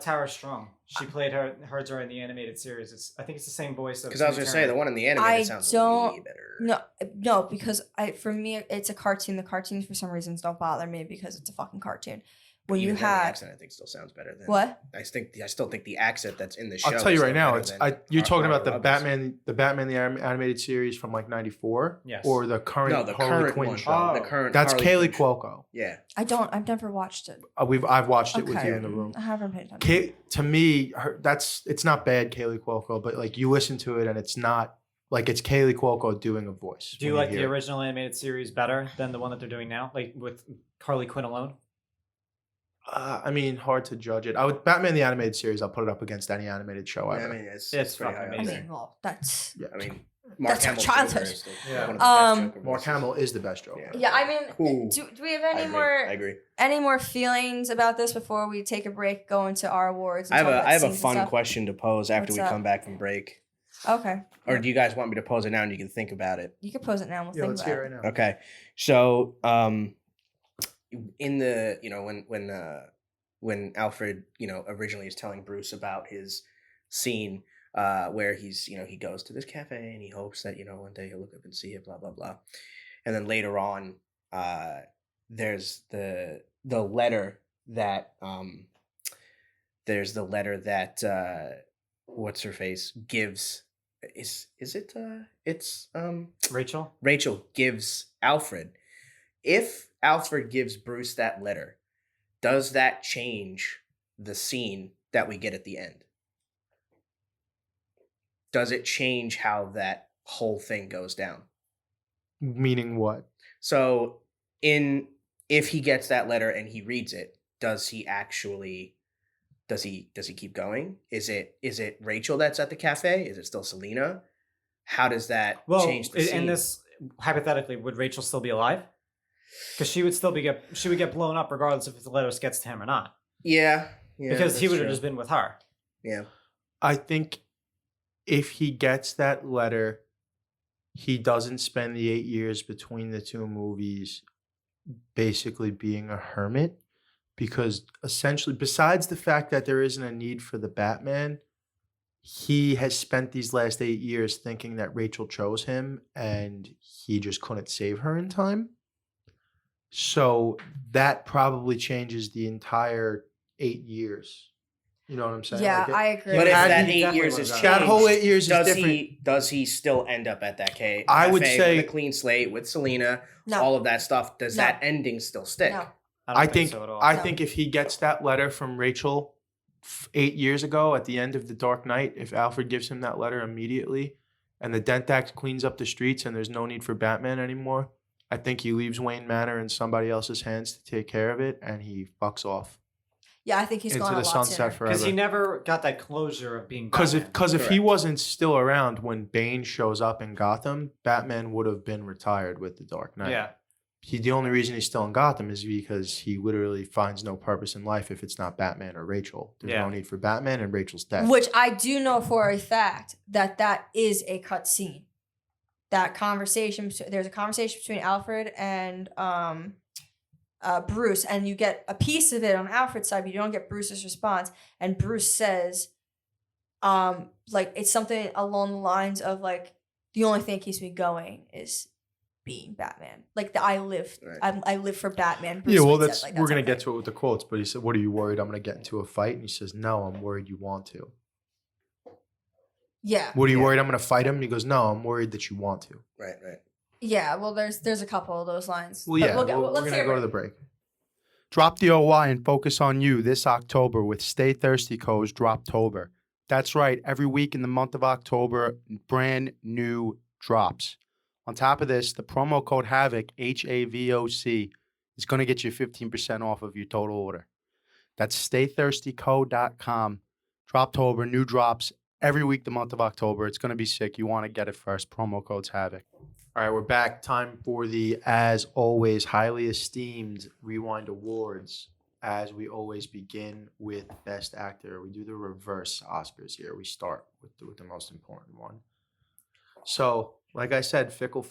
Speaker 6: Tara Strong. She played her during the animated series. I think it's the same voice.
Speaker 7: Because I was gonna say the one in the animated sounds way better.
Speaker 5: No, because for me it's a cartoon. The cartoons for some reasons don't bother me because it's a fucking cartoon. When
Speaker 7: Even
Speaker 5: you
Speaker 7: then, the
Speaker 5: have
Speaker 7: accent, I think still sounds better than
Speaker 5: what?
Speaker 7: I still think the accent that's in the show.
Speaker 8: I'll tell you
Speaker 7: is
Speaker 8: right
Speaker 7: still
Speaker 8: now,
Speaker 7: better
Speaker 8: it's
Speaker 7: than
Speaker 8: you're talking
Speaker 7: Margot
Speaker 8: about
Speaker 7: Robbie's.
Speaker 8: the Batman the animated series from like '94,
Speaker 6: Yes.
Speaker 8: or the current
Speaker 7: No, the
Speaker 8: Harley
Speaker 7: current
Speaker 8: Quinn
Speaker 7: one.
Speaker 8: show.
Speaker 7: The current.
Speaker 8: That's
Speaker 7: Harley
Speaker 8: Kaylee
Speaker 7: Quinn show.
Speaker 8: Cuoco.
Speaker 7: Yeah.
Speaker 5: I've never watched it.
Speaker 8: I've watched it with
Speaker 5: Okay.
Speaker 8: you in the room.
Speaker 5: I haven't paid attention.
Speaker 8: To me, it's not bad, Kaylee Cuoco, but like you listen to it and it's not like it's Kaylee Cuoco doing a voice.
Speaker 6: Do you
Speaker 8: when
Speaker 6: like the
Speaker 8: hear it.
Speaker 6: original animated series better than the one that they're doing now, like with Harley Quinn alone?
Speaker 8: I mean, hard to judge it. Batman the animated series. I'll put it up against any animated show
Speaker 7: Yeah,
Speaker 8: ever.
Speaker 7: I mean, it's
Speaker 6: It's
Speaker 7: pretty
Speaker 6: fucking
Speaker 7: high
Speaker 5: I
Speaker 7: up
Speaker 6: amazing.
Speaker 7: there.
Speaker 5: mean, well, that's
Speaker 7: I mean, Mark
Speaker 5: That's our
Speaker 7: Hamill's
Speaker 5: childhood.
Speaker 7: Joker is still
Speaker 6: Yeah.
Speaker 7: one of the best Joker
Speaker 8: Mark
Speaker 7: voices.
Speaker 8: Hamill is the best Joker.
Speaker 7: Yeah.
Speaker 5: yeah. I mean,
Speaker 7: Cool.
Speaker 5: do we have
Speaker 7: I
Speaker 5: any
Speaker 7: agree.
Speaker 5: more
Speaker 7: I agree.
Speaker 5: any more feelings about this before we take a break, go into our awards?
Speaker 7: I
Speaker 5: And
Speaker 7: have
Speaker 5: talk
Speaker 7: a
Speaker 5: about scenes
Speaker 7: fun
Speaker 5: and stuff?
Speaker 7: question to pose after
Speaker 5: What's
Speaker 7: we
Speaker 5: up?
Speaker 7: come back from break.
Speaker 5: Okay,
Speaker 7: Or do you guys want me to pose it now and you can think about it?
Speaker 5: you can pose it now. We'll
Speaker 8: Yeah,
Speaker 5: think
Speaker 8: let's
Speaker 5: about
Speaker 8: hear
Speaker 5: it.
Speaker 8: it right now.
Speaker 7: Okay. So, in the when Alfred originally is telling Bruce about his scene where he's he goes to this cafe and he hopes that one day he'll look up and see it, blah blah blah, and then later on there's the letter that what's her face gives it's Rachel gives Alfred. If Alfred gives Bruce that letter, does that change the scene that we get at the end? Does it change how that whole thing goes down?
Speaker 8: Meaning what?
Speaker 7: So, if he gets that letter and he reads it, does he actually does he keep going? Is it Rachel that's at the cafe? Is it still Selena? How does that change the scene?
Speaker 6: In this, hypothetically, would Rachel still be alive? Because she would get blown up regardless if the letter gets to him or not.
Speaker 7: Yeah,
Speaker 6: because he
Speaker 7: that's
Speaker 6: would have
Speaker 7: true.
Speaker 6: just been with her.
Speaker 7: Yeah.
Speaker 8: I think if he gets that letter, he doesn't spend the 8 years between the two movies basically being a hermit, because essentially, besides the fact that there isn't a need for the Batman, he has spent these last 8 years thinking that Rachel chose him and he just couldn't save her in time. So that probably changes the entire 8 years. You know what I'm saying?
Speaker 5: Yeah,
Speaker 8: Like
Speaker 5: I agree.
Speaker 7: But if
Speaker 8: Had
Speaker 7: that
Speaker 8: he
Speaker 7: 8 years
Speaker 6: definitely
Speaker 7: is
Speaker 6: would've
Speaker 7: changed,
Speaker 8: that whole 8 years is
Speaker 7: does
Speaker 8: different.
Speaker 7: does he still end up at that cafe?
Speaker 8: I would say-
Speaker 7: with a clean slate with Selena,
Speaker 5: No.
Speaker 7: all of that stuff. Does
Speaker 5: No.
Speaker 7: that ending still stick?
Speaker 5: No.
Speaker 8: I think
Speaker 6: so at all.
Speaker 8: I think if he gets that letter from Rachel 8 years ago at the end of The Dark Knight, if Alfred gives him that letter immediately and the Dentax cleans up the streets and there's no need for Batman anymore, I think he leaves Wayne Manor in somebody else's hands to take care of it and he fucks off
Speaker 5: Yeah, I think he's
Speaker 8: into
Speaker 5: going
Speaker 8: the
Speaker 5: a lot
Speaker 8: sunset
Speaker 5: sooner.
Speaker 8: forever.
Speaker 6: Because he never got that closure of being
Speaker 8: Because
Speaker 6: Batman.
Speaker 8: if he wasn't still around when Bane shows up in Gotham, Batman would have been retired with The Dark Knight.
Speaker 6: Yeah.
Speaker 8: The only reason he's still in Gotham is because he literally finds no purpose in life if it's not Batman or Rachel. There's
Speaker 6: Yeah.
Speaker 8: no need for Batman, and Rachel's dead.
Speaker 5: Which I do know for a fact that is a cut scene. That conversation, there's a conversation between Alfred and Bruce, and you get a piece of it on Alfred's side, but you don't get Bruce's response. And Bruce says, like, it's something along the lines of, like, the only thing that keeps me going is being Batman. Like, I live for Batman. Bruce
Speaker 8: Yeah, well,
Speaker 5: Wayne
Speaker 8: that's
Speaker 5: said, like,
Speaker 8: we're gonna
Speaker 5: our
Speaker 8: get
Speaker 5: thing.
Speaker 8: to it with the quotes. But he said, "What are you worried? I'm gonna get into a fight?" And he says, "No, I'm worried you want to."
Speaker 5: Yeah.
Speaker 8: What are you worried? I'm gonna fight him? And he goes, "No, I'm worried that you want to."
Speaker 7: Right.
Speaker 5: Yeah, well, there's a couple of those lines.
Speaker 8: Well,
Speaker 5: But
Speaker 8: yeah, we're
Speaker 5: let's
Speaker 8: gonna
Speaker 5: hear
Speaker 8: go
Speaker 5: it.
Speaker 8: to the break.
Speaker 1: Drop the OY and focus on you this October with Stay Thirsty Co's Droptober. That's right, every week in the month of October, brand new drops. On top of this, the promo code HAVOC, HAVOC, is going to get you 15% off of your total order. That's staythirstyco.com. Droptober, new drops every week the month of October. It's going to be sick. You want to get it first. Promo code's HAVOC. All right, we're back. Time for the, as always, highly esteemed Rewind Awards. As we always begin with Best Actor, we do the reverse Oscars here. We start with the most important one. So, like I said, fickle.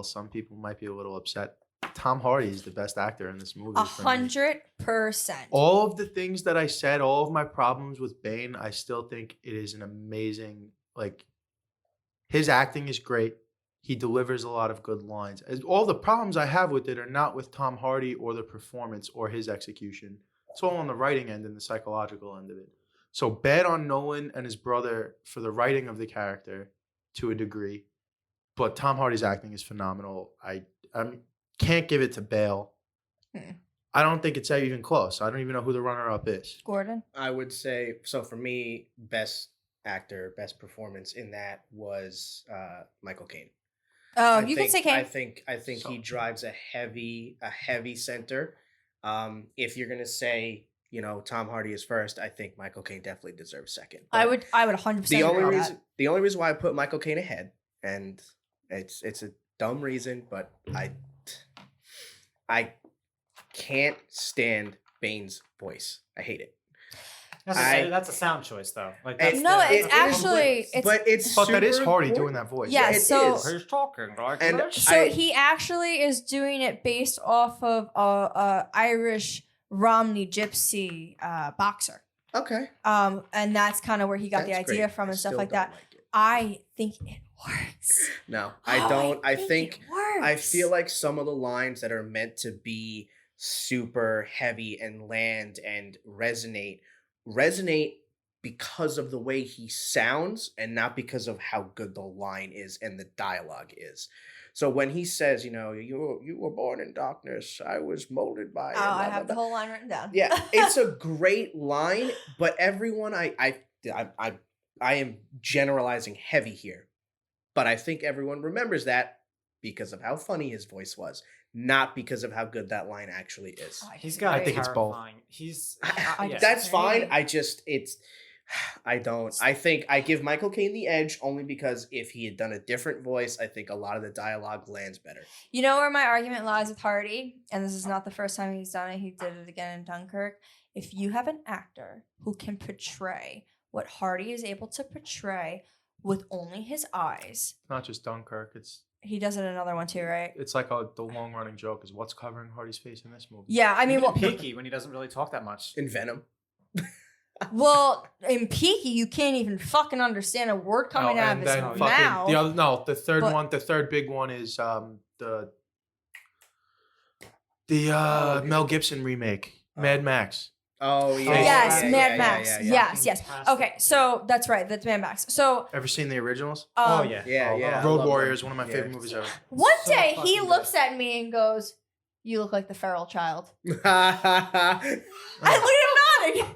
Speaker 1: Some people might be a little upset. Tom Hardy is the best actor in this movie.
Speaker 5: 100%.
Speaker 1: All of the things that I said, all of my problems with Bane, I still think it is an amazing, his acting is great. He delivers a lot of good lines. All the problems I have with it are not with Tom Hardy or the performance or his execution. It's all on the writing end and the psychological end of it. So bad on Nolan and his brother for the writing of the character to a degree. But Tom Hardy's acting is phenomenal. I can't give it to Bale. I don't think it's even close. I don't even know who the runner-up is.
Speaker 5: Gordon?
Speaker 7: I would say, so for me, best actor, best performance in that was Michael Caine.
Speaker 5: Oh, you can say Caine.
Speaker 7: I think he drives a heavy center. If you're gonna say, Tom Hardy is first, I think Michael Caine definitely deserves second. But
Speaker 5: I would 100% agree with that.
Speaker 7: The only reason why I put Michael Caine ahead, and it's a dumb reason, but I can't stand Bane's voice. I hate it.
Speaker 6: That's a sound choice, though.
Speaker 5: But that
Speaker 1: is Hardy doing that voice.
Speaker 5: Yeah, so
Speaker 6: he's talking like
Speaker 5: he actually is doing it based off of Irish Romney gypsy boxer.
Speaker 7: Okay.
Speaker 5: And that's kind of where he got the idea from and stuff like that. I think it works.
Speaker 7: No, I don't. I think
Speaker 5: it works.
Speaker 7: I feel like some of the lines that are meant to be super heavy and land and resonate because of the way he sounds and not because of how good the line is and the dialogue is. So when he says, you were born in darkness, I was molded by.
Speaker 5: Oh, I have the whole line written down.
Speaker 7: Yeah, it's a great line, but everyone, I am generalizing heavy here, but I think everyone remembers that because of how funny his voice was, not because of how good that line actually is.
Speaker 5: Oh,
Speaker 1: I think it's both.
Speaker 7: That's fine. I think I give Michael Caine the edge only because if he had done a different voice, I think a lot of the dialogue lands better.
Speaker 5: You know where my argument lies with Hardy? And this is not the first time he's done it. He did it again in Dunkirk. If you have an actor who can portray what Hardy is able to portray with only his eyes.
Speaker 8: Not just Dunkirk.
Speaker 5: He does it in another one too, right?
Speaker 8: It's like the long running joke is what's covering Hardy's face in this movie.
Speaker 5: Yeah, I mean,
Speaker 6: Peaky when he doesn't really talk that much.
Speaker 7: In Venom.
Speaker 5: Well, in Peaky, you can't even fucking understand a word coming out of his mouth.
Speaker 8: The third big one is the Mel Gibson remake, Mad Max.
Speaker 7: Oh yeah.
Speaker 5: Yes, Mad Max. Yes. Okay, so that's right. That's Mad Max. So
Speaker 8: ever seen the originals?
Speaker 7: Yeah.
Speaker 8: Road Warrior is one of my favorite movies ever.
Speaker 5: One day he looks at me and goes, "You look like the feral child." I look at him nodding.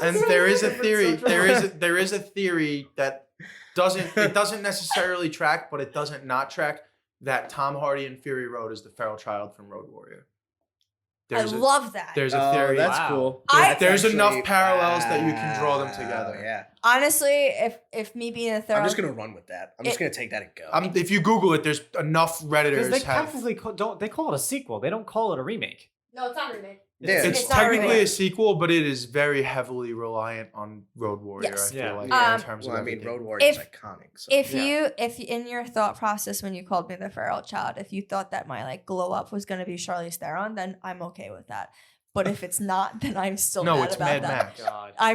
Speaker 8: And there is a theory. There is a theory that doesn't necessarily track, but it doesn't not track that Tom Hardy in Fury Road is the feral child from Road Warrior.
Speaker 5: Love that.
Speaker 8: There's a theory.
Speaker 7: That's cool.
Speaker 8: There's enough parallels that you can draw them together.
Speaker 7: Yeah.
Speaker 5: Honestly, if me being a third,
Speaker 7: I'm just gonna run with that. I'm just gonna take that and go.
Speaker 8: If you Google it, there's enough Redditors.
Speaker 6: They technically they call it a sequel. They don't call it a remake.
Speaker 5: No, it's not a remake.
Speaker 7: Yeah.
Speaker 8: It's technically a sequel, but it is very heavily reliant on Road Warrior.
Speaker 5: Yes.
Speaker 8: I feel like
Speaker 5: Yeah.
Speaker 8: in terms of everything.
Speaker 7: Road Warrior is iconic. So.
Speaker 5: If in your thought process when you called me the feral child, if you thought that my glow up was gonna be Charlize Theron, then I'm okay with that. But if it's not, then I'm still mad
Speaker 8: it's
Speaker 5: about
Speaker 8: Mad
Speaker 5: that.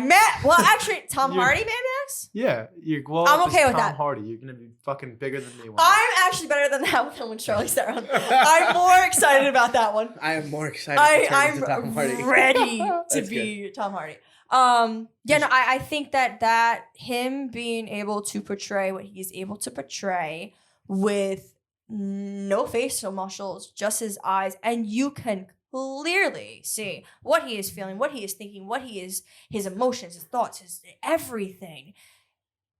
Speaker 8: Max.
Speaker 5: Well, actually, Tom Hardy, Mad Max?
Speaker 8: Yeah, your glow
Speaker 5: I'm
Speaker 8: up
Speaker 5: okay
Speaker 8: is
Speaker 5: with
Speaker 8: Tom
Speaker 5: that.
Speaker 8: Hardy. You're gonna be fucking bigger than me.
Speaker 5: I'm actually better than that one with Charlize Theron. I'm more excited about that one.
Speaker 7: I am more excited to turn into Tom Hardy.
Speaker 5: I'm ready to be Tom Hardy. I think that him being able to portray what he's able to portray with no facial muscles, just his eyes, and you can clearly see what he is feeling, what he is thinking, his emotions, his thoughts, his everything.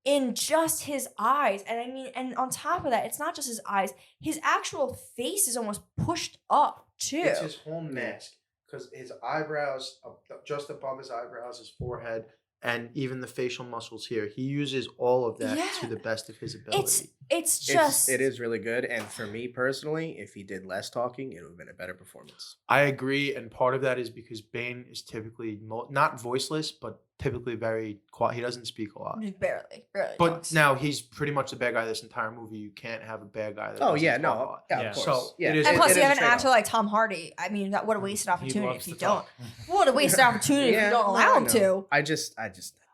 Speaker 5: in just his eyes. And I mean, and on top of that, it's not just his eyes, his actual face is almost pushed up too.
Speaker 8: It's his whole mask because his eyebrows, just above his eyebrows, his forehead, and even the facial muscles here. He uses all of that to the best of his ability.
Speaker 5: It's just
Speaker 7: it is really good. And for me personally, if he did less talking, it would have been a better performance.
Speaker 8: I agree, and part of that is because Bane is typically not voiceless, but typically very quiet. He doesn't speak a lot.
Speaker 5: barely.
Speaker 8: But
Speaker 5: talks.
Speaker 8: now he's pretty much the bad guy this entire movie. You can't have a bad guy that doesn't talk a lot.
Speaker 7: Yeah,
Speaker 6: Yeah.
Speaker 7: of course.
Speaker 8: So
Speaker 7: yeah.
Speaker 8: it is-
Speaker 5: And plus,
Speaker 8: it
Speaker 5: you
Speaker 8: is
Speaker 5: have
Speaker 8: a
Speaker 5: an actor
Speaker 8: trade-off.
Speaker 5: like Tom Hardy. I mean, what a wasted opportunity
Speaker 6: loves
Speaker 5: if you
Speaker 6: to
Speaker 5: don't.
Speaker 6: talk.
Speaker 5: What a wasted opportunity if you don't allow him to.
Speaker 7: I just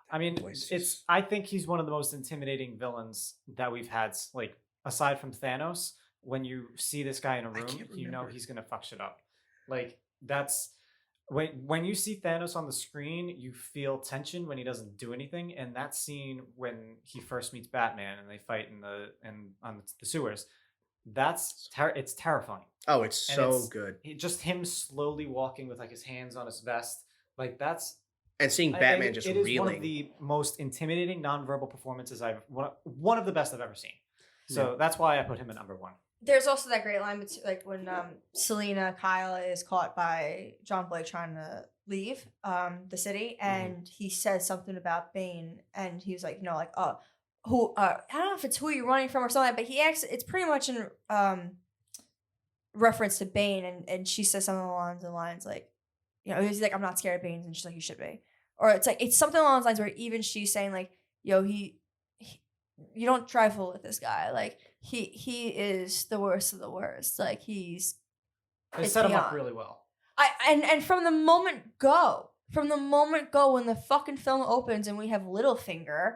Speaker 6: I mean,
Speaker 7: voices.
Speaker 6: I think he's one of the most intimidating villains that we've had. Like, aside from Thanos, when you see this guy in a room,
Speaker 7: can't
Speaker 6: you know
Speaker 7: remember.
Speaker 6: he's gonna fuck shit up. Like, that's when you see Thanos on the screen, you feel tension when he doesn't do anything. And that scene when he first meets Batman and they fight on the sewers, it's terrifying.
Speaker 7: Oh, it's
Speaker 6: And
Speaker 7: so
Speaker 6: it's-
Speaker 7: good.
Speaker 6: Just him slowly walking with like his hands on his vest, like that's.
Speaker 7: And seeing
Speaker 6: I
Speaker 7: Batman
Speaker 6: think
Speaker 7: just
Speaker 6: it is
Speaker 7: reeling.
Speaker 6: one of the most intimidating nonverbal performances one of the best I've ever seen. So that's why I put him at number one.
Speaker 5: There's also that great line between, like when Selena Kyle is caught by John Blake trying to leave the city, and he says something about Bane, and he's like, who I don't know if it's who you're running from or something, but it's pretty much in reference to Bane, and she says something along the lines like, he's like, I'm not scared of Bane, and she's like, you should be, or it's something along those lines where even she's saying like, he you don't trifle with this guy, like he is the worst of the worst, like
Speaker 6: They
Speaker 5: it's
Speaker 6: set him up
Speaker 5: beyond.
Speaker 6: really well.
Speaker 5: And from the moment go when the fucking film opens and we have Littlefinger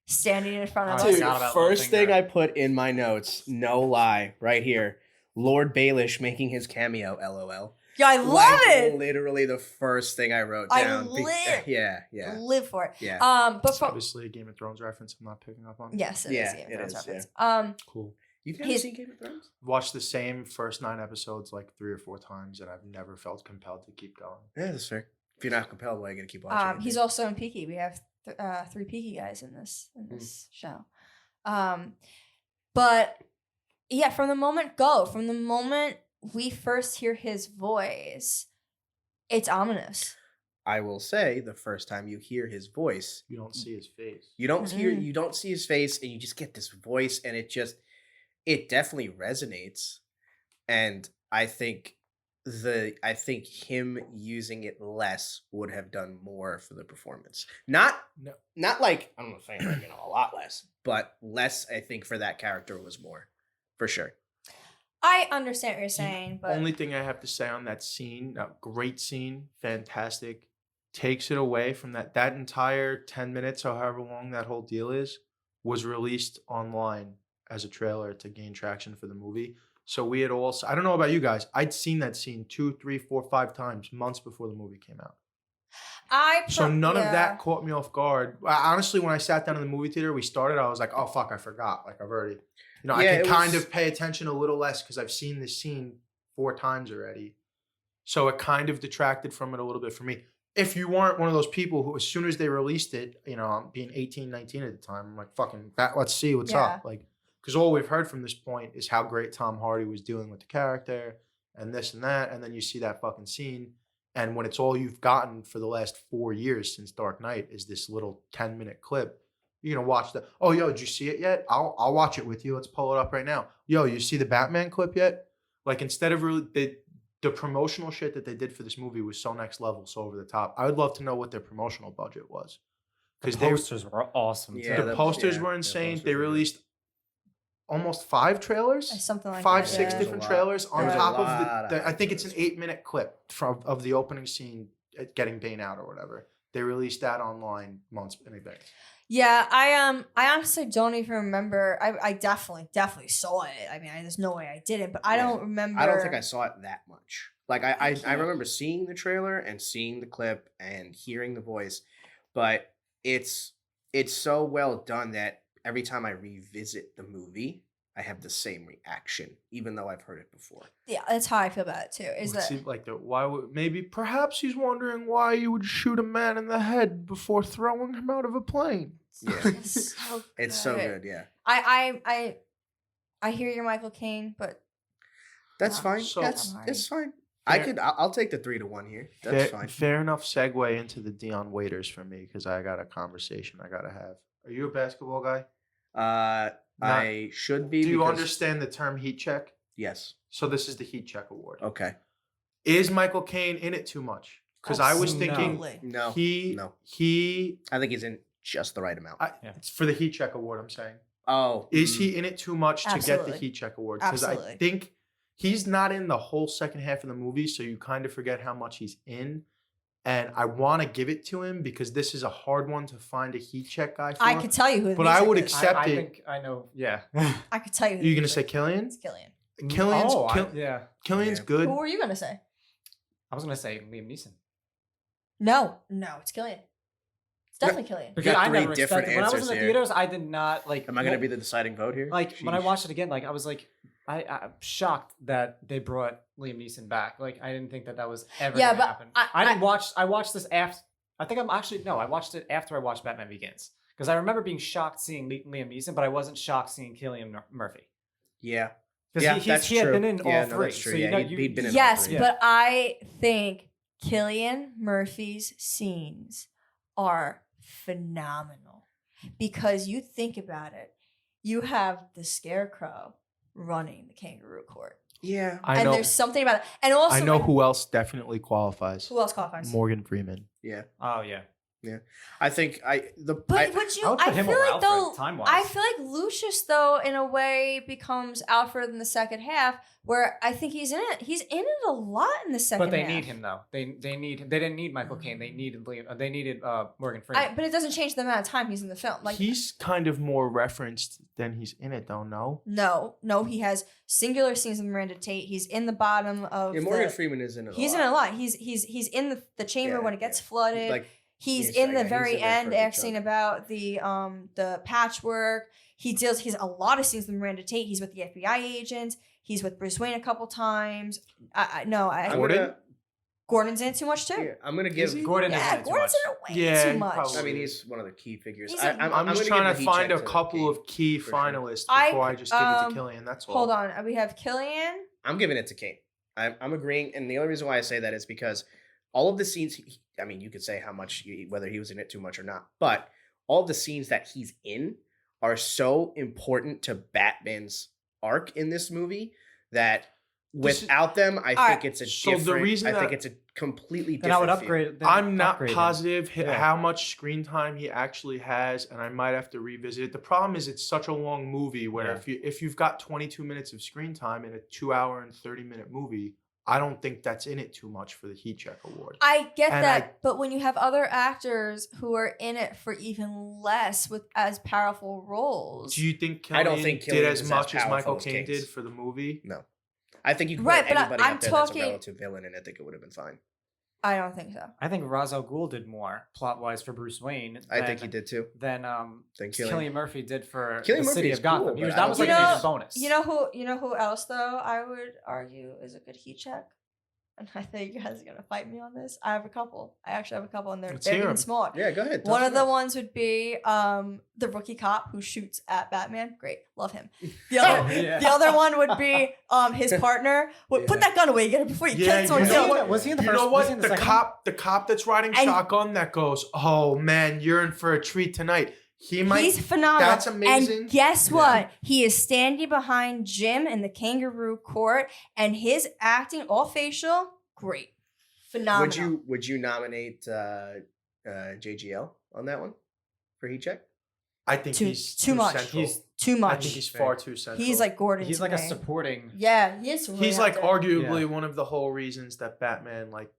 Speaker 5: standing in front of
Speaker 6: Oh,
Speaker 5: us.
Speaker 7: Dude,
Speaker 6: forgot about
Speaker 7: first
Speaker 6: Littlefinger.
Speaker 7: thing I put in my notes, no lie, right here. Lord Baelish making his cameo, LOL.
Speaker 5: Yeah, I love it.
Speaker 7: Literally the first thing I wrote
Speaker 5: I
Speaker 7: down.
Speaker 5: live.
Speaker 7: Yeah.
Speaker 5: Live for it.
Speaker 7: Yeah.
Speaker 5: But
Speaker 8: It's
Speaker 5: from
Speaker 8: obviously a Game of Thrones reference. I'm not picking up on.
Speaker 5: yes, it
Speaker 7: Yeah,
Speaker 5: is a Game of
Speaker 7: it
Speaker 5: Thrones
Speaker 7: is,
Speaker 5: reference.
Speaker 8: Cool.
Speaker 7: You've never
Speaker 5: He's-
Speaker 7: seen Game of Thrones?
Speaker 8: Watched the same first 9 episodes like 3 or 4 times, and I've never felt compelled to keep going.
Speaker 7: Yeah, that's fair. If you're not compelled, why are you gonna keep watching?
Speaker 5: He's also in Peaky. We have 3 Peaky guys in this show. But yeah, from the moment we first hear his voice, it's ominous.
Speaker 7: I will say, the first time you hear his voice,
Speaker 8: You don't see his face.
Speaker 7: you don't see his face, and you just get this voice, and it definitely resonates. And I think him using it less would have done more for the performance. Not like, I'm not saying like, a lot less, but less. I think for that character was more, for sure.
Speaker 5: I understand what you're saying, but
Speaker 8: Only thing I have to say on that scene, great scene, fantastic, takes it away from that entire 10 minutes or however long that whole deal is, was released online as a trailer to gain traction for the movie. So we had also, I don't know about you guys, I'd seen that scene 2, 3, 4, 5 times months before the movie came out. So none of that caught me off guard. Honestly, when I sat down in the movie theater, we started, I was like, oh fuck, I forgot. Like I've already, I
Speaker 7: Yeah,
Speaker 8: can
Speaker 7: it
Speaker 8: kind
Speaker 7: was-
Speaker 8: of pay attention a little less because I've seen this scene 4 times already. So it kind of detracted from it a little bit for me. If you weren't one of those people who, as soon as they released it, being 18, 19 at the time, I'm like, fucking, let's see what's up. Like, because all we've heard from this point is how great Tom Hardy was doing with the character and this and that. And then you see that fucking scene. And when it's all you've gotten for the last 4 years since Dark Knight is this little 10-minute clip, you're going to watch the, oh, yo, did you see it yet? I'll watch it with you. Let's pull it up right now. Yo, you see the Batman clip yet? Like, instead of really, the promotional shit that they did for this movie was so next level, so over the top. I would love to know what their promotional budget was.
Speaker 6: The
Speaker 8: Because
Speaker 6: posters were awesome.
Speaker 7: Yeah,
Speaker 6: too.
Speaker 8: the posters were
Speaker 7: the
Speaker 8: insane.
Speaker 7: posters
Speaker 8: They
Speaker 7: were good.
Speaker 8: released almost 5 trailers,
Speaker 5: something like
Speaker 8: 5,
Speaker 5: that,
Speaker 8: 6
Speaker 5: yeah.
Speaker 8: different
Speaker 7: There's a lot.
Speaker 8: trailers on
Speaker 7: There's a
Speaker 8: top
Speaker 7: lot
Speaker 8: of
Speaker 7: of
Speaker 8: the I think it's an
Speaker 7: trailers.
Speaker 8: 8-minute clip of the opening scene getting Bane out or whatever. They released that online months in advance.
Speaker 5: Yeah, I honestly don't even remember. I definitely saw it. I mean, there's no way I didn't, but I don't remember.
Speaker 7: I don't think I saw it that much. Like I remember seeing the trailer and seeing the clip and hearing the voice, but it's so well done that every time I revisit the movie, I have the same reaction, even though I've heard it before.
Speaker 5: Yeah, that's how I feel about it too. Is
Speaker 8: Would
Speaker 5: that
Speaker 8: seem like why would perhaps he's wondering why you would shoot a man in the head before throwing him out of a plane.
Speaker 7: Yeah.
Speaker 5: it's so good.
Speaker 7: It's so good, yeah.
Speaker 5: I hear you, Michael Caine, but
Speaker 7: That's fine.
Speaker 8: So-
Speaker 7: It's fine.
Speaker 8: Fair-
Speaker 7: I'll take the 3-1 here. That's fine.
Speaker 8: Fair enough segue into the Dion Waiters for me because I got a conversation I gotta have. Are you a basketball guy?
Speaker 7: I should be.
Speaker 8: Do you
Speaker 7: because-
Speaker 8: understand the term heat check?
Speaker 7: Yes.
Speaker 8: So this is the heat check award.
Speaker 7: Okay.
Speaker 8: Is Michael Caine in it too much? Because I was thinking
Speaker 5: Absolutely.
Speaker 7: No.
Speaker 8: he
Speaker 7: No.
Speaker 8: he
Speaker 7: I think he's in just the right amount.
Speaker 8: it's for the heat check award. I'm saying,
Speaker 7: Oh.
Speaker 8: is he in it too much to get the
Speaker 5: Absolutely.
Speaker 8: heat check award? Because I
Speaker 5: Absolutely.
Speaker 8: think he's not in the whole second half of the movie, so you kind of forget how much he's in. And I want to give it to him because this is a hard one to find a heat check guy for.
Speaker 5: I could tell you who. the
Speaker 8: But I
Speaker 5: music
Speaker 8: would
Speaker 5: is.
Speaker 8: accept
Speaker 6: I
Speaker 8: it.
Speaker 6: think I know. Yeah.
Speaker 5: I could tell you. Who
Speaker 8: Are you
Speaker 5: the
Speaker 8: gonna say
Speaker 5: music is.
Speaker 8: Killian?
Speaker 5: It's Killian.
Speaker 8: Killian's
Speaker 6: yeah.
Speaker 8: Killian's
Speaker 7: Yeah.
Speaker 8: good.
Speaker 5: Who were you gonna say?
Speaker 6: I was gonna say Liam Neeson.
Speaker 5: No, it's Killian. It's definitely Killian.
Speaker 7: We got
Speaker 6: I
Speaker 7: three
Speaker 6: never
Speaker 7: different
Speaker 6: expected. When I was in
Speaker 7: answers
Speaker 6: the
Speaker 7: here.
Speaker 6: theaters, I did not like.
Speaker 7: Am I going to be the deciding vote here?
Speaker 6: Like when I
Speaker 7: Sheesh.
Speaker 6: watched it again, like I was like, I'm shocked that they brought Liam Neeson back. Like I didn't think that was ever
Speaker 5: Yeah,
Speaker 6: gonna
Speaker 5: but
Speaker 6: happen.
Speaker 5: I-
Speaker 6: I didn't watch. I watched this after. I think I'm actually no. I watched it after I watched Batman Begins because I remember being shocked seeing Liam Neeson, but I wasn't shocked seeing Killian Murphy
Speaker 7: Yeah.
Speaker 6: because
Speaker 7: Yeah, that's
Speaker 6: he had
Speaker 7: true.
Speaker 6: been in
Speaker 7: Yeah,
Speaker 6: all
Speaker 7: no,
Speaker 6: three.
Speaker 7: that's true.
Speaker 6: So
Speaker 7: Yeah,
Speaker 6: you know,
Speaker 7: he'd been in all
Speaker 5: Yes,
Speaker 7: three.
Speaker 5: but I think Killian Murphy's scenes are phenomenal because you think about it. You have the Scarecrow running the Kangaroo Court,
Speaker 7: Yeah.
Speaker 8: I
Speaker 5: and
Speaker 8: know.
Speaker 5: there's something about it. And also,
Speaker 8: I know who else definitely qualifies.
Speaker 5: who else qualifies.
Speaker 8: Morgan Freeman.
Speaker 7: Yeah.
Speaker 6: Oh yeah.
Speaker 7: I think
Speaker 5: But would you?
Speaker 6: I would put
Speaker 5: I
Speaker 6: him
Speaker 5: feel
Speaker 6: over
Speaker 5: like though.
Speaker 6: Alfred, time-wise.
Speaker 5: I feel like Lucius though, in a way, becomes Alfred in the second half, where I think he's in it. He's in it a lot in the second.
Speaker 6: But they
Speaker 5: half.
Speaker 6: need him though. They need him. They didn't need Michael Caine. They needed Liam. They needed Morgan Freeman.
Speaker 5: But it doesn't change the amount of time he's in the film. Like
Speaker 8: He's kind of more referenced than he's in it, though. No,
Speaker 5: he has singular scenes with Miranda Tate. He's in the bottom of.
Speaker 7: Yeah, Morgan Freeman is in it.
Speaker 5: He's in it a lot. He's in the chamber
Speaker 7: Yeah,
Speaker 5: when it gets
Speaker 7: yeah.
Speaker 5: flooded.
Speaker 7: Like,
Speaker 5: he's
Speaker 7: yeah,
Speaker 5: in the
Speaker 7: he's
Speaker 5: very
Speaker 7: in there for
Speaker 5: end
Speaker 7: a good
Speaker 5: asking
Speaker 7: chunk.
Speaker 5: about the patchwork. He has a lot of scenes with Miranda Tate. He's with the FBI agent. He's with Bruce Wayne a couple times.
Speaker 7: I'm
Speaker 8: Gordon?
Speaker 7: gonna-
Speaker 5: Gordon's in it too much too.
Speaker 7: yeah, I'm gonna give.
Speaker 6: Gordon is in
Speaker 5: Yeah,
Speaker 6: it too
Speaker 5: Gordon's
Speaker 6: much.
Speaker 5: in it way
Speaker 8: Yeah,
Speaker 5: too
Speaker 8: he
Speaker 5: much.
Speaker 8: probably-
Speaker 7: I mean, he's one of the key figures.
Speaker 5: He's
Speaker 7: I'm
Speaker 8: I'm just
Speaker 7: gonna
Speaker 8: trying
Speaker 7: give
Speaker 8: to
Speaker 7: the
Speaker 8: find
Speaker 7: heat
Speaker 8: a
Speaker 7: check to
Speaker 8: couple
Speaker 7: Caine,
Speaker 8: of key
Speaker 7: for sure.
Speaker 8: finalists
Speaker 5: I-
Speaker 8: before I just give it to Killian. That's all.
Speaker 5: Hold on. We have Killian.
Speaker 7: I'm giving it to Caine. I'm agreeing, and the only reason why I say that is because all of the scenes. I mean, you could say how much, whether he was in it too much or not, but all of the scenes that he's in are so important to Batman's arc in this movie that
Speaker 8: This is-
Speaker 7: without them, I
Speaker 5: All
Speaker 7: think
Speaker 5: right.
Speaker 7: it's a
Speaker 8: So the
Speaker 7: different.
Speaker 8: reason
Speaker 7: I think
Speaker 8: that-
Speaker 7: it's a completely
Speaker 6: Then I
Speaker 7: different.
Speaker 6: would
Speaker 7: feel.
Speaker 6: upgrade. then
Speaker 8: I'm not
Speaker 6: upgrade him.
Speaker 8: positive
Speaker 6: Yeah.
Speaker 8: how much screen time he actually has, and I might have to revisit it. The problem is it's such a long movie where
Speaker 6: Yeah.
Speaker 8: if you've got 22 minutes of screen time in a 2 hour and 30-minute movie, I don't think that's in it too much for the Heat Check Award.
Speaker 5: I get
Speaker 8: And
Speaker 5: that, but when you have other actors who are in it for even less with as powerful roles,
Speaker 8: Do you think
Speaker 7: I
Speaker 8: Killian
Speaker 7: don't think
Speaker 8: did
Speaker 7: Killian
Speaker 8: as
Speaker 7: is as
Speaker 8: much as
Speaker 7: powerful
Speaker 8: Michael
Speaker 7: as
Speaker 8: Caine
Speaker 7: Caine.
Speaker 8: did for the movie?
Speaker 7: No, I think you could
Speaker 5: Right,
Speaker 7: put
Speaker 5: but
Speaker 7: anybody
Speaker 5: I'm
Speaker 7: out there that's a
Speaker 5: talking-
Speaker 7: relative villain, and I think it would have been fine.
Speaker 5: I don't think so.
Speaker 6: I think Ra's al Ghul did more plot wise for Bruce Wayne.
Speaker 7: I think he did too.
Speaker 6: Than
Speaker 7: Than
Speaker 6: Killian.
Speaker 7: Killian.
Speaker 6: Murphy did for
Speaker 7: Cillian
Speaker 6: the
Speaker 7: Murphy
Speaker 6: city
Speaker 7: is
Speaker 6: of Gotham.
Speaker 7: cool,
Speaker 6: He was,
Speaker 7: but I
Speaker 6: that was
Speaker 7: don't
Speaker 6: like
Speaker 5: think
Speaker 6: a
Speaker 5: he's-
Speaker 6: bonus.
Speaker 5: You know who else though I would argue is a good heat check, and I think you guys are gonna fight me on this. I have a couple. I actually have a couple, and they're
Speaker 8: Let's hear
Speaker 5: big
Speaker 8: 'em.
Speaker 5: and small.
Speaker 7: Yeah, go ahead.
Speaker 5: One
Speaker 7: toss
Speaker 5: of
Speaker 7: it
Speaker 5: the
Speaker 7: out.
Speaker 5: ones would be the rookie cop who shoots at Batman. Great, love him. The
Speaker 6: Oh,
Speaker 5: other,
Speaker 6: yeah.
Speaker 5: the other one would be his partner. Would put
Speaker 7: Yeah.
Speaker 5: that gun away again before you
Speaker 8: Yeah,
Speaker 5: kill someone.
Speaker 8: you know
Speaker 5: else.
Speaker 8: what?
Speaker 6: Was he in the
Speaker 8: You
Speaker 6: first?
Speaker 8: know
Speaker 6: Was he in
Speaker 8: what?
Speaker 6: the
Speaker 8: The
Speaker 6: second?
Speaker 8: cop that's riding
Speaker 5: And-
Speaker 8: shotgun that goes, "Oh man, you're in for a treat tonight." He might.
Speaker 5: He's phenomenal.
Speaker 8: That's amazing.
Speaker 5: And guess
Speaker 8: Yeah.
Speaker 5: what? He is standing behind Jim in the Kangaroo Court, and his acting, all facial, great, phenomenal.
Speaker 7: Would you nominate JGL on that one for Heat Check?
Speaker 8: I think
Speaker 5: Too-
Speaker 8: he's
Speaker 5: too much.
Speaker 8: Central.
Speaker 6: He's
Speaker 5: Too
Speaker 8: I
Speaker 5: much.
Speaker 8: think he's far too central.
Speaker 5: He's like Gordon.
Speaker 6: he's
Speaker 5: to
Speaker 6: like a
Speaker 5: me.
Speaker 6: supporting.
Speaker 5: Yeah, he is. Really
Speaker 8: He's
Speaker 5: out
Speaker 8: like
Speaker 5: there.
Speaker 8: arguably
Speaker 6: Yeah.
Speaker 8: one of the whole reasons that Batman like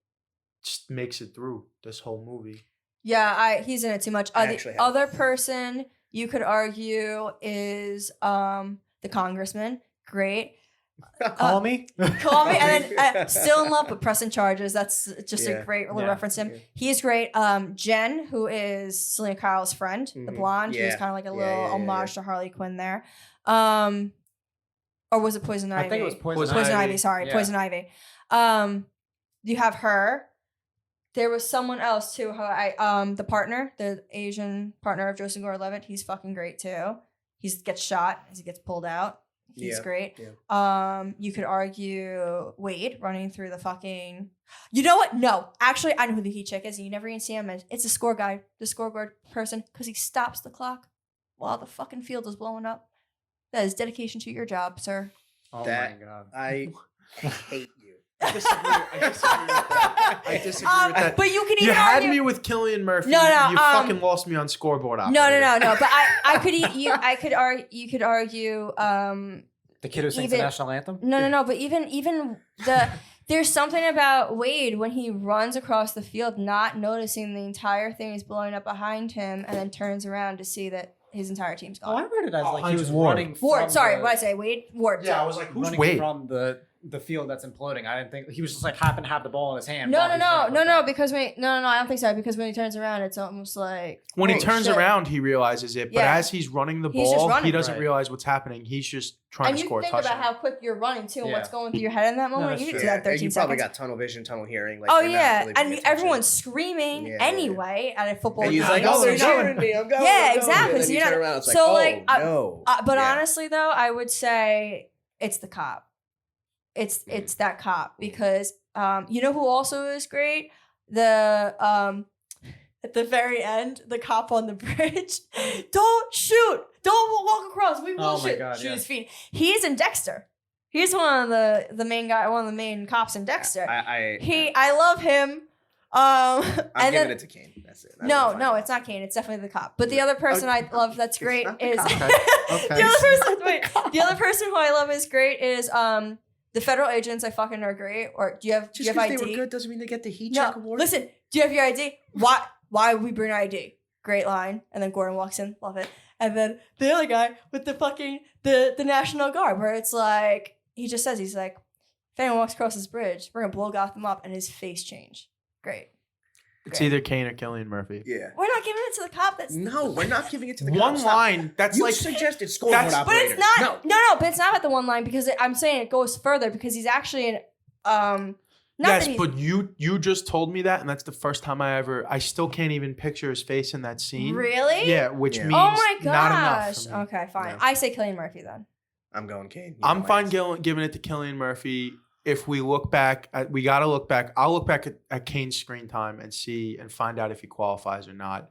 Speaker 8: just makes it through this whole movie.
Speaker 5: Yeah, he's in it too much.
Speaker 7: I
Speaker 5: The
Speaker 7: actually have-
Speaker 5: other person you could argue is the congressman. Great.
Speaker 6: Call me.
Speaker 5: Call me, and then still in love but pressing charges. That's just
Speaker 7: Yeah,
Speaker 5: a great little
Speaker 6: yeah,
Speaker 5: reference to him.
Speaker 7: yeah.
Speaker 5: He's great. Jen, who is Selena Kyle's friend, the
Speaker 7: Mhm.
Speaker 5: blonde, who's
Speaker 7: Yeah,
Speaker 5: kind of like a
Speaker 7: yeah,
Speaker 5: little
Speaker 7: yeah, yeah,
Speaker 5: homage
Speaker 7: yeah.
Speaker 5: to Harley Quinn there. Or was it Poison Ivy?
Speaker 6: I think it was Poison
Speaker 5: Poison
Speaker 6: Ivy.
Speaker 5: Ivy. Sorry,
Speaker 6: Yeah.
Speaker 5: Poison Ivy. You have her. There was someone else too. The partner, the Asian partner of Joseph Gordon-Levitt. He's fucking great too. He gets shot as he gets pulled out. He's great.
Speaker 7: Yeah.
Speaker 5: You could argue Wade running through the fucking. You know what? No, actually, I know who the heat check is, and you never even see him. It's the score guy, the scoreboard person, because he stops the clock while the fucking field is blowing up. That is dedication to your job, sir.
Speaker 6: Oh
Speaker 7: That-
Speaker 6: my god.
Speaker 7: I hate you.
Speaker 8: I disagree with that. I disagree with that.
Speaker 5: But you can
Speaker 8: You
Speaker 5: even
Speaker 8: had
Speaker 5: argue.
Speaker 8: me with Killian Murphy.
Speaker 5: No,
Speaker 8: You fucking lost me on scoreboard operator.
Speaker 5: No. But I could argue. You could argue.
Speaker 6: The kid who sings the
Speaker 5: even-
Speaker 6: national anthem?
Speaker 5: No. But even the there's something about Wade when he runs across the field, not noticing the entire thing is blowing up behind him, and then turns around to see that his entire team's
Speaker 6: Oh, I
Speaker 5: gone.
Speaker 6: read it as like he
Speaker 8: Heinz
Speaker 6: was
Speaker 8: Ward.
Speaker 6: running
Speaker 5: Ward,
Speaker 6: from
Speaker 5: sorry,
Speaker 6: the,
Speaker 5: what did I say? Wade? Ward.
Speaker 8: Yeah, I
Speaker 5: sorry.
Speaker 8: was like, who's
Speaker 6: running
Speaker 8: Wade?
Speaker 6: from the field that's imploding. I didn't think he was just like happened to have the ball in his hand.
Speaker 5: No.
Speaker 6: while he's running with that.
Speaker 5: Because I don't think so. Because when he turns around, it's almost like
Speaker 8: When he
Speaker 5: oh,
Speaker 8: turns
Speaker 5: shit.
Speaker 8: around, he realizes it. But
Speaker 5: Yeah.
Speaker 8: as he's running the
Speaker 5: He's just
Speaker 8: ball,
Speaker 5: running.
Speaker 8: he doesn't
Speaker 6: Right.
Speaker 8: realize what's happening. He's just trying
Speaker 5: and
Speaker 8: to
Speaker 5: you
Speaker 8: score a
Speaker 5: think
Speaker 8: touchdown.
Speaker 5: about how quick you're running too, and what's
Speaker 6: Yeah.
Speaker 5: going through your head in that moment.
Speaker 6: that's
Speaker 5: You get
Speaker 6: true.
Speaker 5: to that
Speaker 7: and
Speaker 5: 13
Speaker 7: you probably
Speaker 5: seconds.
Speaker 7: got tunnel vision, tunnel hearing. Like,
Speaker 5: Oh
Speaker 7: you're not
Speaker 5: yeah,
Speaker 7: really paying
Speaker 5: and
Speaker 7: attention.
Speaker 5: everyone's screaming
Speaker 7: Yeah.
Speaker 5: anyway at a football
Speaker 7: And he's
Speaker 5: game.
Speaker 7: like,
Speaker 8: I'm
Speaker 7: "Oh, they're
Speaker 8: going.
Speaker 7: cheering me! I'm going!"
Speaker 5: Yeah,
Speaker 7: I'm going.
Speaker 5: exactly.
Speaker 7: And then
Speaker 5: So
Speaker 7: you
Speaker 5: you're
Speaker 7: turn
Speaker 5: not-
Speaker 7: around, it's
Speaker 5: so,
Speaker 7: like,
Speaker 5: like,
Speaker 7: "Oh no!"
Speaker 5: But
Speaker 7: Yeah.
Speaker 5: honestly, though, I would say it's the cop. It's that cop because you know who also is great? The at the very end, the cop on the bridge. Don't shoot! Don't walk across. We will
Speaker 6: Oh my
Speaker 5: shoot.
Speaker 6: God,
Speaker 5: Shoot
Speaker 6: yeah.
Speaker 5: his feet. He's in Dexter. He's one of the main guy, one of the main cops in Dexter. I love him.
Speaker 7: I'm
Speaker 5: and
Speaker 7: giving
Speaker 5: then,
Speaker 7: it to Kane. That's it. I
Speaker 5: no,
Speaker 7: won't find
Speaker 5: it's not Kane. It's definitely the cop. But the other person I love that's great
Speaker 7: not the
Speaker 5: is
Speaker 7: cop.
Speaker 8: Okay.
Speaker 5: the other person. Wait, the other person who I love is great is the federal agents. I fucking are great. Or do you have
Speaker 7: Just
Speaker 5: ID?
Speaker 7: because they were good doesn't mean they get the heat
Speaker 5: No,
Speaker 7: check award.
Speaker 5: listen. Do you have your ID? Why would we bring our ID? Great line. And then Gordon walks in. Love it. And then the other guy with the fucking the National Guard, where it's like he just says he's like, if anyone walks across this bridge, we're gonna blow Gotham up, and his face change. Great.
Speaker 8: It's either Kane or Killian Murphy.
Speaker 7: Yeah.
Speaker 5: We're not giving it to the cop. That's
Speaker 7: No, we're not giving it to the
Speaker 8: One
Speaker 7: cops. Stop.
Speaker 8: line. That's
Speaker 7: You
Speaker 8: like
Speaker 7: suggested scoreboard
Speaker 8: that's-
Speaker 5: But
Speaker 7: operator.
Speaker 5: it's not. No. But it's not at the one line because I'm saying it goes further because he's actually in. Not
Speaker 8: yes,
Speaker 5: that he's,
Speaker 8: but you just told me that, and that's the first time I still can't even picture his face in that scene.
Speaker 5: really.
Speaker 8: Yeah, which
Speaker 7: Yeah.
Speaker 8: means
Speaker 5: Oh my
Speaker 8: not enough.
Speaker 5: gosh.
Speaker 8: For me.
Speaker 5: Okay, fine.
Speaker 7: No.
Speaker 5: I say Killian Murphy then.
Speaker 7: I'm going Kane. You
Speaker 8: I'm
Speaker 7: know
Speaker 8: fine
Speaker 7: I-
Speaker 8: giving it to Killian Murphy. If we look back, we got to look back. I'll look back at Kane's screen time and see and find out if he qualifies or not.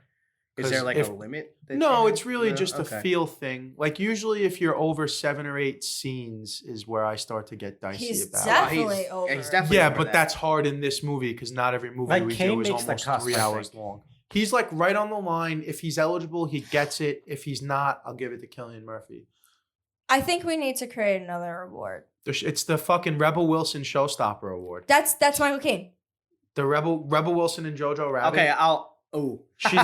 Speaker 7: Is there like
Speaker 8: if-
Speaker 7: a limit? that
Speaker 8: No,
Speaker 7: you
Speaker 8: it's
Speaker 7: have?
Speaker 8: really
Speaker 7: No?
Speaker 8: just
Speaker 7: Okay.
Speaker 8: a feel thing. Like usually, if you're over 7 or 8 scenes, is where I start to get dicey
Speaker 5: He's
Speaker 8: about.
Speaker 5: definitely
Speaker 7: he's-
Speaker 5: over.
Speaker 7: he's definitely
Speaker 8: Yeah,
Speaker 7: over
Speaker 8: but
Speaker 7: that.
Speaker 8: that's hard in this movie because not every movie
Speaker 6: Like,
Speaker 8: we
Speaker 6: Kane
Speaker 8: do is
Speaker 6: makes the
Speaker 8: almost
Speaker 6: cusp,
Speaker 8: 3
Speaker 6: I
Speaker 8: hours
Speaker 6: think.
Speaker 8: long. He's like right on the line. If he's eligible, he gets it. If he's not, I'll give it to Killian Murphy.
Speaker 5: I think we need to create another award.
Speaker 8: It's the fucking Rebel Wilson Showstopper Award.
Speaker 5: That's Michael Caine.
Speaker 8: The Rebel Wilson and Jojo Rabbit.
Speaker 7: Okay, Oh.
Speaker 8: She's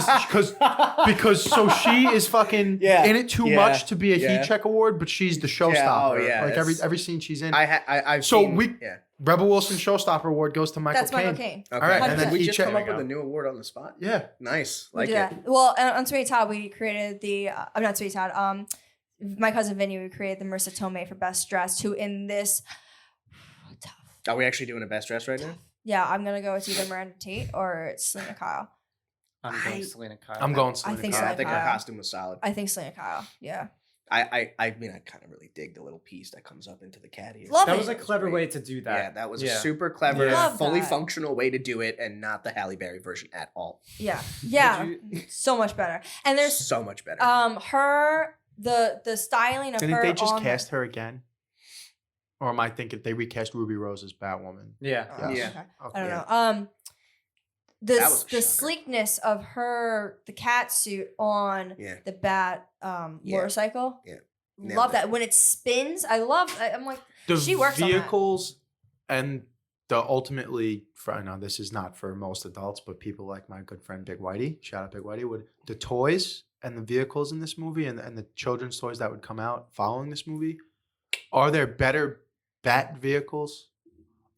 Speaker 8: because so she is fucking
Speaker 7: Yeah,
Speaker 8: in it too
Speaker 7: yeah,
Speaker 8: much to be a
Speaker 7: yeah.
Speaker 8: heat check award, but she's the showstopper.
Speaker 7: oh, yeah,
Speaker 8: like
Speaker 7: it's-
Speaker 8: every scene she's in.
Speaker 7: I've
Speaker 8: So
Speaker 7: seen,
Speaker 8: we-
Speaker 7: yeah.
Speaker 8: Rebel Wilson Showstopper Award goes to Michael
Speaker 5: That's Michael
Speaker 8: Caine.
Speaker 5: Caine.
Speaker 7: Okay.
Speaker 8: All right, and then
Speaker 7: we
Speaker 8: heat
Speaker 7: just
Speaker 8: check.
Speaker 7: come up
Speaker 8: There
Speaker 7: with
Speaker 8: we
Speaker 7: a new award on the spot.
Speaker 8: Yeah.
Speaker 7: Nice,
Speaker 5: We'll
Speaker 7: like
Speaker 5: do
Speaker 7: it.
Speaker 5: that. Well, on Sweet Todd, we created the. I'm not Sweet Todd. My cousin Vinny, we created the Marissa Tomei for Best Dressed. Who in this? Tough.
Speaker 7: Are we actually doing a best dress right now?
Speaker 5: Yeah, I'm gonna go with either Miranda Tate or it's Selena Kyle.
Speaker 6: I'm going Selena Kyle.
Speaker 8: I'm going
Speaker 5: I
Speaker 8: Selena
Speaker 5: think
Speaker 8: Kyle.
Speaker 5: so.
Speaker 7: I think her
Speaker 5: Kyle.
Speaker 7: costume was solid.
Speaker 5: I think Selena Kyle. Yeah.
Speaker 7: I mean, I kind of really dig the little piece that comes up into the cat ear.
Speaker 5: Love
Speaker 6: That
Speaker 5: it.
Speaker 6: was a clever way to do that.
Speaker 7: Yeah, that was a
Speaker 6: Yeah.
Speaker 7: super clever,
Speaker 8: Yeah.
Speaker 5: Love
Speaker 7: fully
Speaker 5: that.
Speaker 7: functional way to do it, and not the Halle Berry version at all.
Speaker 5: Yeah. Yeah.
Speaker 6: Did
Speaker 5: So much better. And there's
Speaker 7: So much better.
Speaker 5: her the styling of
Speaker 8: Didn't
Speaker 5: her.
Speaker 8: they just
Speaker 5: on
Speaker 8: cast her again? Or am I thinking they recast Ruby Rose as Batwoman?
Speaker 6: Yeah.
Speaker 5: Oh,
Speaker 7: Yeah.
Speaker 5: okay.
Speaker 8: Okay.
Speaker 5: I don't
Speaker 7: Yeah.
Speaker 5: know.
Speaker 7: That was a
Speaker 5: The
Speaker 7: shocker.
Speaker 5: sleekness of the cat suit on
Speaker 7: Yeah.
Speaker 5: the bat
Speaker 7: Yeah.
Speaker 5: motorcycle.
Speaker 7: Yeah. Nailed
Speaker 5: Love
Speaker 7: it.
Speaker 5: that when it spins. I'm like,
Speaker 8: The
Speaker 5: she works on that.
Speaker 8: vehicles and the ultimately, I know this is not for most adults, but people like my good friend Big Whitey, shout out Big Whitey, would the toys and the vehicles in this movie and the children's toys that would come out following this movie, are there better bat vehicles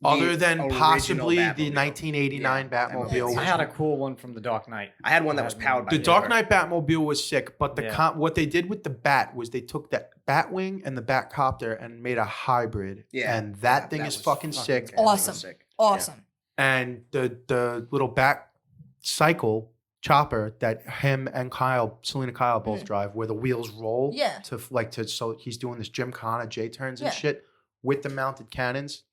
Speaker 8: Other than
Speaker 7: original
Speaker 8: possibly the
Speaker 7: Batmobile.
Speaker 8: 1989
Speaker 7: Yeah,
Speaker 8: Batmobile.
Speaker 7: Batmobile.
Speaker 6: I had a cool one from The Dark Knight.
Speaker 7: I had one that was powered by
Speaker 8: The Dark
Speaker 7: Riddler.
Speaker 8: Knight Batmobile was sick, but
Speaker 6: Yeah.
Speaker 8: what they did with the Bat was they took that Batwing and the Batcopter and made a hybrid.
Speaker 7: Yeah,
Speaker 8: And that thing
Speaker 7: that
Speaker 8: is
Speaker 7: was
Speaker 8: fucking
Speaker 7: fucking
Speaker 8: sick.
Speaker 7: fantastic.
Speaker 5: Awesome.
Speaker 7: Sick.
Speaker 5: Awesome.
Speaker 8: And the little Bat cycle chopper that him and Selena Kyle both drive, where the wheels roll.
Speaker 5: Yeah.
Speaker 8: So he's doing this Gymkhana J turns and
Speaker 5: Yeah.
Speaker 8: shit with the mounted cannons.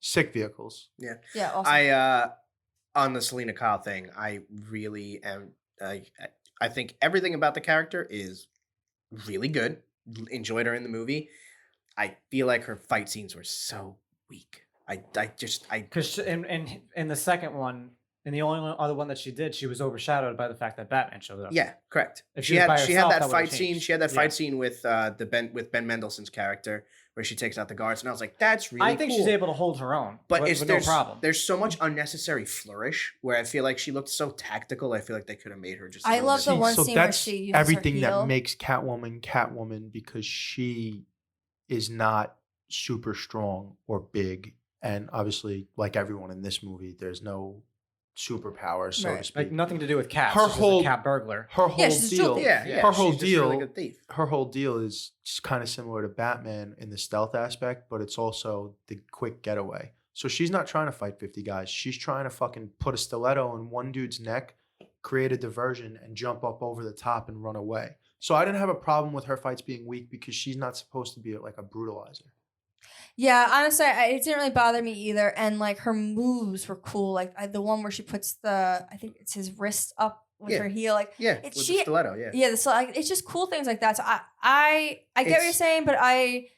Speaker 8: Sick vehicles.
Speaker 5: Yeah, awesome.
Speaker 7: On the Selena Kyle thing, I really am. I think everything about the character is really good. Enjoyed her in the movie. I feel like her fight scenes were so weak.
Speaker 6: Because in the second one, in the only other one that she did, she was overshadowed by the fact that Batman showed up.
Speaker 7: Yeah, correct.
Speaker 6: If
Speaker 7: She
Speaker 6: she was
Speaker 7: had
Speaker 6: by
Speaker 7: she had
Speaker 6: herself,
Speaker 7: that
Speaker 6: that would've
Speaker 7: fight scene.
Speaker 6: changed.
Speaker 7: She had that
Speaker 6: Yeah.
Speaker 7: fight scene with Ben Mendelsohn's character where she takes out the guards, and I was like, that's really.
Speaker 6: I think
Speaker 7: cool.
Speaker 6: she's able to hold her own,
Speaker 7: But
Speaker 6: with no
Speaker 7: there's
Speaker 6: problem.
Speaker 7: There's so much unnecessary flourish where I feel like she looked so tactical. I feel like they could have made her just. a
Speaker 5: I
Speaker 7: little
Speaker 5: love
Speaker 7: bit-
Speaker 5: the one
Speaker 8: So
Speaker 5: scene where
Speaker 8: that's
Speaker 5: she uses
Speaker 8: everything
Speaker 5: her heel.
Speaker 8: that makes Catwoman because she is not super strong or big, and obviously, like everyone in this movie, there's no superpower, so to
Speaker 5: Right.
Speaker 8: speak.
Speaker 6: Like nothing to do with cats.
Speaker 8: Her
Speaker 6: She's
Speaker 8: whole-
Speaker 6: a cat burglar.
Speaker 8: Her whole
Speaker 5: she's a jewel
Speaker 8: deal,
Speaker 5: thief.
Speaker 7: Yeah,
Speaker 8: her whole
Speaker 7: she's just a really
Speaker 8: deal,
Speaker 7: good thief.
Speaker 8: her whole deal is kind of similar to Batman in the stealth aspect, but it's also the quick getaway. So she's not trying to fight 50 guys. She's trying to fucking put a stiletto in one dude's neck, create a diversion, and jump up over the top and run away. So I didn't have a problem with her fights being weak because she's not supposed to be like a brutalizer.
Speaker 5: Yeah, honestly, it didn't really bother me either. And like her moves were cool. Like the one where she puts I think it's his wrist up with
Speaker 7: Yeah.
Speaker 5: her heel. Like
Speaker 7: Yeah,
Speaker 5: It's-
Speaker 7: with
Speaker 5: she-
Speaker 7: the stiletto. Yeah.
Speaker 5: yeah, so like it's just cool things like that. So I get what you're
Speaker 7: It's-
Speaker 5: saying, but it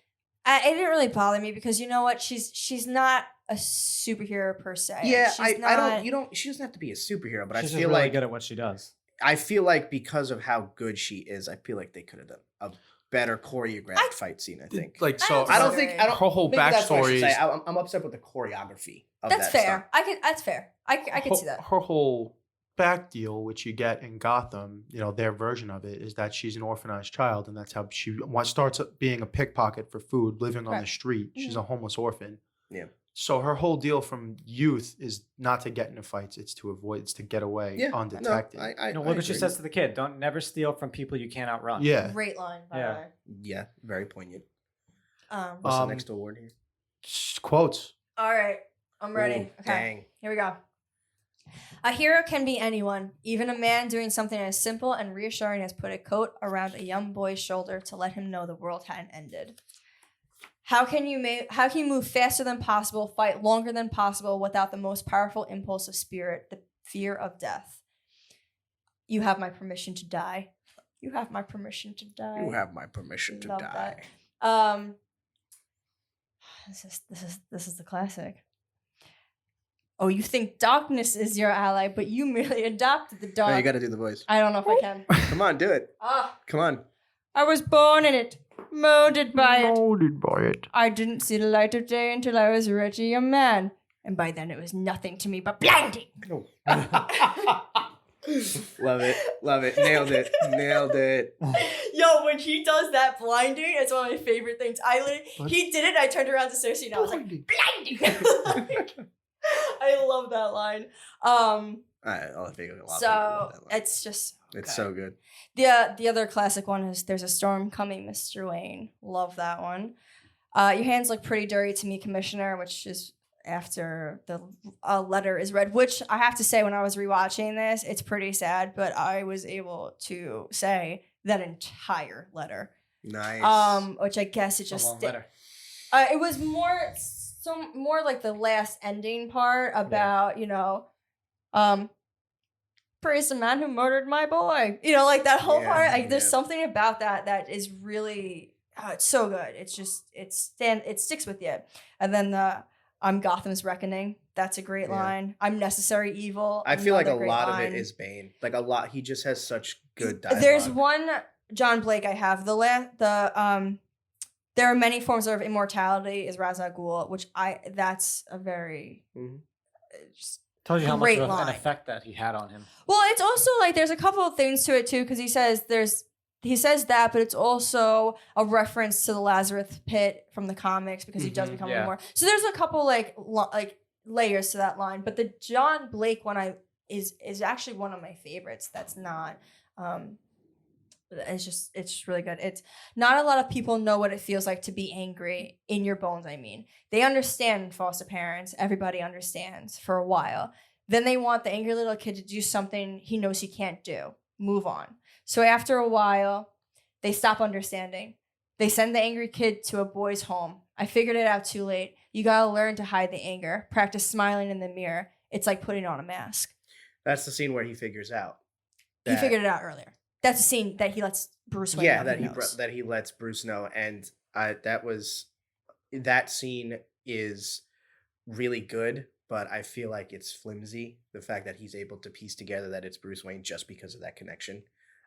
Speaker 5: didn't really bother me because you know what? She's not a superhero per se.
Speaker 7: Yeah,
Speaker 5: She's
Speaker 7: I
Speaker 5: not-
Speaker 7: don't. She doesn't have to be a superhero, but
Speaker 6: She's
Speaker 7: I
Speaker 6: just
Speaker 7: feel
Speaker 6: really
Speaker 7: like
Speaker 6: good at what she does.
Speaker 7: I feel like because of how good she is, I feel like they could have done a better choreographed fight scene. I think.
Speaker 8: Like
Speaker 5: I
Speaker 8: so,
Speaker 5: don't
Speaker 7: I don't
Speaker 5: disagree.
Speaker 7: think I don't.
Speaker 8: her whole
Speaker 7: maybe that's what I should
Speaker 8: backstory
Speaker 7: say.
Speaker 8: is
Speaker 7: I'm upset with the choreography of
Speaker 5: That's
Speaker 7: that
Speaker 5: fair.
Speaker 7: stuff.
Speaker 5: That's fair. I can see that.
Speaker 8: Her whole back deal, which you get in Gotham, their version of it is that she's an orphanized child, and that's how she starts being a pickpocket for food, living on the
Speaker 5: Right.
Speaker 8: street. She's a homeless orphan.
Speaker 7: Yeah.
Speaker 8: So her whole deal from youth is not to get into fights; it's to get away
Speaker 7: Yeah,
Speaker 8: undetected.
Speaker 7: No, I
Speaker 6: Look what she
Speaker 7: agree.
Speaker 6: says to the kid: "Don't never steal from people you can't outrun."
Speaker 8: yeah.
Speaker 5: Great line, by
Speaker 6: Yeah.
Speaker 5: the way.
Speaker 7: Yeah, very poignant.
Speaker 5: Um,
Speaker 7: What's the
Speaker 8: Um,
Speaker 7: next award here?
Speaker 8: Quotes.
Speaker 5: all right, I'm ready.
Speaker 7: Ooh,
Speaker 5: Okay.
Speaker 7: Dang.
Speaker 5: Here we go. A hero can be anyone, even a man doing something as simple and reassuring as put a coat around a young boy's shoulder to let him know the world hadn't ended. How can you move faster than possible, fight longer than possible without the most powerful impulse of spirit, the fear of death? You have my permission to die. You have my permission to die.
Speaker 7: You have my permission to
Speaker 5: Love
Speaker 7: die.
Speaker 5: that. This is the classic. Oh, you think darkness is your ally, but you merely adopted the dark.
Speaker 7: No, you got to do the voice.
Speaker 5: I don't know if I can.
Speaker 7: Come on, do it.
Speaker 5: Ah,
Speaker 7: Come on.
Speaker 5: I was born in it, molded by it.
Speaker 8: Molded by it.
Speaker 5: I didn't see the light of day until I was a wretched young man, and by then it was nothing to me but blinding.
Speaker 7: Love it. Love it. Nailed it. Nailed it.
Speaker 5: Yo, when he does that blinding, it's one of my favorite things. He did it. I turned around to Cersei and I was like, blinding. I love that line.
Speaker 7: I'll think of a lot of people
Speaker 5: So
Speaker 7: love that line.
Speaker 5: it's just
Speaker 7: It's so good.
Speaker 5: the other classic one is "There's a storm coming, Mr. Wayne." Love that one. Your hands look pretty dirty to me, Commissioner, which is after the letter is read. Which I have to say, when I was rewatching this, it's pretty sad, but I was able to say that entire letter.
Speaker 7: Nice.
Speaker 5: Which I guess it
Speaker 6: It's a
Speaker 5: just
Speaker 6: long letter.
Speaker 5: it was more like the last ending part about praise the man who murdered my boy, like that whole
Speaker 7: Yeah,
Speaker 5: part. Like there's
Speaker 7: yeah.
Speaker 5: something about that is really it's so good. It's just it sticks with you. And then I'm Gotham's reckoning. That's a great
Speaker 7: Yeah.
Speaker 5: line. I'm necessary evil.
Speaker 7: I feel like a
Speaker 5: another great
Speaker 7: lot
Speaker 5: line.
Speaker 7: of it is Bane. Like a lot. He just has such good dialogue.
Speaker 5: There's one John Blake I have. There are many forms of immortality is Ra's al Ghul, which that's a very
Speaker 7: Mhm.
Speaker 5: just-
Speaker 6: Tells you how much
Speaker 5: Great
Speaker 6: of an
Speaker 5: line.
Speaker 6: effect that he had on him.
Speaker 5: well, it's also like there's a couple of things to it too, because he says there's he says that, but it's also a reference to the Lazarus pit from the comics because he does become
Speaker 6: yeah.
Speaker 5: more. So there's a couple like layers to that line, but the John Blake one is actually one of my favorites. That's not. It's just really good. It's not a lot of people know what it feels like to be angry in your bones. I mean, they understand foster parents. Everybody understands for a while. Then they want the angry little kid to do something he knows he can't do. Move on. So after a while, they stop understanding. They send the angry kid to a boy's home. I figured it out too late. You gotta learn to hide the anger. Practice smiling in the mirror. It's like putting on a mask.
Speaker 7: That's the scene where he figures out.
Speaker 5: He figured it out earlier. That's a scene that he lets Bruce Wayne know.
Speaker 7: That he lets Bruce know, and that scene is really good, but I feel like it's flimsy. The fact that he's able to piece together that it's Bruce Wayne just because of that connection.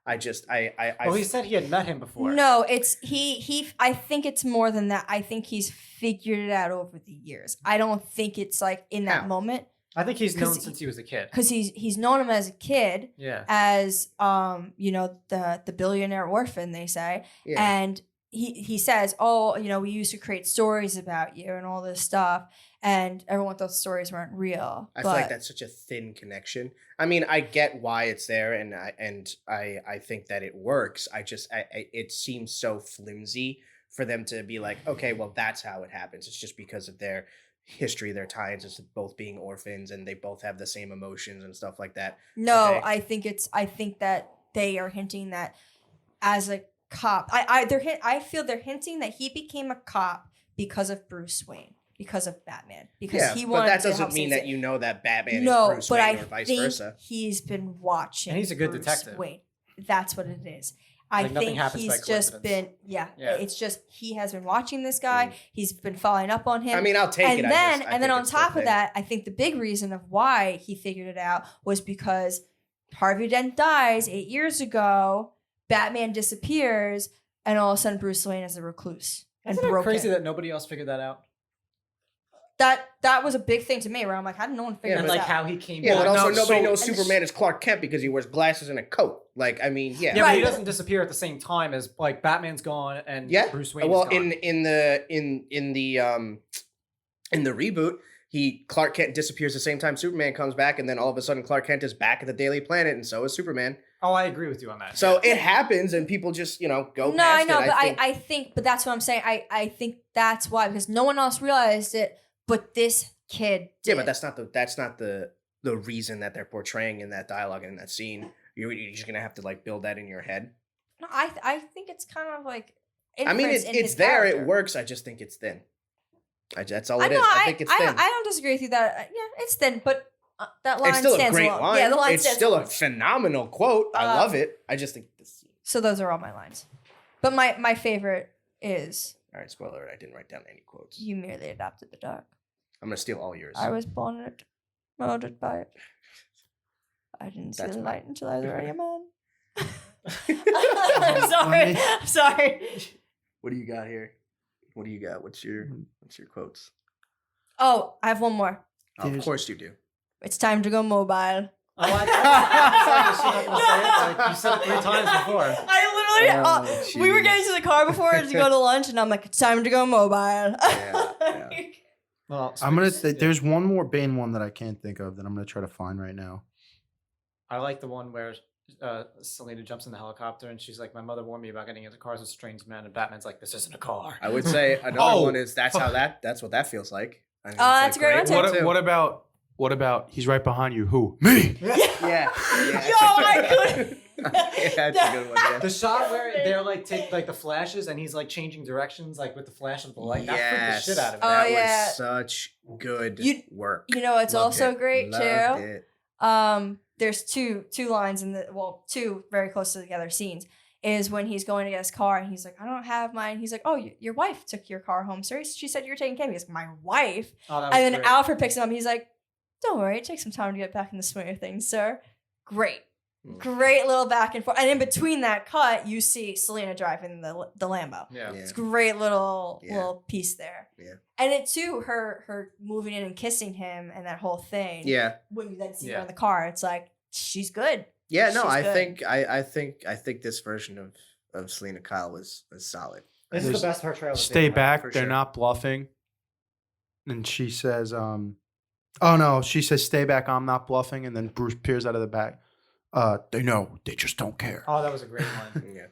Speaker 7: Well,
Speaker 6: he said he had met him before.
Speaker 5: No, it's he. I think it's more than that. I think he's figured it out over the years. I don't think it's like in that moment.
Speaker 6: I think he's known since he was a kid.
Speaker 5: Because he's known him as a kid.
Speaker 6: Yeah.
Speaker 5: As the billionaire orphan, they say. Yeah. And he says, oh, we used to create stories about you and all this stuff. And everyone thought stories weren't real.
Speaker 7: I feel like that's such a thin connection. I mean, I get why it's there, and I think that it works. It seems so flimsy for them to be like, okay, well, that's how it happens. It's just because of their history, their ties as both being orphans, and they both have the same emotions and stuff like that.
Speaker 5: No,
Speaker 7: okay.
Speaker 5: I think that they are hinting that as a cop, I feel they're hinting that he became a cop because of Bruce Wayne, because of Batman, because he wanted.
Speaker 7: But that
Speaker 5: to
Speaker 7: doesn't
Speaker 5: help
Speaker 7: mean
Speaker 5: save
Speaker 7: that you know that Batman is Bruce Wayne or vice versa.
Speaker 5: He's been watching,
Speaker 6: and he's a good
Speaker 5: Bruce
Speaker 6: detective.
Speaker 5: Wayne. That's what it is. I think he's just been, it's just he has been watching this guy. He's been following up on him.
Speaker 7: I mean, I'll take it.
Speaker 5: And then on top of that, I think the big reason of why he figured it out was because Harvey Dent dies 8 years ago, Batman disappears, and all of a sudden Bruce Wayne is a recluse.
Speaker 6: Isn't it crazy that nobody else figured that out?
Speaker 5: That was a big thing to me, where I'm like, how did no one figure this out?
Speaker 6: How he came
Speaker 7: back.
Speaker 6: But
Speaker 7: also nobody knows Superman is Clark Kent because he wears glasses and a coat. Like, I mean,
Speaker 6: Yeah, but he doesn't disappear at the same time as like Batman's gone and Bruce Wayne is gone.
Speaker 7: in the reboot, Clark Kent disappears the same time Superman comes back, and then all of a sudden Clark Kent is back at the Daily Planet, and so is Superman.
Speaker 6: Oh, I agree with you on that.
Speaker 7: So it happens, and people just, go past it.
Speaker 5: No, I know, but I think, but that's what I'm saying. I think that's why, because no one else realized it, but this kid did.
Speaker 7: Yeah, but that's not the reason that they're portraying in that dialogue and in that scene. You're just gonna have to like build that in your head.
Speaker 5: No, I think it's kind of like.
Speaker 7: I mean, it's there.
Speaker 5: Character.
Speaker 7: It works. I just think it's thin. That's all it is.
Speaker 5: I
Speaker 7: think it's thin.
Speaker 5: I don't disagree with you that it's thin, but that line
Speaker 7: it's still
Speaker 5: stands
Speaker 7: a great
Speaker 5: alone.
Speaker 7: line.
Speaker 5: Yeah, the line
Speaker 7: it's
Speaker 5: stands
Speaker 7: still
Speaker 5: alone.
Speaker 7: a phenomenal quote. I love it. I just think this.
Speaker 5: So those are all my lines, but my favorite is.
Speaker 7: All right, spoiler alert, I didn't write down any quotes.
Speaker 5: You merely adopted the dark.
Speaker 7: I'm gonna steal all yours.
Speaker 5: I was born in it, murdered by it. I didn't see the light until I was already a man. I'm sorry.
Speaker 7: What do you got here? What do you got? What's your quotes?
Speaker 5: Oh, I have one more.
Speaker 7: Oh, of course you do.
Speaker 5: It's time to go mobile.
Speaker 6: Oh, I you said it 3 times before.
Speaker 5: I literally, we were getting to the car before to go to lunch, and I'm like, it's time to go mobile.
Speaker 7: Yeah.
Speaker 6: Well,
Speaker 1: I'm gonna. There's one more Bane one that I can't think of that I'm gonna try to find right now.
Speaker 6: I like the one where Selena jumps in the helicopter and she's like, "My mother warned me about getting into cars with strange men," and Batman's like, "This isn't a car."
Speaker 7: I would say another one is that's what that feels like. I mean,
Speaker 5: that's a great one too.
Speaker 8: What about he's right behind you? Who? Me?
Speaker 7: Yeah.
Speaker 5: Yo, I couldn't.
Speaker 7: Yeah, that's a good one. Yeah.
Speaker 6: The shot where they're like take like the flashes and he's like changing directions like with the flash of the light. That freaked the shit out of me.
Speaker 7: That
Speaker 5: yeah.
Speaker 7: was such good work.
Speaker 5: You know, it's
Speaker 7: Loved
Speaker 5: also
Speaker 7: it.
Speaker 5: great
Speaker 7: Loved
Speaker 5: too.
Speaker 7: It.
Speaker 5: There's two lines in two very close together scenes. Is when he's going to get his car and he's like, I don't have mine. He's like, oh, your wife took your car home, sir. She said you were taking care of me. He's like, my wife?
Speaker 6: Oh, that was
Speaker 5: and then
Speaker 6: great.
Speaker 5: Alfred picks him up. He's like, don't worry, it takes some time to get back in the swing of things, sir. Great. Great little back and forth. And in between that cut, you see Selena driving the Lambo.
Speaker 6: Yeah.
Speaker 5: It's a great little piece there.
Speaker 7: Yeah.
Speaker 5: And it too, her moving in and kissing him and that whole thing.
Speaker 7: Yeah.
Speaker 5: When you then see her in the car, it's like, she's good.
Speaker 7: Yeah, no,
Speaker 5: She's
Speaker 7: I
Speaker 5: good.
Speaker 7: think this version of Selena Kyle was solid.
Speaker 6: This is the best portrayal. that
Speaker 8: Stay
Speaker 6: they've had.
Speaker 8: back.
Speaker 7: for
Speaker 8: They're
Speaker 7: sure.
Speaker 8: not bluffing. And she says, oh no, she says, stay back. I'm not bluffing. And then Bruce peers out of the back. They know. They just don't care.
Speaker 6: Oh, that was a great one.
Speaker 7: Yeah.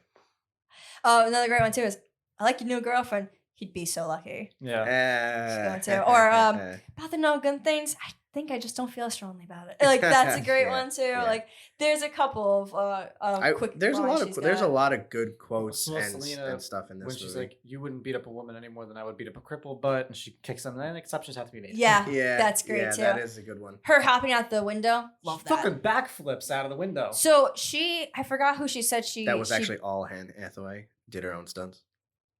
Speaker 5: Oh, another great one too is I like your new girlfriend. He'd be so lucky.
Speaker 6: Yeah.
Speaker 5: She's going to. Or about the no gun things. I think I just don't feel strongly about it. Like that's a great
Speaker 7: Yeah,
Speaker 5: one too.
Speaker 7: yeah.
Speaker 5: Like there's a couple of quick.
Speaker 7: There's a
Speaker 5: lines
Speaker 7: lot
Speaker 5: she's
Speaker 7: of there's a
Speaker 5: got.
Speaker 7: lot of good quotes
Speaker 6: Well,
Speaker 7: and
Speaker 6: Selena,
Speaker 7: stuff in this
Speaker 6: when
Speaker 7: movie.
Speaker 6: she's like, "You wouldn't beat up a woman any more than I would beat up a crippled butt," and she kicks them. Then exceptions have to be made.
Speaker 5: Yeah,
Speaker 7: yeah,
Speaker 5: that's great
Speaker 7: yeah,
Speaker 5: too.
Speaker 7: that is a good one.
Speaker 5: Her hopping out the window.
Speaker 6: She
Speaker 5: Love that.
Speaker 6: fucking backflips out of the window.
Speaker 5: So I forgot who she said
Speaker 7: That was
Speaker 5: she-
Speaker 7: actually all Anne Hathaway did her own stunts.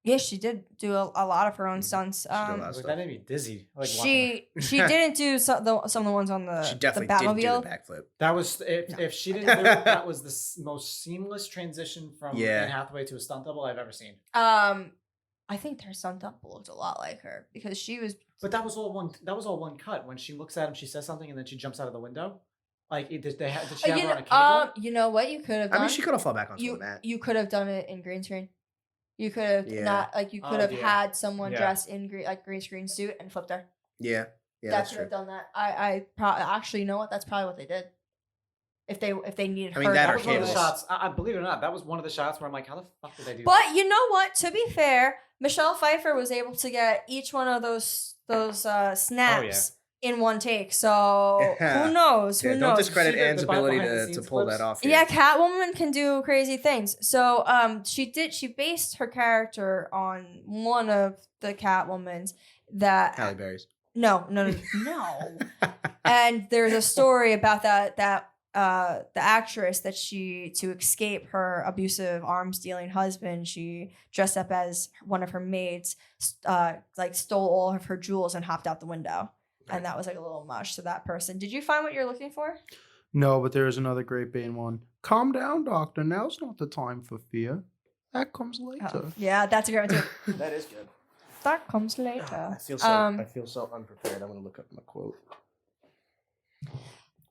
Speaker 5: Yeah, she did do a lot of her own stunts.
Speaker 7: did a lot of
Speaker 6: Like,
Speaker 7: stuff.
Speaker 6: that made me dizzy. Like
Speaker 5: She didn't do some of the ones on the
Speaker 7: She definitely
Speaker 5: the
Speaker 7: did do
Speaker 5: Batmobile.
Speaker 7: the backflip.
Speaker 6: that was if she didn't do it, that was the most seamless transition from
Speaker 7: Yeah.
Speaker 6: Anne Hathaway to a stunt double I've ever seen.
Speaker 5: I think her stunt double looked a lot like her because she was.
Speaker 6: But that was all one. That was all one cut. When she looks at him, she says something, and then she jumps out of the window. Like, did she have her on a cable?
Speaker 5: You know what you could have done?
Speaker 7: I mean, she could have fallen back onto
Speaker 5: you
Speaker 7: that.
Speaker 5: you could have done it in green screen. You could have
Speaker 7: Yeah.
Speaker 5: not like you could
Speaker 6: Oh,
Speaker 5: have
Speaker 6: yeah.
Speaker 5: had someone
Speaker 6: Yeah.
Speaker 5: dressed in green screen suit and flipped her.
Speaker 7: Yeah,
Speaker 5: that
Speaker 7: that's
Speaker 5: could
Speaker 7: true.
Speaker 5: have done that. I probably actually, you know what? That's probably what they did. If they needed
Speaker 7: I mean,
Speaker 5: her,
Speaker 7: that
Speaker 5: to
Speaker 7: or
Speaker 6: That was one of the
Speaker 7: cables.
Speaker 6: shots. I believe it or not, that was one of the shots where I'm like, how the fuck did they do that?
Speaker 5: But you know what? To be fair, Michelle Pfeiffer was able to get each one of those snaps in one take. So
Speaker 7: Yeah.
Speaker 5: who knows? Who
Speaker 7: Yeah,
Speaker 5: knows?
Speaker 7: don't discredit
Speaker 6: See the
Speaker 7: Anne's
Speaker 6: behind
Speaker 7: ability
Speaker 6: the
Speaker 7: to
Speaker 6: scenes
Speaker 7: pull
Speaker 6: clips?
Speaker 7: that off.
Speaker 5: Yeah, Catwoman can do crazy things. So she based her character on one of the Catwomans that
Speaker 7: Halle Berry's.
Speaker 5: no. And there's a story about that the actress that to escape her abusive arms dealing husband, she dressed up as one of her maids, like stole all of her jewels and hopped out the window. And that was like a little much to that person. Did you find what you're looking for?
Speaker 8: No, but there is another great Bane one. Calm down, doctor. Now's not the time for fear. That comes later.
Speaker 5: Oh, yeah, that's a great one too.
Speaker 7: That is good.
Speaker 5: That comes later.
Speaker 7: I feel so unprepared. I'm gonna look up my quote.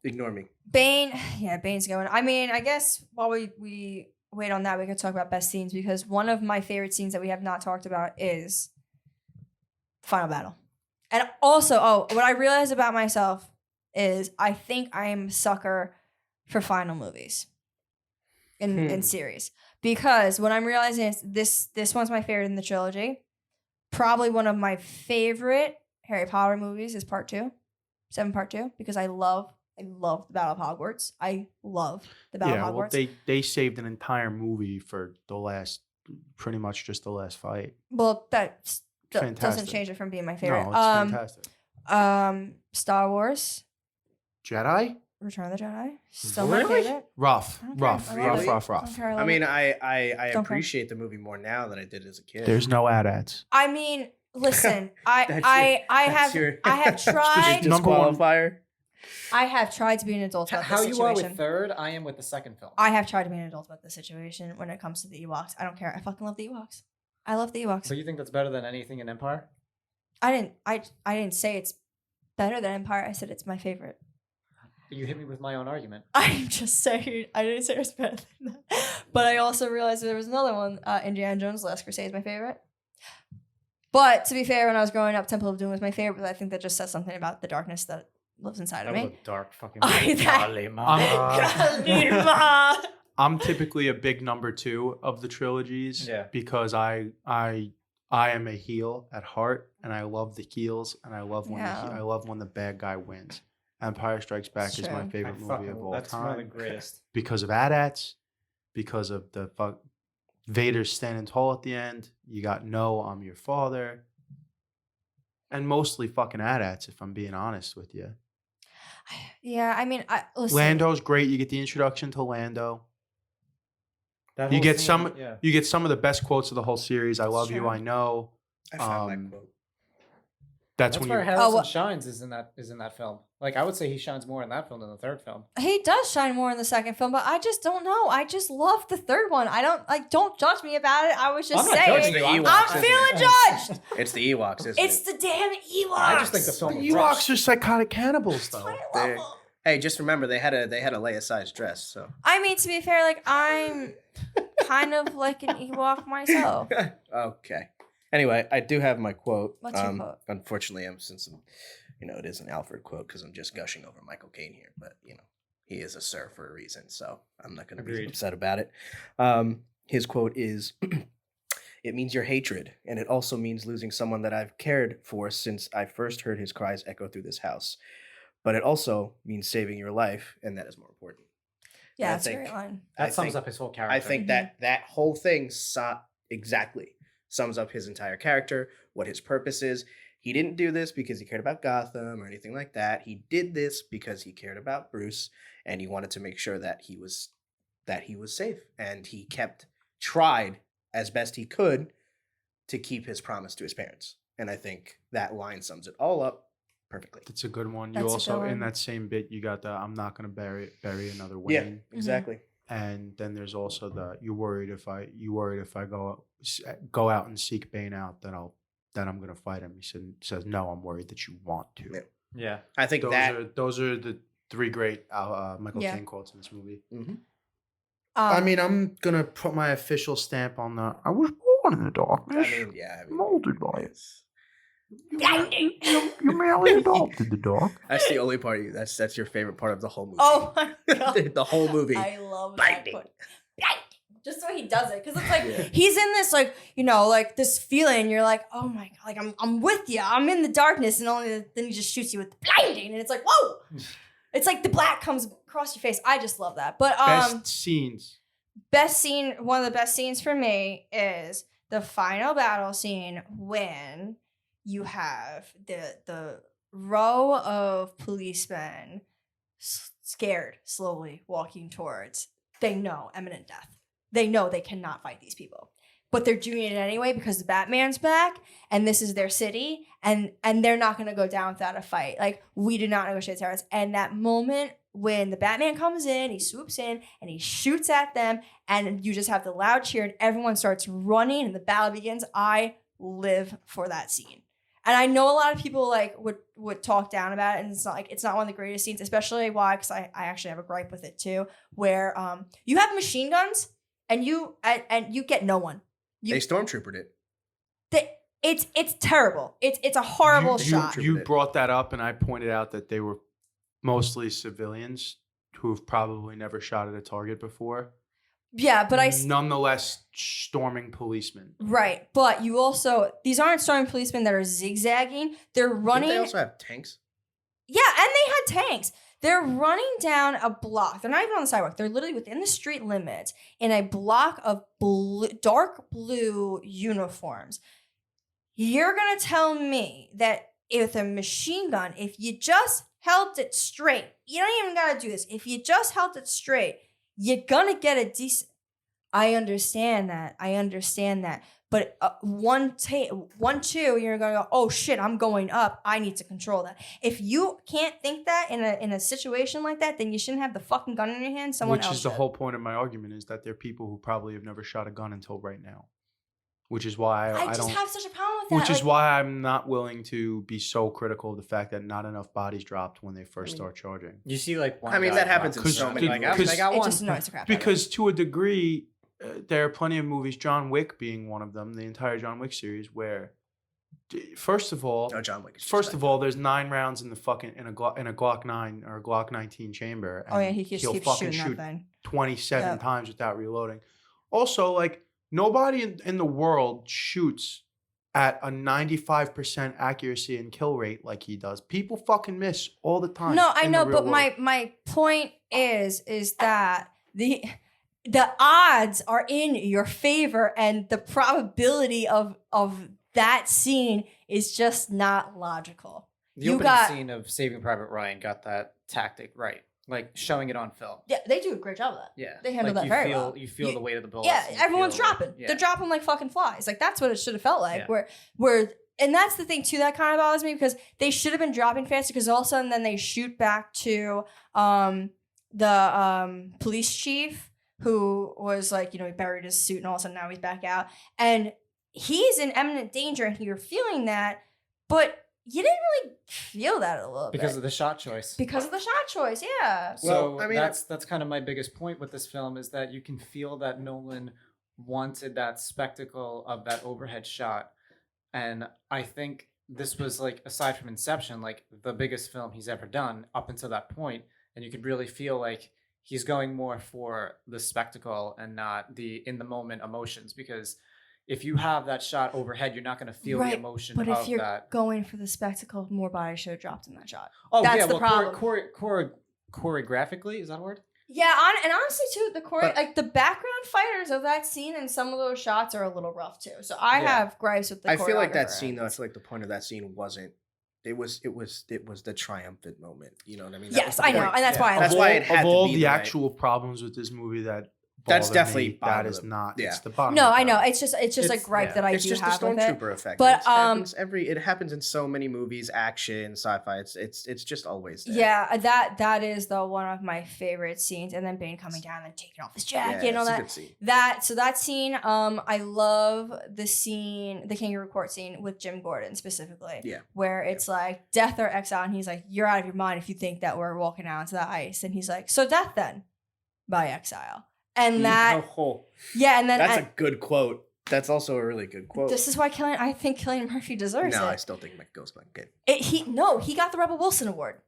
Speaker 7: Ignore me.
Speaker 5: Bane's going. I mean, I guess while we wait on that, we could talk about best scenes because one of my favorite scenes that we have not talked about is final battle. And also, what I realized about myself is I think I am a sucker for final movies in series. Because what I'm realizing is this one's my favorite in the trilogy. Probably one of my favorite Harry Potter movies is Part 2. 7 Part 2. Because I love the Battle of Hogwarts. I love the Battle of
Speaker 8: Well,
Speaker 5: Hogwarts.
Speaker 8: they saved an entire movie for pretty much just the last fight.
Speaker 5: Well, that doesn't
Speaker 8: Fantastic.
Speaker 5: change it from being my favorite.
Speaker 8: No, it's fantastic.
Speaker 5: Star Wars,
Speaker 8: Jedi?
Speaker 5: Return of the Jedi. Still my
Speaker 8: Really?
Speaker 5: favorite.
Speaker 8: Rough.
Speaker 5: I don't care. I love it.
Speaker 8: Rough.
Speaker 5: Don't care,
Speaker 7: I
Speaker 5: love
Speaker 7: mean,
Speaker 5: it.
Speaker 7: I
Speaker 5: Don't care.
Speaker 7: appreciate the movie more now than I did as a kid.
Speaker 8: There's no ad-ads.
Speaker 5: I mean, listen, I
Speaker 7: That's
Speaker 5: have
Speaker 7: your-
Speaker 5: I have
Speaker 7: that's your
Speaker 5: tried
Speaker 8: Number one.
Speaker 7: disqualifier.
Speaker 5: I have tried to be an adult about
Speaker 6: How
Speaker 5: this
Speaker 6: you are
Speaker 5: situation.
Speaker 6: with third, I am with the second film.
Speaker 5: I have tried to be an adult about this situation when it comes to the Ewoks. I don't care. I fucking love the Ewoks. I love the Ewoks.
Speaker 6: So you think that's better than anything in Empire?
Speaker 5: I didn't say it's better than Empire. I said it's my favorite.
Speaker 6: You hit me with my own argument.
Speaker 5: I'm just saying. I didn't say it was better than that. But I also realized there was another one. Indiana Jones: Last Crusade is my favorite. But to be fair, when I was growing up, Temple of Doom was my favorite. But I think that just says something about the darkness that lives inside of me.
Speaker 6: a dark fucking
Speaker 8: I'm typically a big number 2 of the trilogies because I am a heel at heart and I love the heels and I love when I love when the bad guy wins. Empire Strikes Back is my
Speaker 5: True.
Speaker 8: favorite movie of all
Speaker 6: That's one of the
Speaker 8: time
Speaker 6: greatest.
Speaker 8: because of AT-ATs, because of the Vader standing tall at the end. You got no, I'm your father, and mostly fucking AT-ATs. If I'm being honest with you,
Speaker 5: Yeah, I mean, listen.
Speaker 8: Lando's great. You get the introduction to Lando.
Speaker 6: That
Speaker 8: You
Speaker 6: whole
Speaker 8: get
Speaker 6: scene,
Speaker 8: some.
Speaker 6: yeah.
Speaker 8: You get some of the best quotes of the whole series. I love you.
Speaker 5: true.
Speaker 8: I know.
Speaker 7: I found my quote.
Speaker 8: That's
Speaker 6: That's
Speaker 8: when
Speaker 6: where
Speaker 8: you.
Speaker 6: Harrison
Speaker 5: what-
Speaker 6: shines is in that film. Like I would say he shines more in that film than the third film.
Speaker 5: He does shine more in the second film, but I just don't know. I just love the third one. I don't judge me about it. I was just
Speaker 6: I'm not
Speaker 5: saying.
Speaker 6: judging you.
Speaker 7: The Ewoks,
Speaker 5: I'm
Speaker 7: isn't
Speaker 5: feeling
Speaker 7: it?
Speaker 5: judged.
Speaker 7: It's the Ewoks, isn't
Speaker 5: It's
Speaker 7: it?
Speaker 5: the damn Ewoks.
Speaker 6: I just think the film
Speaker 8: The
Speaker 6: was rushed.
Speaker 8: Ewoks are psychotic cannibals, though.
Speaker 5: I love
Speaker 7: They're-
Speaker 5: them.
Speaker 7: Hey, just remember they had a Leia sized dress. So
Speaker 5: I mean, to be fair, like I'm kind of like an Ewok myself.
Speaker 7: Okay. Anyway, I do have my quote.
Speaker 5: What's your quote?
Speaker 7: Unfortunately, it is an Alfred quote because I'm just gushing over Michael Caine here, but he is a sir for a reason, so I'm not going to be upset about it. His quote is, "It means your hatred, and it also means losing someone that I've cared for since I first heard his cries echo through this house. But it also means saving your life, and that is more important."
Speaker 5: Yeah, that's a great line.
Speaker 6: That sums up his whole character.
Speaker 7: I think that whole thing exactly sums up his entire character, what his purpose is. He didn't do this because he cared about Gotham or anything like that. He did this because he cared about Bruce, and he wanted to make sure that he was safe, and he tried as best he could to keep his promise to his parents. And I think that line sums it all up perfectly.
Speaker 8: It's a good one.
Speaker 5: That's
Speaker 8: You
Speaker 5: a
Speaker 8: also,
Speaker 5: good
Speaker 8: in
Speaker 5: one.
Speaker 8: that same bit, you got the "I'm not going to bury another
Speaker 7: Yeah,
Speaker 8: Wayne."
Speaker 7: exactly.
Speaker 8: And then there's also the "you worried if I go out and seek Bane out, then I'm going to fight him." He says, "No, I'm worried that you want to."
Speaker 7: Yeah.
Speaker 6: Yeah.
Speaker 7: I think
Speaker 8: Those are the three great Michael
Speaker 5: Yeah.
Speaker 8: Caine quotes in this movie.
Speaker 1: I mean, I'm gonna put my official stamp on the "I was born in the darkness, molded by it. You merely adopted the dark."
Speaker 7: That's the only part. That's your favorite part of the whole movie.
Speaker 5: Oh my god,
Speaker 7: The whole movie.
Speaker 5: I love
Speaker 7: Blinding.
Speaker 5: that quote. Just the way he does it, because it's like he's in this like this feeling. You're like, oh my god, like I'm with you. I'm in the darkness, and then he just shoots you with blinding, and it's like, whoa. It's like the black comes across your face. I just love that. But
Speaker 8: Best scenes.
Speaker 5: best scene, one of the best scenes for me is the final battle scene when you have the row of policemen scared, slowly walking towards. They know imminent death. They know they cannot fight these people, but they're doing it anyway because the Batman's back and this is their city, and they're not going to go down without a fight. Like, we do not negotiate terrorists. And that moment when the Batman comes in, he swoops in and he shoots at them, and you just have the loud cheer and everyone starts running and the battle begins. I live for that scene. And I know a lot of people would talk down about it, and it's not one of the greatest scenes, especially because I actually have a gripe with it too, where you have machine guns and you get no one.
Speaker 7: They stormtroopered it.
Speaker 5: It's terrible. It's a horrible shot.
Speaker 8: You brought that up, and I pointed out that they were mostly civilians who have probably never shot at a target before.
Speaker 5: Yeah, but
Speaker 8: nonetheless storming policemen.
Speaker 5: Right, but you also, these aren't storming policemen that are zigzagging. They're running.
Speaker 7: Didn't they also have tanks?
Speaker 5: Yeah, and they had tanks. They're running down a block. They're not even on the sidewalk. They're literally within the street limits in a block of dark blue uniforms. You're going to tell me that with a machine gun, if you just held it straight, you don't even got to do this. If you just held it straight, you're going to get a decent... I understand that. But one, two, you're going to go, oh shit, I'm going up. I need to control that. If you can't think that in a situation like that, then you shouldn't have the fucking gun in your hand. Someone else
Speaker 8: Which is the
Speaker 5: should.
Speaker 8: whole point of my argument, is that there are people who probably have never shot a gun until right now. Which is why I
Speaker 5: just
Speaker 8: don't
Speaker 5: have such a problem with that.
Speaker 8: Which is why I'm not willing to be so critical of the fact that not enough bodies dropped when they first start charging.
Speaker 6: You see, one
Speaker 7: that happens in so many movies.
Speaker 6: I got
Speaker 5: it
Speaker 6: one.
Speaker 5: just annoys the crap out of me.
Speaker 8: Because to a degree, there are plenty of movies, John Wick being one of them, the entire John Wick series, where first of all,
Speaker 7: John Wick.
Speaker 8: There's 9 rounds in a Glock 9 or a Glock 19 chamber.
Speaker 5: Oh yeah, he
Speaker 8: he'll
Speaker 5: keeps
Speaker 8: fucking
Speaker 5: shooting
Speaker 8: shoot
Speaker 5: that thing.
Speaker 8: 27 times without reloading. Also, nobody in the world shoots at a 95% accuracy and kill rate like he does. People fucking miss all the time.
Speaker 5: No, I
Speaker 8: in
Speaker 5: know,
Speaker 8: the real
Speaker 5: but
Speaker 8: world.
Speaker 5: my point is that the odds are in your favor, and the probability of that scene is just not logical.
Speaker 6: The opening scene of Saving Private Ryan got that tactic right, showing it on film.
Speaker 5: Yeah, they do a great job of that.
Speaker 6: Yeah,
Speaker 5: they handle that very well.
Speaker 6: You feel the weight of the bullets.
Speaker 5: Yeah,
Speaker 6: and you
Speaker 5: everyone's
Speaker 6: feel-
Speaker 5: dropping.
Speaker 6: Yeah.
Speaker 5: They're dropping like fucking flies. That's what it should have felt like.
Speaker 6: Yeah.
Speaker 5: Where and that's the thing too that kind of bothers me, because they should have been dropping faster, because all of a sudden then they shoot back to the police chief who was he buried his suit, and all of a sudden now he's back out and he's in imminent danger, and you're feeling that, but you didn't really feel that a little
Speaker 6: because
Speaker 5: bit.
Speaker 6: of the shot choice.
Speaker 5: Because of the shot choice, yeah.
Speaker 6: So
Speaker 7: Well, I mean,
Speaker 6: that's kind of my biggest point with this film, is that you can feel that Nolan wanted that spectacle of that overhead shot. And I think this was like, aside from Inception, like the biggest film he's ever done up until that point. And you could really feel like he's going more for the spectacle and not the in the moment emotions, because if you have that shot overhead, you're not going to feel the emotion
Speaker 5: but
Speaker 6: of
Speaker 5: if you're
Speaker 6: that.
Speaker 5: going for the spectacle, more body should have dropped in that shot.
Speaker 6: Oh,
Speaker 5: That's
Speaker 6: yeah,
Speaker 5: the
Speaker 6: well,
Speaker 5: problem.
Speaker 6: choreographically, is that a word?
Speaker 5: Yeah, and honestly too, like the background fighters of that scene and some of those shots are a little rough too. So I have gripes with the.
Speaker 7: I feel like that
Speaker 5: choreographer.
Speaker 7: scene though. I feel like the point of that scene wasn't. It was the triumphant moment. You know what I mean? That
Speaker 5: Yes,
Speaker 7: was the
Speaker 5: I know,
Speaker 7: point.
Speaker 5: and that's why.
Speaker 7: That's why it had
Speaker 8: of
Speaker 7: to
Speaker 8: all
Speaker 7: be
Speaker 8: the
Speaker 7: the
Speaker 8: actual problems with this movie
Speaker 7: that's
Speaker 8: bother
Speaker 7: definitely
Speaker 8: me,
Speaker 7: bottom
Speaker 8: that
Speaker 7: of
Speaker 8: is
Speaker 7: the-
Speaker 8: not.
Speaker 7: yeah.
Speaker 8: It's the bottom.
Speaker 5: No,
Speaker 8: of the
Speaker 5: I know.
Speaker 8: barrel.
Speaker 5: It's just a gripe that I
Speaker 7: It's
Speaker 5: do
Speaker 7: just the
Speaker 5: have with it.
Speaker 7: stormtrooper effect.
Speaker 5: But,
Speaker 7: It happens it happens in so many movies, action, sci-fi. It's just always there.
Speaker 5: Yeah, that is the one of my favorite scenes, and then Bane coming down and taking off his jacket and all
Speaker 7: it's a
Speaker 5: that.
Speaker 7: good scene.
Speaker 5: That scene, I love the scene, the kangaroo court scene with Jim Gordon specifically.
Speaker 7: Yeah.
Speaker 5: Where it's like death or exile, and he's like, "You're out of your mind if you think that we're walking out into the ice," and he's like, "So death then, by exile." And that, yeah, and then
Speaker 7: That's a good quote. That's also a really good quote.
Speaker 5: this is why I think Killian Murphy deserves
Speaker 7: No,
Speaker 5: it.
Speaker 7: I still think Mike goes back good.
Speaker 5: He got the Rebel Wilson award.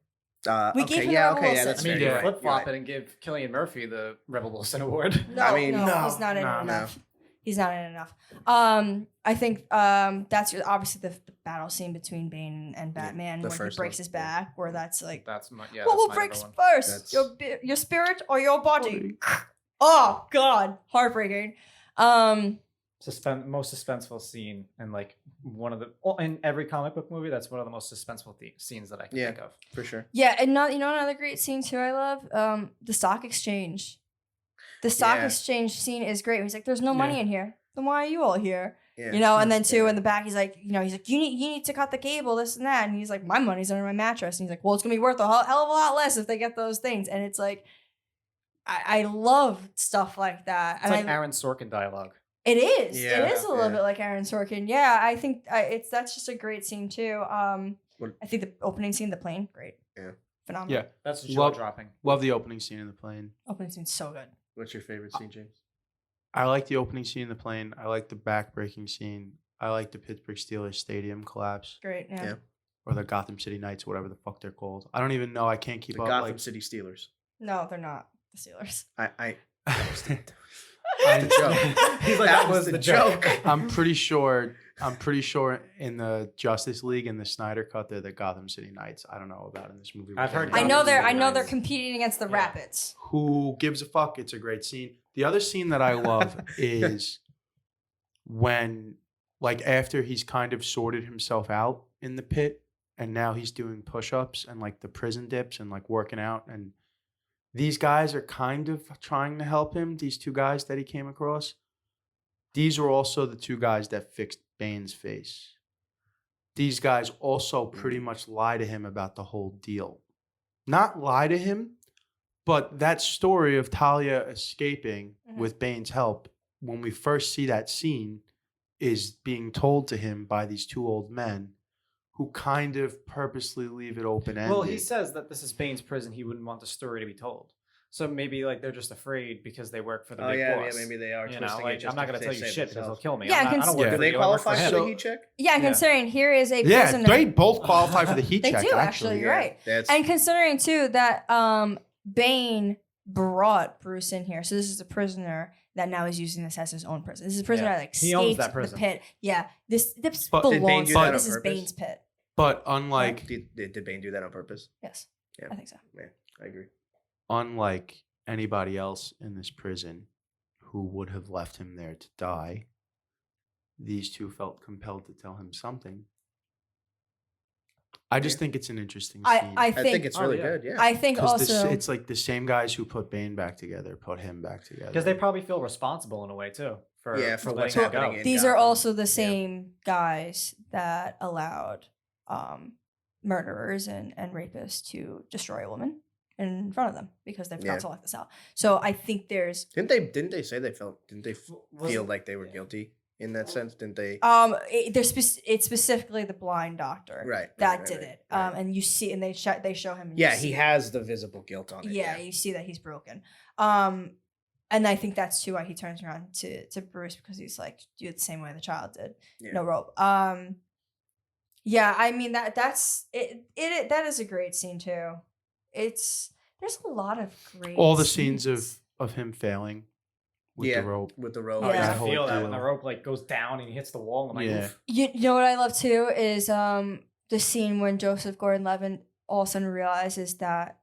Speaker 5: We gave him the Rebel Wilson.
Speaker 7: that's
Speaker 6: I mean,
Speaker 7: fair.
Speaker 6: you
Speaker 7: You're right,
Speaker 6: flip flop
Speaker 7: you're
Speaker 6: it and give Killian Murphy the Rebel Wilson Award.
Speaker 5: No,
Speaker 7: I mean,
Speaker 5: no, he's not in it enough. He's not in it enough. I think that's obviously the battle scene between Bane and Batman
Speaker 7: the
Speaker 5: when he
Speaker 7: first
Speaker 5: breaks
Speaker 7: one.
Speaker 5: his back, where that's like,
Speaker 6: That's my
Speaker 5: what will
Speaker 6: that's my
Speaker 5: break
Speaker 6: number one.
Speaker 5: first, your spirit or your body? Oh God, heartbreaking.
Speaker 6: Most suspenseful scene, and like one of the in every comic book movie, that's one of the most suspenseful scenes that I can think of.
Speaker 7: for sure.
Speaker 5: Yeah, and another great scene too I love, the stock exchange. The stock exchange scene is great. He's like, "There's no money in here. Then why are you all here?"
Speaker 7: Yeah.
Speaker 5: You know, and then too in the back, he's like, you need to cut the cable, this and that, and he's like, "My money's under my mattress," and he's like, "Well, it's gonna be worth a hell of a lot less if they get those things," and it's like, I love stuff like that.
Speaker 6: It's like Aaron Sorkin dialogue.
Speaker 5: It is.
Speaker 7: Yeah,
Speaker 5: It is a little bit like Aaron Sorkin. Yeah, I think that's just a great scene too. I think the opening scene, the plane, great.
Speaker 7: Yeah.
Speaker 5: Phenomenal.
Speaker 8: Yeah,
Speaker 6: That's jaw dropping.
Speaker 8: Love the opening scene in the plane.
Speaker 5: Opening scene's so good.
Speaker 7: What's your favorite scene, James?
Speaker 8: I like the opening scene in the plane. I like the back-breaking scene. I like the Pittsburgh Steelers stadium collapse,
Speaker 5: Great. Yeah.
Speaker 8: or the Gotham City Knights, whatever the fuck they're called. I don't even know. I can't keep
Speaker 7: The
Speaker 8: up.
Speaker 7: Gotham
Speaker 8: like,
Speaker 7: City Steelers.
Speaker 5: No, they're not the Steelers.
Speaker 7: I
Speaker 8: I'm-
Speaker 6: He's like,
Speaker 7: that was the joke.
Speaker 8: I'm pretty sure in the Justice League and the Snyder Cut, they're the Gotham City Knights. I don't know about in this movie.
Speaker 6: I've heard
Speaker 5: I know
Speaker 6: Gotham City
Speaker 5: they're
Speaker 6: Knights.
Speaker 5: competing against the Rapids.
Speaker 8: Who gives a fuck? It's a great scene. The other scene that I love is when, like, after he's kind of sorted himself out in the pit, and now he's doing push-ups and like the prison dips and like working out, and these guys are kind of trying to help him. These two guys that he came across. These are also the two guys that fixed Bane's face. These guys also pretty much lie to him about the whole deal. Not lie to him, but that story of Talia escaping with Bane's help, when we first see that scene, is being told to him by these two old men who kind of purposely leave it open-ended.
Speaker 6: Well, he says that this is Bane's prison. He wouldn't want the story to be told. So maybe like they're just afraid because they work for the big boss.
Speaker 7: maybe they are.
Speaker 6: You know,
Speaker 7: twisting it
Speaker 6: like
Speaker 7: just
Speaker 6: I'm not
Speaker 7: to
Speaker 6: going to tell you
Speaker 7: save
Speaker 6: shit because they'll
Speaker 7: themselves.
Speaker 6: kill me.
Speaker 5: Yeah,
Speaker 6: I don't work
Speaker 5: Yeah,
Speaker 7: Do
Speaker 6: for
Speaker 7: they
Speaker 6: you, I work
Speaker 7: qualify
Speaker 6: for
Speaker 7: for
Speaker 6: him.
Speaker 7: the heat check?
Speaker 5: Yeah,
Speaker 6: Yeah.
Speaker 5: considering here is a
Speaker 8: yeah,
Speaker 5: prisoner.
Speaker 8: they both qualify for the heat
Speaker 5: They
Speaker 8: check.
Speaker 5: do, actually, you're right.
Speaker 7: That's
Speaker 5: And considering too that Bane brought Bruce in here, so this is a prisoner that now is using this as his own prison. This is a prisoner
Speaker 6: Yeah.
Speaker 5: that like
Speaker 6: He owns
Speaker 5: escaped
Speaker 6: that
Speaker 5: the
Speaker 6: prison.
Speaker 5: pit. Yeah, this
Speaker 8: But did
Speaker 7: Bane
Speaker 5: belongs.
Speaker 7: do
Speaker 5: to
Speaker 7: that
Speaker 5: him.
Speaker 7: on
Speaker 5: This is
Speaker 7: purpose?
Speaker 5: Bane's pit.
Speaker 8: But unlike
Speaker 7: did Bane do that on purpose?
Speaker 5: Yes,
Speaker 7: Yeah.
Speaker 5: I think so.
Speaker 7: Yeah, I agree.
Speaker 8: unlike anybody else in this prison who would have left him there to die, these two felt compelled to tell him something. I just think it's an interesting scene.
Speaker 5: I
Speaker 7: I
Speaker 5: think
Speaker 7: think it's really good. Yeah.
Speaker 5: I think
Speaker 8: 'Cause
Speaker 5: also
Speaker 8: it's like the same guys who put Bane back together put him back together.
Speaker 6: Because they probably feel responsible in a way too. For
Speaker 7: For what's
Speaker 6: letting it go.
Speaker 7: happening in
Speaker 5: these are
Speaker 7: Gotham.
Speaker 5: also the same guys that allowed murderers and rapists to destroy a woman in front of them because they forgot
Speaker 7: Yeah.
Speaker 5: to lock this out. So I think there's
Speaker 7: Didn't they say they felt? Didn't they
Speaker 6: Was
Speaker 7: feel
Speaker 6: it-
Speaker 7: like they were guilty in that sense? Didn't they?
Speaker 5: it's specifically the blind doctor
Speaker 7: Right.
Speaker 5: that
Speaker 7: right,
Speaker 5: did
Speaker 7: right,
Speaker 5: it.
Speaker 7: right.
Speaker 5: And you see, and they show him. And
Speaker 7: Yeah,
Speaker 5: you
Speaker 7: he
Speaker 5: see-
Speaker 7: has the visible guilt on it.
Speaker 5: Yeah, you see that he's broken. And I think that's too why he turns around to Bruce, because he's like, do it the same way the child did.
Speaker 7: Yeah.
Speaker 5: No rope. Yeah, I mean that's it. That is a great scene too. There's a lot of great
Speaker 8: All the scenes of him failing with
Speaker 7: Yeah.
Speaker 8: the rope.
Speaker 7: With the rope.
Speaker 6: Oh,
Speaker 5: Yeah.
Speaker 6: yeah, I
Speaker 8: That whole
Speaker 6: feel that
Speaker 8: deal.
Speaker 6: when the rope like goes down and he hits the wall. I'm like,
Speaker 8: Yeah.
Speaker 6: oof.
Speaker 5: You know what I love too is the scene when Joseph Gordon-Levitt all of a sudden realizes that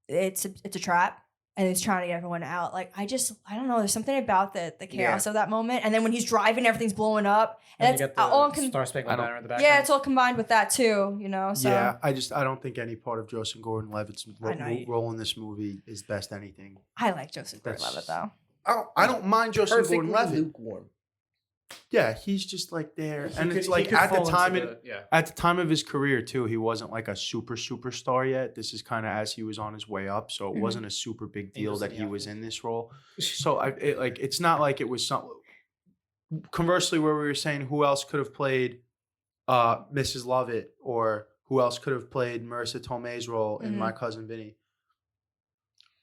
Speaker 5: it's a trap and he's trying to get everyone out. Like I don't know. There's something about the chaos of that moment. And then when he's driving, everything's blowing up.
Speaker 6: And
Speaker 5: And
Speaker 6: you
Speaker 5: that's
Speaker 6: get the
Speaker 5: all
Speaker 6: Star Spangled Banner in the background.
Speaker 5: yeah, it's all combined with that too. You know. So
Speaker 8: Yeah, I don't think any part of Joseph Gordon-Levitt's
Speaker 5: I know you-
Speaker 8: role in this movie is best anything.
Speaker 5: I like Joseph
Speaker 8: That's-
Speaker 5: Gordon-Levitt though.
Speaker 8: I don't mind Joseph
Speaker 7: Perfectly
Speaker 8: Gordon-Levitt.
Speaker 7: lukewarm.
Speaker 8: Yeah, he's just like there,
Speaker 6: He
Speaker 8: and
Speaker 6: could-
Speaker 8: it's
Speaker 6: he
Speaker 8: like
Speaker 6: could
Speaker 8: at the
Speaker 6: fall into
Speaker 8: time
Speaker 6: the-
Speaker 8: at the time of his career too, he wasn't like a superstar yet. This is kind of as he was on his way up, so it
Speaker 5: Mhm.
Speaker 8: wasn't a super big deal that he was
Speaker 6: yeah.
Speaker 8: in this role. So it's not like it was some. Conversely, where we were saying who else could have played Mrs. Lovett, or who else could have played Marissa Tomei's role in
Speaker 5: Mhm.
Speaker 8: My Cousin Vinny.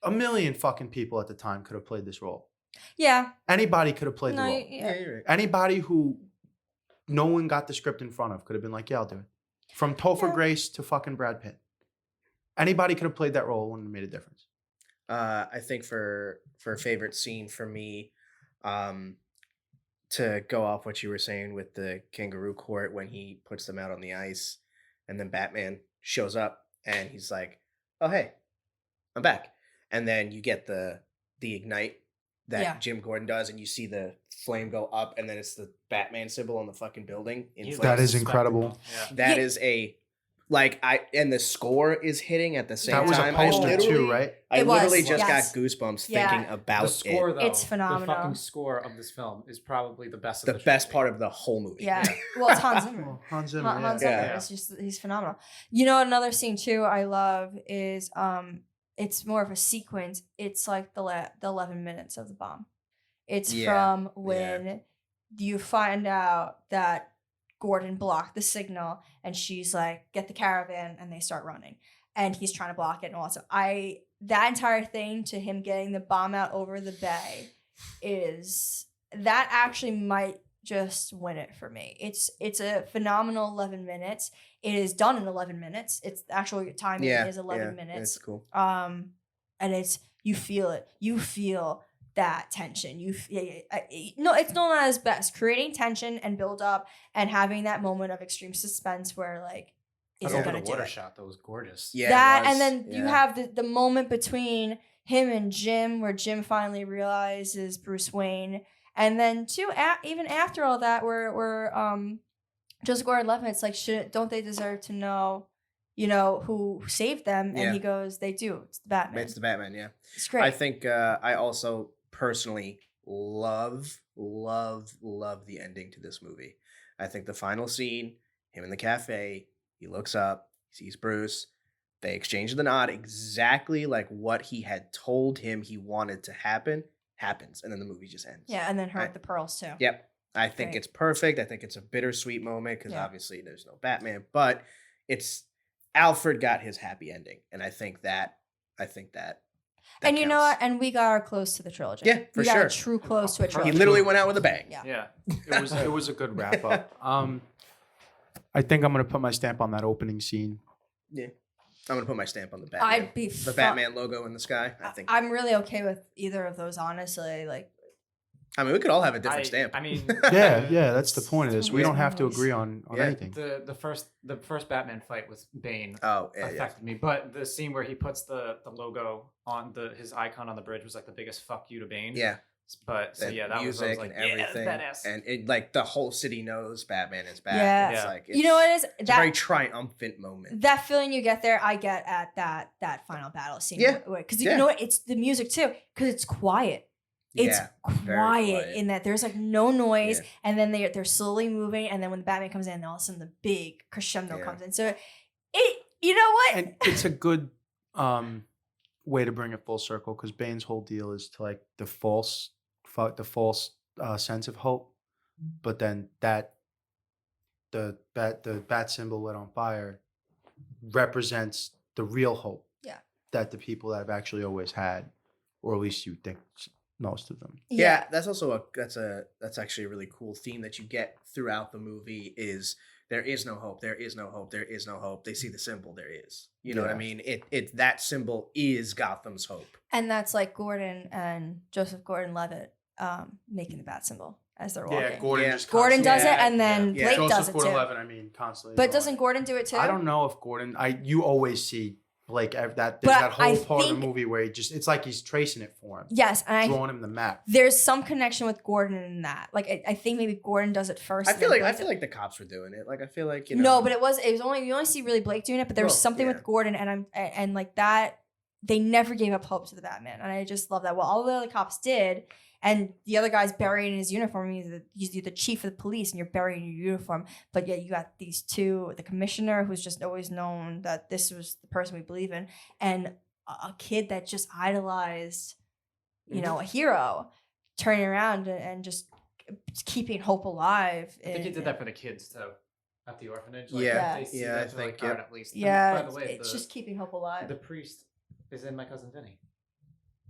Speaker 8: A million fucking people at the time could have played this role.
Speaker 5: Yeah.
Speaker 8: Anybody could have played the
Speaker 5: No,
Speaker 8: role.
Speaker 5: yeah.
Speaker 7: You're right.
Speaker 8: Anybody who no one got the script in front of could have been like, yeah, I'll do it. From Topher
Speaker 5: Yeah.
Speaker 8: Grace to fucking Brad Pitt. Anybody could have played that role. It wouldn't have made a difference.
Speaker 7: I think for favorite scene for me, to go off what you were saying with the kangaroo court when he puts them out on the ice, and then Batman shows up and he's like, "Oh hey, I'm back," and then you get the ignite that
Speaker 5: Yeah.
Speaker 7: Jim Gordon does, and you see the flame go up, and then it's the Batman symbol on the fucking building in
Speaker 6: He's
Speaker 7: flames.
Speaker 8: That is
Speaker 6: like
Speaker 8: incredible.
Speaker 6: spectacle. Yeah.
Speaker 7: That
Speaker 5: Yeah.
Speaker 7: is a and the score is hitting at the same
Speaker 8: That was
Speaker 7: time.
Speaker 8: a poster
Speaker 7: I
Speaker 8: too,
Speaker 7: literally-
Speaker 8: right?
Speaker 7: I
Speaker 5: It
Speaker 7: literally
Speaker 5: was,
Speaker 7: just
Speaker 5: yes.
Speaker 7: got goosebumps
Speaker 5: Yeah.
Speaker 7: thinking about
Speaker 6: The score,
Speaker 7: it.
Speaker 6: though,
Speaker 5: It's
Speaker 6: the
Speaker 5: phenomenal.
Speaker 6: fucking score of this film is probably the best.
Speaker 7: The
Speaker 6: of the
Speaker 7: best
Speaker 6: trilogy.
Speaker 7: part of the whole movie.
Speaker 5: Yeah. Well, it's Hans Zimmer.
Speaker 8: Oh, Hans Zimmer.
Speaker 5: Hans
Speaker 8: yeah.
Speaker 5: Zimmer.
Speaker 7: Yeah.
Speaker 5: It's just he's phenomenal. You know, another scene too I love is it's more of a sequence. It's like the 11 minutes of the bomb. It's
Speaker 7: Yeah,
Speaker 5: from when you find out that Gordon blocked the signal and she's like, get the caravan, and they start running. And he's trying to block it and all. So that entire thing to him getting the bomb out over the bay that actually might just win it for me. It's a phenomenal 11 minutes. It is done in 11 minutes. It's the actual timing is 11 minutes.
Speaker 7: It's cool.
Speaker 5: And it's you feel it. You feel that tension. No, it's known as best creating tension and build up and having that moment of extreme suspense where like is
Speaker 6: That
Speaker 5: it gonna
Speaker 6: over the
Speaker 5: do
Speaker 6: water
Speaker 5: it?
Speaker 6: shot that was gorgeous.
Speaker 7: Yeah, it
Speaker 5: That
Speaker 7: was.
Speaker 5: and then you
Speaker 7: Yeah.
Speaker 5: have the moment between him and Jim where Jim finally realizes Bruce Wayne, and then too even after all that where Joseph Gordon-Levitt, it's like don't they deserve to know, who saved them?
Speaker 7: Yeah.
Speaker 5: And he goes, they do. It's the Batman.
Speaker 7: It's the Batman, yeah.
Speaker 5: It's great.
Speaker 7: I think I also personally love the ending to this movie. I think the final scene, him in the cafe, he looks up, he sees Bruce, they exchange the nod exactly like what he had told him he wanted to happen, happens, and then the movie just ends.
Speaker 5: Yeah, and then her
Speaker 7: I-
Speaker 5: with the pearls too.
Speaker 7: Yep. I think
Speaker 5: Great.
Speaker 7: it's perfect. I think it's a bittersweet moment because
Speaker 5: Yeah.
Speaker 7: obviously there's no Batman, but it's Alfred got his happy ending, and I think that
Speaker 5: And you know
Speaker 7: counts.
Speaker 5: what? And we got our close to the trilogy.
Speaker 7: Yeah, for
Speaker 5: we got
Speaker 7: sure.
Speaker 5: a true close to a
Speaker 7: He
Speaker 5: trilogy.
Speaker 7: literally went out with a bang.
Speaker 5: Yeah.
Speaker 6: Yeah.
Speaker 8: It was a good wrap up. I think I'm gonna put my stamp on that opening scene.
Speaker 7: Yeah. I'm gonna put my stamp on the Batman.
Speaker 5: I'd be
Speaker 7: the Batman logo in the sky. I think.
Speaker 5: I'm really okay with either of those, honestly. Like,
Speaker 7: I mean, we could all have a different stamp.
Speaker 6: I mean,
Speaker 8: Yeah, that's the point of this. We
Speaker 5: Yeah.
Speaker 8: don't have to agree on
Speaker 7: Yeah.
Speaker 8: anything.
Speaker 6: the first Batman fight with Bane
Speaker 7: Oh, yeah, yeah.
Speaker 6: affected me, but the scene where he puts the logo on his icon on the bridge was like the biggest fuck you to Bane.
Speaker 7: Yeah.
Speaker 6: But so
Speaker 7: That
Speaker 6: yeah, that was, I
Speaker 7: music
Speaker 6: was like,
Speaker 7: and everything,
Speaker 6: yeah, badass.
Speaker 7: and it like the whole city knows Batman is back.
Speaker 5: Yeah.
Speaker 7: It's
Speaker 6: Yeah.
Speaker 7: like
Speaker 5: you know what it is?
Speaker 7: It's a very triumphant moment.
Speaker 5: That feeling you get there, I get at that final battle scene.
Speaker 7: Yeah.
Speaker 5: Because
Speaker 7: Yeah.
Speaker 5: you know what? It's the music too. Because it's quiet. It's
Speaker 7: Yeah, very
Speaker 5: quiet,
Speaker 7: quiet.
Speaker 5: in that there's like no noise,
Speaker 7: Yeah.
Speaker 5: and then they're slowly moving, and then when the Batman comes in, all of a sudden the big crescendo
Speaker 7: Yeah.
Speaker 5: comes in. So you know what?
Speaker 8: And it's a good way to bring it full circle because Bane's whole deal is to like the false sense of hope, but then the bat symbol lit on fire represents the real hope.
Speaker 5: Yeah.
Speaker 8: That the people that have actually always had, or at least you think
Speaker 1: most of them.
Speaker 7: Yeah, that's also that's actually a really cool theme that you get throughout the movie is there is no hope, there is no hope, there is no hope. They see the symbol, there is. You know what I mean? It that symbol is Gotham's hope.
Speaker 5: And that's like Gordon and Joseph Gordon-Levitt making the bat symbol as they're walking.
Speaker 8: Yeah, Gordon just
Speaker 5: Gordon does it,
Speaker 8: constantly-
Speaker 5: and then
Speaker 7: Yeah.
Speaker 5: Blake
Speaker 8: Joseph
Speaker 5: does it too.
Speaker 8: Gordon-Levitt, I mean, constantly.
Speaker 5: But
Speaker 8: going.
Speaker 5: doesn't Gordon do it too?
Speaker 1: I don't know if Gordon. You always see Blake. There's
Speaker 5: But
Speaker 1: that
Speaker 5: I
Speaker 1: whole part of the
Speaker 5: think-
Speaker 1: movie where it's like he's tracing it for him,
Speaker 5: Yes, and
Speaker 1: drawing him the map.
Speaker 5: there's some connection with Gordon in that. Like I think maybe Gordon does it first.
Speaker 7: I
Speaker 5: and
Speaker 7: feel
Speaker 5: then
Speaker 7: like
Speaker 5: Blake
Speaker 7: the cops were doing it. Like I feel like
Speaker 5: No, but it was only you only see really Blake doing it, but there was
Speaker 7: Well,
Speaker 5: something
Speaker 7: yeah.
Speaker 5: with Gordon and like that they never gave up hope to the Batman, and I just love that. Well, all the other cops did, and the other guy's buried in his uniform. He's the chief of the police, and you're buried in your uniform. But yet you got these two, the commissioner who's just always known that this was the person we believe in, and a kid that just idolized, a hero, turning around and just keeping hope alive.
Speaker 6: I think he did that for the kids too, at the orphanage.
Speaker 7: Yeah.
Speaker 6: they see
Speaker 7: Yeah,
Speaker 6: that
Speaker 7: I
Speaker 6: they're like,
Speaker 7: think,
Speaker 6: "All right,
Speaker 7: yeah.
Speaker 6: at least."
Speaker 5: Yeah,
Speaker 6: And by the way,
Speaker 5: it's just keeping hope alive.
Speaker 6: the priest is in My Cousin Vinny.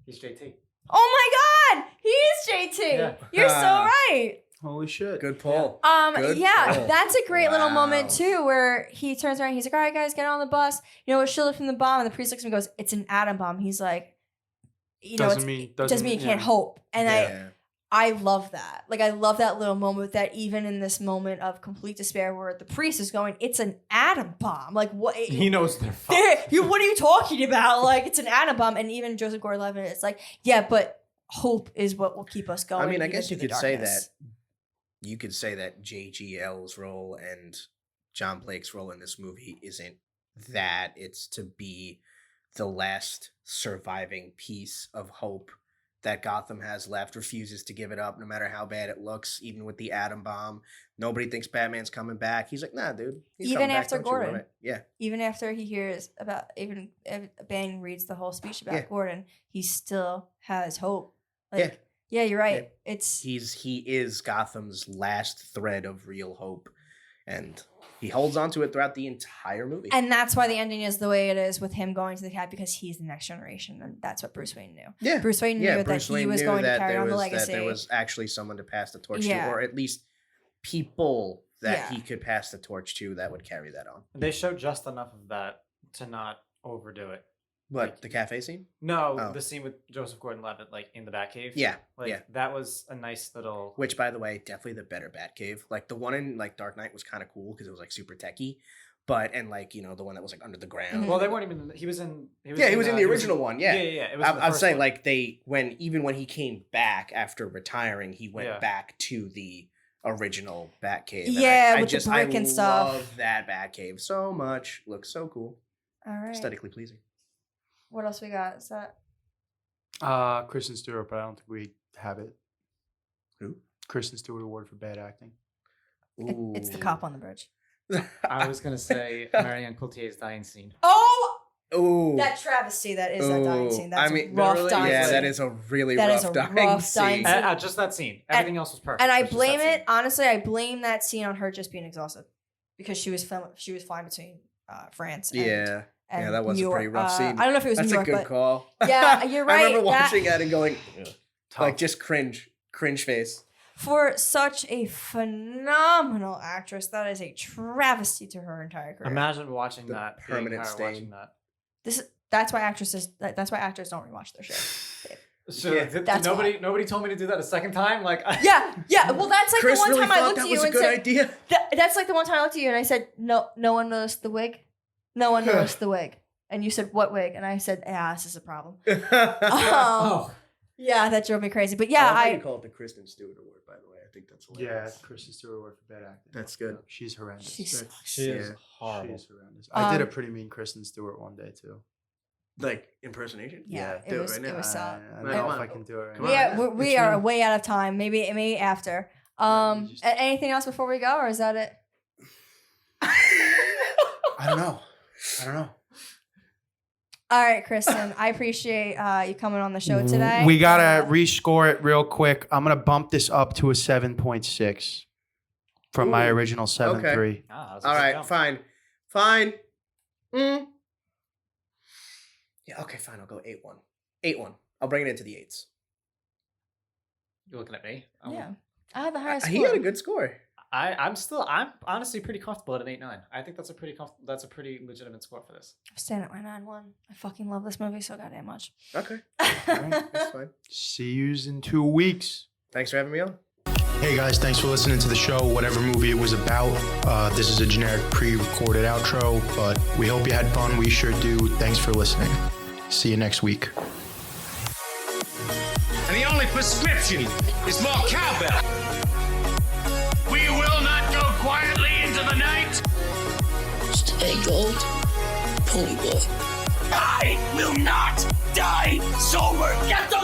Speaker 6: He's JT.
Speaker 5: Oh my God, he is JT.
Speaker 6: Yeah.
Speaker 5: You're so right.
Speaker 1: Holy shit!
Speaker 7: Good pull. Good
Speaker 5: Yeah,
Speaker 7: pull.
Speaker 5: that's a great little moment
Speaker 7: Wow.
Speaker 5: too, where he turns around, he's like, "All right, guys, get on the bus. You know, we're shielded from the bomb." And the priest looks at him and goes, "It's an atom bomb." He's like,
Speaker 1: Doesn't
Speaker 5: it
Speaker 1: mean
Speaker 5: doesn't mean you can't
Speaker 1: yeah.
Speaker 5: hope. And
Speaker 7: Yeah.
Speaker 5: I love that. Like, I love that little moment that even in this moment of complete despair where the priest is going, "It's an atom bomb." Like, what?
Speaker 6: He knows they're fucked.
Speaker 5: What are you talking about? Like, it's an atom bomb. And even Joseph Gordon-Levitt, it's like, yeah, but hope is what will keep us going.
Speaker 7: I mean, I
Speaker 5: even
Speaker 7: guess you
Speaker 5: through the
Speaker 7: could say
Speaker 5: darkness.
Speaker 7: that. You could say that JGL's role and John Blake's role in this movie isn't that. It's to be the last surviving piece of hope that Gotham has left, refuses to give it up no matter how bad it looks, even with the atom bomb. Nobody thinks Batman's coming back. He's like, nah, dude. He's
Speaker 5: Even
Speaker 7: coming back,
Speaker 5: after
Speaker 7: don't you worry."
Speaker 5: Gordon.
Speaker 7: Yeah.
Speaker 5: Even after he hears about, even if Bane reads the whole speech about
Speaker 7: Yeah.
Speaker 5: Gordon, he still has hope. Like, yeah, you're right. It's
Speaker 7: He is Gotham's last thread of real hope. And he holds on to it throughout the entire movie.
Speaker 5: and that's why the ending is the way it is with him going to the cat, because he's the next generation, and that's what Bruce Wayne knew.
Speaker 7: Yeah.
Speaker 5: Bruce Wayne knew that
Speaker 7: Bruce
Speaker 5: he
Speaker 7: Wayne
Speaker 5: was
Speaker 7: knew
Speaker 5: going to
Speaker 7: that
Speaker 5: carry
Speaker 7: there
Speaker 5: on the
Speaker 7: was-
Speaker 5: legacy.
Speaker 7: That there was actually someone to pass the torch
Speaker 5: Yeah.
Speaker 7: to, or at least people that
Speaker 5: Yeah.
Speaker 7: he could pass the torch to that would carry that on.
Speaker 6: They showed just enough of that to not overdo it.
Speaker 7: But the cafe scene?
Speaker 6: No,
Speaker 7: Oh.
Speaker 6: the scene with Joseph Gordon-Levitt, like in the Batcave.
Speaker 7: Yeah,
Speaker 6: like
Speaker 7: yeah.
Speaker 6: that was a nice little.
Speaker 7: Which, by the way, definitely the better Batcave. Like the one in like Dark Knight was kind of cool because it was like super techy, but and like the one that was like under the ground.
Speaker 6: Well, they weren't even. He was in.
Speaker 7: He was in the original one. Yeah,
Speaker 6: Yeah. It was the
Speaker 7: I'm
Speaker 6: first
Speaker 7: saying
Speaker 6: one.
Speaker 7: like when he came back after retiring, he went back to the original Batcave. And
Speaker 5: Yeah,
Speaker 7: I
Speaker 5: with the
Speaker 7: just
Speaker 5: brick and stuff.
Speaker 7: love that Batcave so much. Looks so cool,
Speaker 5: All right.
Speaker 7: aesthetically pleasing.
Speaker 5: What else we got? Is that
Speaker 1: Kristen Stewart, but I don't think we have it.
Speaker 7: Who?
Speaker 1: Kristen Stewart Award for bad acting.
Speaker 5: it's the cop on the bridge?
Speaker 6: I was gonna say Marianne Cotilliers' dying scene.
Speaker 5: Oh,
Speaker 7: Ooh.
Speaker 5: that travesty that is that dying scene. That's
Speaker 7: I mean,
Speaker 5: a rough
Speaker 7: really,
Speaker 5: dying
Speaker 7: yeah,
Speaker 5: scene.
Speaker 7: that is a really
Speaker 5: That is
Speaker 7: rough
Speaker 5: a
Speaker 7: dying
Speaker 5: rough
Speaker 7: scene.
Speaker 5: dying scene.
Speaker 6: Just that scene. Everything else was perfect.
Speaker 5: And I
Speaker 6: but just
Speaker 5: blame
Speaker 6: that
Speaker 5: it,
Speaker 6: scene.
Speaker 5: honestly, I blame that scene on her just being exhausted because she was flying between France and,
Speaker 7: Yeah.
Speaker 5: and
Speaker 7: Yeah, that was
Speaker 5: New
Speaker 7: a pretty
Speaker 5: York.
Speaker 7: rough scene.
Speaker 5: I don't know if it was
Speaker 7: That's
Speaker 5: New
Speaker 7: a
Speaker 5: York,
Speaker 7: good
Speaker 5: but
Speaker 7: call.
Speaker 5: yeah, you're right.
Speaker 7: I remember
Speaker 5: That-
Speaker 7: watching that and going,
Speaker 1: Tough.
Speaker 7: like, just cringe face.
Speaker 5: for such a phenomenal actress, that is a travesty to her entire career.
Speaker 6: Imagine watching
Speaker 7: The
Speaker 6: that.
Speaker 7: permanent stain.
Speaker 6: Watching that.
Speaker 5: That's why actors don't rewatch their shit.
Speaker 6: So
Speaker 7: Yeah.
Speaker 5: That's
Speaker 6: nobody told me to do that a second time. Like
Speaker 5: Yeah. Well, that's like
Speaker 7: Chris
Speaker 5: the one
Speaker 7: really
Speaker 5: time I
Speaker 7: thought
Speaker 5: looked
Speaker 7: that
Speaker 5: at
Speaker 7: was
Speaker 5: you
Speaker 7: a
Speaker 5: and
Speaker 7: good
Speaker 5: said,
Speaker 7: idea.
Speaker 5: That's like the one time I looked at you and I said, no one noticed the wig. No one noticed the wig. And you said, what wig? And I said, yeah, this is a problem.
Speaker 6: oh,
Speaker 5: Yeah, that drove me crazy. But yeah,
Speaker 7: I love how
Speaker 5: I
Speaker 7: you call it the Kristen Stewart Award, by the way. I think that's
Speaker 1: Yeah,
Speaker 7: hilarious.
Speaker 1: Kristen Stewart Award for bad acting.
Speaker 7: That's good.
Speaker 1: She's horrendous.
Speaker 5: She sucks.
Speaker 6: she is
Speaker 7: Yeah.
Speaker 6: horrible.
Speaker 1: She's horrendous. I did a
Speaker 5: Um,
Speaker 1: pretty mean Kristen Stewart one day too.
Speaker 7: Like impersonation?
Speaker 5: Yeah,
Speaker 7: do
Speaker 5: it was
Speaker 7: right now.
Speaker 5: solid.
Speaker 1: I don't
Speaker 7: Come
Speaker 1: know
Speaker 7: on.
Speaker 1: if I can do it right
Speaker 7: Come
Speaker 1: now.
Speaker 5: Yeah,
Speaker 7: on.
Speaker 5: we are way out of time. Maybe after.
Speaker 1: you just-
Speaker 5: Anything else before we go, or is that it?
Speaker 1: I don't know.
Speaker 5: All right, Kristen. I appreciate you coming on the show today.
Speaker 1: We gotta rescore it real quick. I'm gonna bump this up to a 7.6 from my
Speaker 7: Ooh.
Speaker 1: original 7.3.
Speaker 6: Ah, that's a
Speaker 7: All
Speaker 6: good
Speaker 7: right,
Speaker 6: jump.
Speaker 7: fine. Yeah, okay, fine. I'll go 8-1. 8-1. I'll bring it into the 8s.
Speaker 9: You're looking at me.
Speaker 5: Yeah. I have the highest
Speaker 7: He
Speaker 5: score.
Speaker 7: got a good score.
Speaker 9: I'm honestly pretty comfortable at an 8.9. I think that's a pretty legitimate score for this.
Speaker 5: I'm staying at my 9.1. I fucking love this movie so goddamn much.
Speaker 7: Okay. That's fine.
Speaker 8: See yous in 2 weeks.
Speaker 7: Thanks for having me on.
Speaker 1: Hey guys, thanks for listening to the show, whatever movie it was about. This is a generic pre-recorded outro, but we hope you had fun. We sure do. Thanks for listening. See you next week.
Speaker 4: And the only prescription is more cowbell. We will not go quietly into the night.
Speaker 10: Stay gold, pony boy.
Speaker 4: I will not die sober. Get the